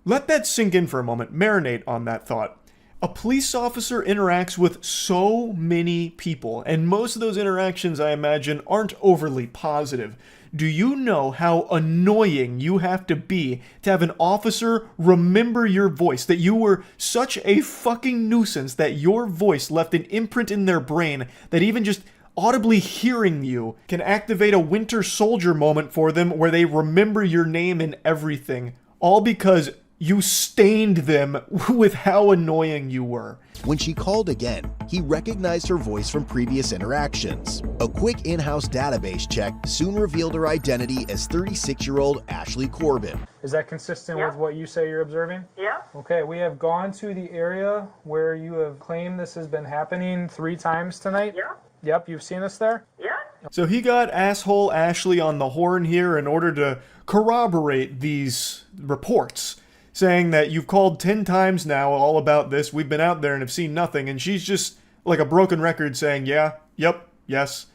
Let that sink in for a moment. Marinate on that thought. A police officer interacts with so many people, and most of those interactions, I imagine, aren't overly positive. Do you know how annoying you have to be to have an officer remember your voice? That you were such a fucking nuisance that your voice left an imprint in their brain that even just audibly hearing you can activate a Winter Soldier moment for them where they remember your name and everything. All because you stained them with how annoying you were. When she called again, he recognized her voice from previous interactions. A quick in-house database check soon revealed her identity as 36-year-old Ashley Corbin. Is that consistent with what you say you're observing? Yeah. Okay, we have gone to the area where you have claimed this has been happening 3 times tonight. Yeah. Yep, you've seen us there? Yeah. So he got asshole Ashley on the horn here in order to corroborate these reports, saying that you've called 10 times now all about this, we've been out there and have seen nothing, and she's just like a broken record saying, yeah, yep, yes.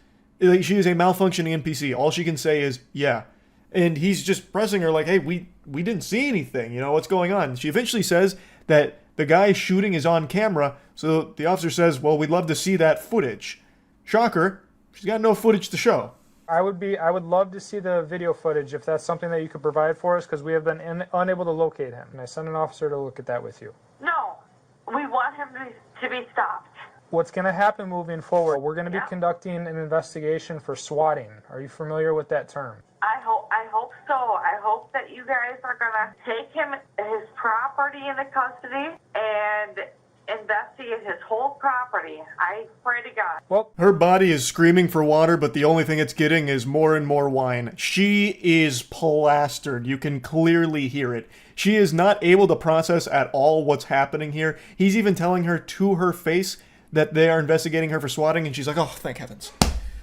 Like, she is a malfunctioning NPC. All she can say is, yeah. And he's just pressing her like, hey, we didn't see anything, you know, what's going on? She eventually says that the guy shooting is on camera, so the officer says, well, we'd love to see that footage. Shocker, she's got no footage to show. I would love to see the video footage if that's something that you could provide for us, because we have been unable to locate him. And I sent an officer to look at that with you. No, we want him to be stopped. What's going to happen moving forward, we're going to be conducting an investigation for swatting. Are you familiar with that term? I hope so. I hope that you guys are going to take his property into custody and investigate his whole property. I pray to God. Well, her body is screaming for water, but the only thing it's getting is more and more wine. She is plastered. You can clearly hear it. She is not able to process at all what's happening here. He's even telling her to her face that they are investigating her for swatting, and she's like, oh, thank heavens.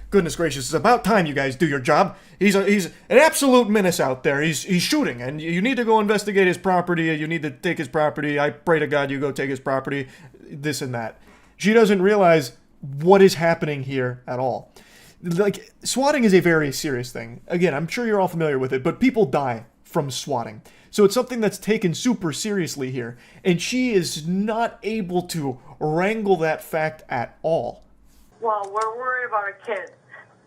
Goodness gracious, it's about time you guys do your job. He's an absolute menace out there. He's shooting, and you need to go investigate his property. You need to take his property. I pray to God you go take his property. This and that. She doesn't realize what is happening here at all. Like, swatting is a very serious thing. Again, I'm sure you're all familiar with it, but people die from swatting. So it's something that's taken super seriously here, and she is not able to wrangle that fact at all. Well, we're worried about our kids.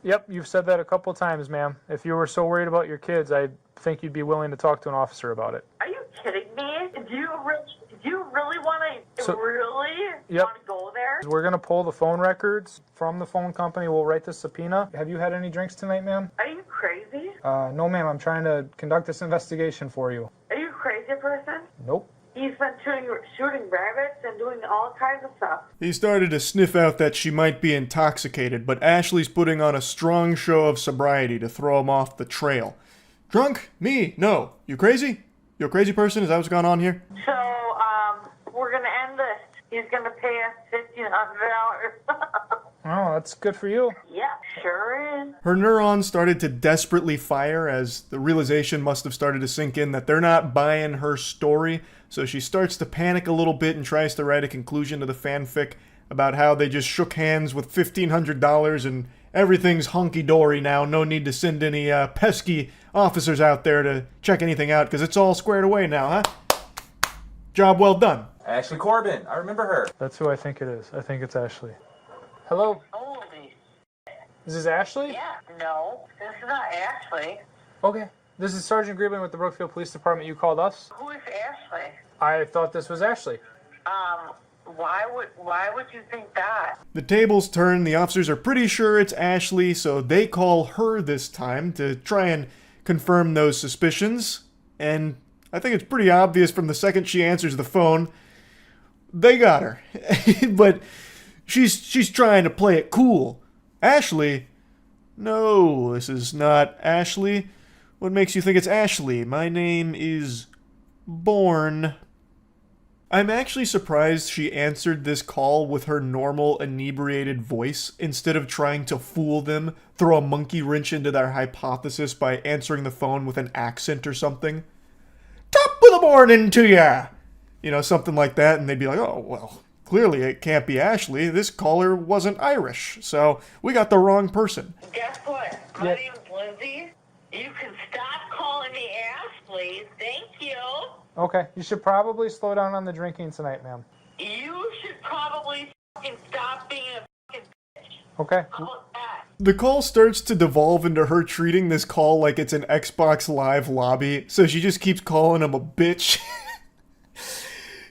Yep, you've said that a couple times, ma'am. If you were so worried about your kids, I think you'd be willing to talk to an officer about it. Are you kidding me? Do you really want to want to go there? We're going to pull the phone records from the phone company. We'll write the subpoena. Have you had any drinks tonight, ma'am? Are you crazy? No, ma'am. I'm trying to conduct this investigation for you. Are you a crazy person? Nope. He's been shooting rabbits and doing all kinds of stuff. He started to sniff out that she might be intoxicated, but Ashley's putting on a strong show of sobriety to throw him off the trail. Drunk? Me? No. You crazy? You a crazy person? Is that what's going on here? So, He's gonna pay us $1,500. Oh, that's good for you. Yeah, sure is. Her neurons started to desperately fire as the realization must have started to sink in that they're not buying her story, so she starts to panic a little bit and tries to write a conclusion to the fanfic about how they just shook hands with $1,500 and everything's hunky-dory now, no need to send any pesky officers out there to check anything out because it's all squared away now, huh? Job well done. Ashley Corbin, I remember her. That's who I think it is. I think it's Ashley. Hello? Holy. Is this Ashley? Yeah, no, this is not Ashley. Okay. This is Sergeant Griebling with the Brookfield Police Department. You called us? Who is Ashley? I thought this was Ashley. Why would you think that? The tables turn, the officers are pretty sure it's Ashley, so they call her this time to try and confirm those suspicions. And I think it's pretty obvious from the second she answers the phone, they got her. But she's trying to play it cool. Ashley? No, this is not Ashley. What makes you think it's Ashley? My name is Bourne. I'm actually surprised she answered this call with her normal inebriated voice instead of trying to fool them, throw a monkey wrench into their hypothesis by answering the phone with an accent or something. Top of the morning to ya! You know, something like that, and they'd be like, oh, well, clearly it can't be Ashley. This caller wasn't Irish, so we got the wrong person. Guess what? My name's Lindsay. You can stop calling me Ashley. Thank you. Okay. You should probably slow down on the drinking tonight, ma'am. You should probably fucking stop being a fucking bitch. Okay. The call starts to devolve into her treating this call like it's an Xbox Live lobby, so she just keeps calling him a bitch.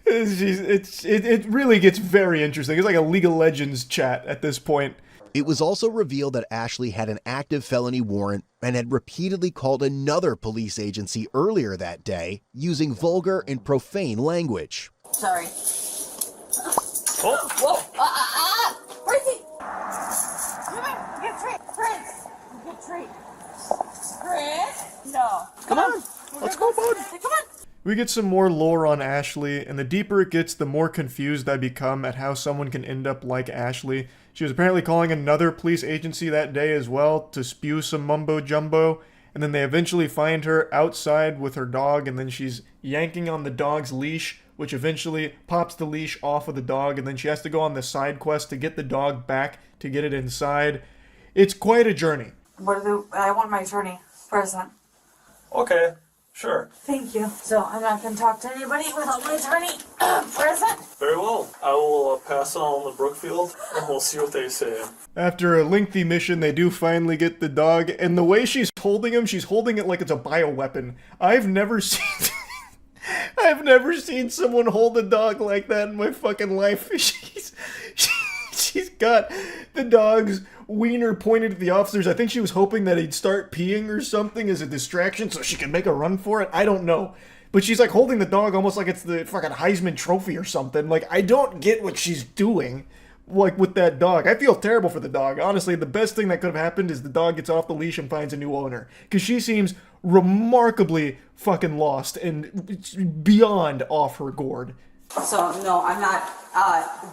It really gets very interesting. It's like a League of Legends chat at this point. It was also revealed that Ashley had an active felony warrant and had repeatedly called another police agency earlier that day using vulgar and profane language. Sorry. Whoa. Where's he? Come on, get a treat. Prince. Get a treat. Prince? No. Come on. Let's go, bud. Come on. We get some more lore on Ashley, and the deeper it gets, the more confused I become at how someone can end up like Ashley. She was apparently calling another police agency that day as well to spew some mumbo-jumbo, and then they eventually find her outside with her dog, and then she's yanking on the dog's leash, which eventually pops the leash off of the dog, and then she has to go on the side quest to get the dog back to get it inside. It's quite a journey. I want my attorney present. Okay, sure. Thank you. So I'm not going to talk to anybody without my attorney present. Very well. I will pass on the Brookfield, and we'll see what they say. After a lengthy mission, they do finally get the dog, and the way she's holding him, she's holding it like it's a bioweapon. I've never seen someone hold a dog like that in my fucking life. She's got the dog's wiener pointed at the officers. I think she was hoping that he'd start peeing or something as a distraction so she could make a run for it. I don't know. But she's like holding the dog almost like it's the fucking Heisman Trophy or something. Like, I don't get what she's doing, like, with that dog. I feel terrible for the dog. Honestly, the best thing that could have happened is the dog gets off the leash and finds a new owner. Because she seems remarkably fucking lost and beyond off her gourd. So, no, I'm not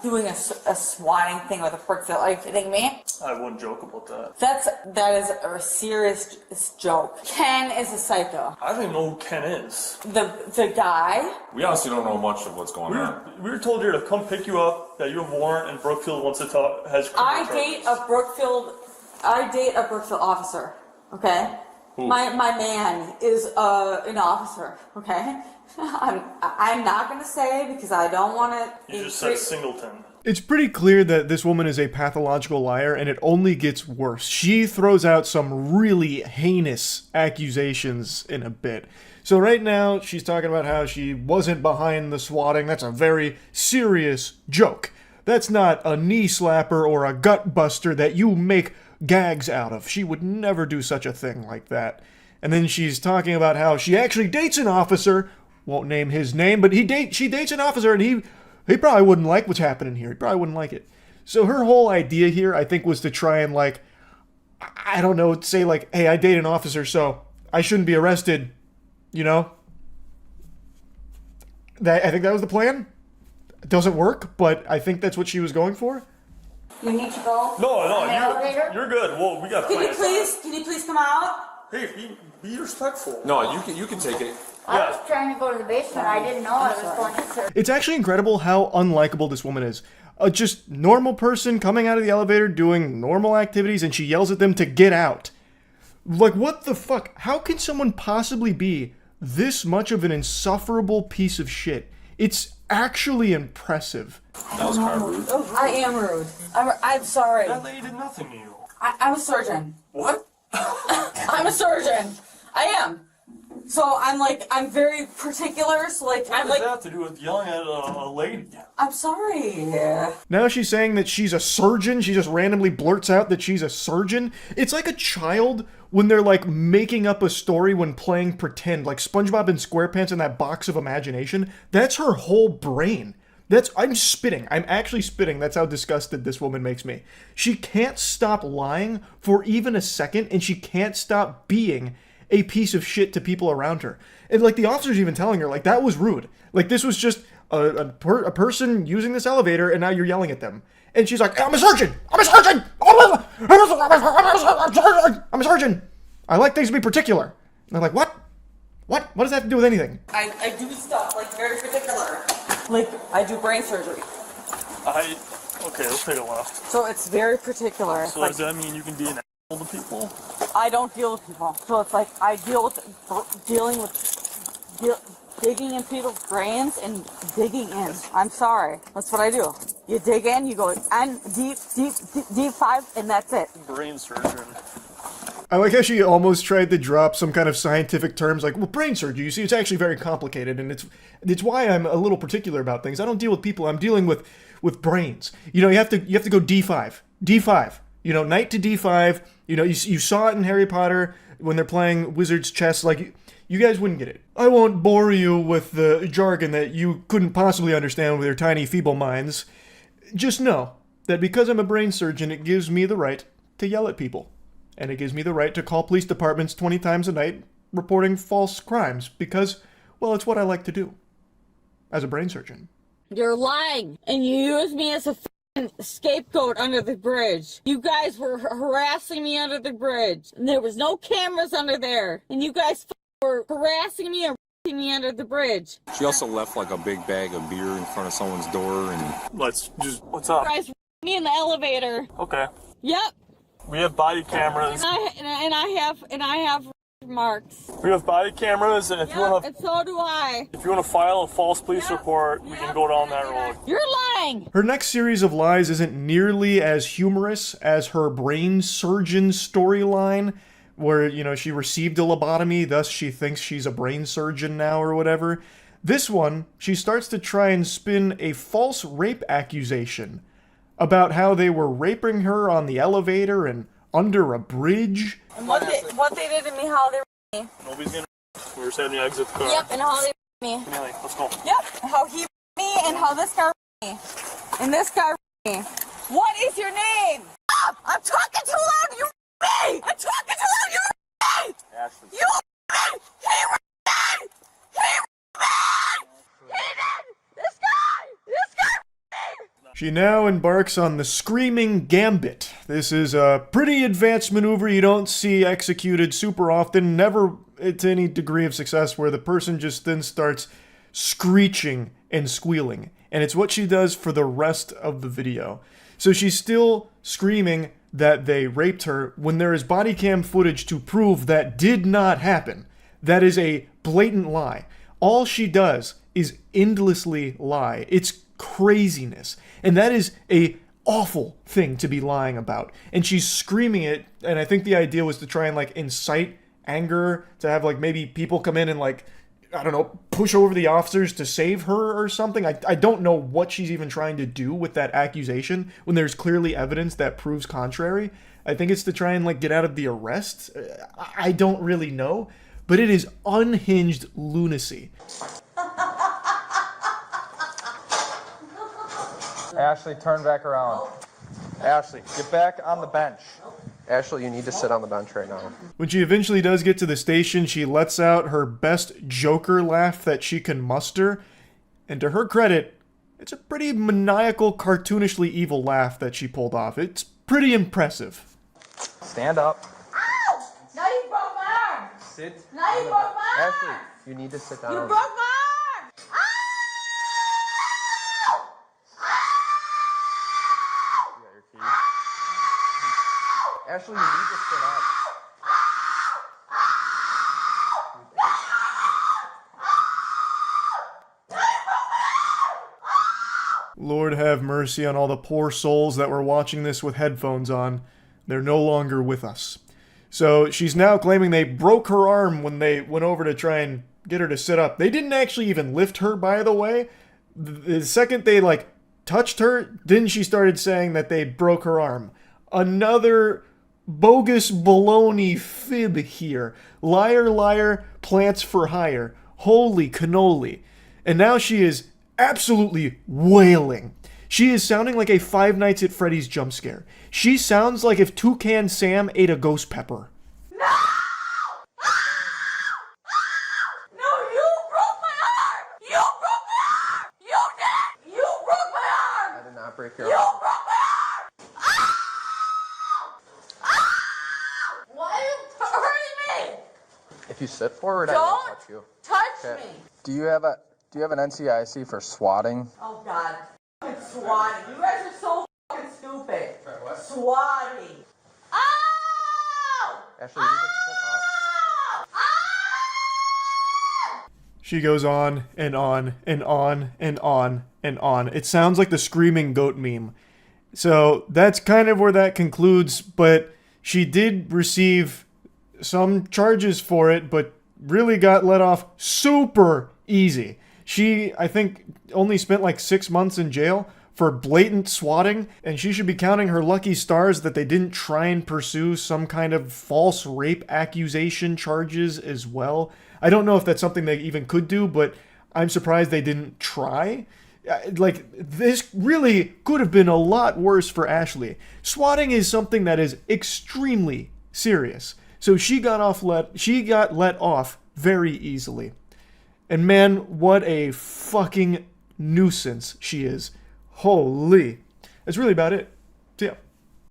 doing a swatting thing with a Brookfield. Are you kidding me? I wouldn't joke about that. That is a serious joke. Ken is a psycho. I don't even know who Ken is. The guy? We honestly don't know much of what's going on. We were told here to come pick you up, that you have a warrant, and Brookfield wants to talk, has criminal I date a Brookfield officer, okay? Who? My man is an officer, okay? I'm not going to say because I don't want to... You just said Singleton. It's pretty clear that this woman is a pathological liar, and it only gets worse. She throws out some really heinous accusations in a bit. So right now, she's talking about how she wasn't behind the swatting. That's a very serious joke. That's not a knee slapper or a gut buster that you make gags out of. She would never do such a thing like that. And then she's talking about how she actually dates an officer. Won't name his name, but she dates an officer, and he probably wouldn't like what's happening here. He probably wouldn't like it. So her whole idea here, I think, was to try and, like, I don't know, say, like, hey, I date an officer, so I shouldn't be arrested, you know? I think that was the plan. doesn't work, but I think that's what she was going for. You need to go? No, On the elevator? you're good. Well, we got Can you plans. please come out? Hey, be respectful. No, you can take it. I was trying to go to the basement. I didn't know I was going to. It's actually incredible how unlikable this woman is. A just normal person coming out of the elevator doing normal activities, and she yells at them to get out. Like, what the fuck? How can someone possibly be this much of an insufferable piece of shit? It's actually impressive. That was kind of rude. I am rude. I'm sorry. That lady did nothing to you. I'm a surgeon. What? I'm a surgeon. I am. So I'm very particular. So What does that have to do with yelling at a lady? I'm sorry. Now she's saying that she's a surgeon. She just randomly blurts out that she's a surgeon. It's like a child when they're like making up a story when playing pretend, like SpongeBob and SquarePants in that box of imagination. That's her whole brain. I'm spitting. I'm actually spitting. That's how disgusted this woman makes me. She can't stop lying for even a second, and she can't stop being a piece of shit to people around her. And like the officer's even telling her, like, that was rude. Like, this was just a person using this elevator, and now you're yelling at them. And she's like, I'm a surgeon! I'm a surgeon! I'm a surgeon! I like things to be particular. And I'm like, what? What? What does that have to do with anything? I do stuff very particular. Like I do brain surgery. Okay, let's take a left. So it's very particular. So does that mean you can be an asshole to people? I don't deal with people. So it's like I deal with digging in people's brains and digging in. I'm sorry. That's what I do. You dig in, you go and deep 5, and that's it. Brain surgeon. I like how she almost tried to drop some kind of scientific terms like, well, brain surgery, you see, it's actually very complicated, and it's why I'm a little particular about things. I don't deal with people, I'm dealing with brains. You know, you have to go D5. D5. You know, knight to D5. You know, you saw it in Harry Potter when they're playing wizard's chess. Like, you guys wouldn't get it. I won't bore you with the jargon that you couldn't possibly understand with your tiny, feeble minds. Just know that because I'm a brain surgeon, it gives me the right to yell at people. And it gives me the right to call police departments 20 times a night reporting false crimes because, well, it's what I like to do as a brain surgeon. You're lying, and you use me as a f***ing scapegoat under the bridge. You guys were harassing me under the bridge, and there was no cameras under there, and you guys were harassing me and f***ing me under the bridge. She also left like a big bag of beer in front of someone's door and... What's up? You guys me in the elevator. Okay. Yep. We have body cameras. And I have marks. We have body cameras, and if you want to, and so do I. If you want to file a false police report, we can go down that road. You're lying. Her next series of lies isn't nearly as humorous as her brain surgeon storyline, where, you know, she received a lobotomy, thus she thinks she's a brain surgeon now or whatever. This one, she starts to try and spin a false rape accusation about how they were raping her on the elevator and under a bridge. And what they did to me, how they raped me. Nobody's gonna. We were saying to exit the car. Yep, and how they raped me. Nelly, let's go. Yep, how he raped me and how this guy raped me. And this guy raped me. What is your name? Stop! I'm talking too loud, you raped me! I'm talking too loud, you raped me! Ashley. You raped me! He raped me! He raped me! He did! This guy! This guy raped me! She now embarks on the Screaming Gambit. This is a pretty advanced maneuver you don't see executed super often, never to any degree of success, where the person just then starts screeching and squealing. And it's what she does for the rest of the video. So she's still screaming that they raped her when there is body cam footage to prove that did not happen. That is a blatant lie. All she does is endlessly lie. It's craziness. And that is a awful thing to be lying about. And she's screaming it, and I think the idea was to try and like incite anger, to have like maybe people come in and like, I don't know, push over the officers to save her or something. I don't know what she's even trying to do with that accusation when there's clearly evidence that proves contrary. I think it's to try and like get out of the arrest. I don't really know, but it is unhinged lunacy. Ashley, turn back around. Ashley, get back on the bench. Ashley, you need to sit on the bench right now. When she eventually does get to the station, she lets out her best Joker laugh that she can muster. And to her credit, It's a pretty maniacal, cartoonishly evil laugh that she pulled off. It's pretty impressive. Stand up. Ow! Now you broke my arm! Sit. Now you broke my arm! Ashley, you need to sit down. You broke my arm! You got your keys. Ashley, you need to sit up. Lord have mercy on all the poor souls that were watching this with headphones on. They're no longer with us. So she's now claiming they broke her arm when they went over to try and get her to sit up. They didn't actually even lift her, by the way. The second they, like, touched her, then she started saying that they broke her arm. Another bogus baloney fib here. Liar, liar, plants for hire. Holy cannoli. And now she is absolutely wailing. She is sounding like a Five Nights at Freddy's jump scare. She sounds like if Toucan Sam ate a ghost pepper. No! No, you broke my arm! You broke my arm! You did! You broke my arm! I did not break your You arm. broke my arm! Why are you hurting me? If you sit forward, I won't Don't touch you. touch Okay. me! Do you have an NCIC for swatting? Oh God. Fucking swatting. You guys are so fucking stupid. Swatting. Oh! Ashley, you need to sit up. She goes on and on and on and on and on. It sounds like the screaming goat meme. So that's kind of where that concludes, but she did receive some charges for it, but really got let off super easy. She, I think, only spent like 6 months in jail for blatant swatting, and she should be counting her lucky stars that they didn't try and pursue some kind of false rape accusation charges as well. I don't know if that's something they even could do, but I'm surprised they didn't try. Like, this really could have been a lot worse for Ashley. Swatting is something that is extremely serious. So she got let off very easily. And man, what a fucking nuisance she is. Holy. That's really about it.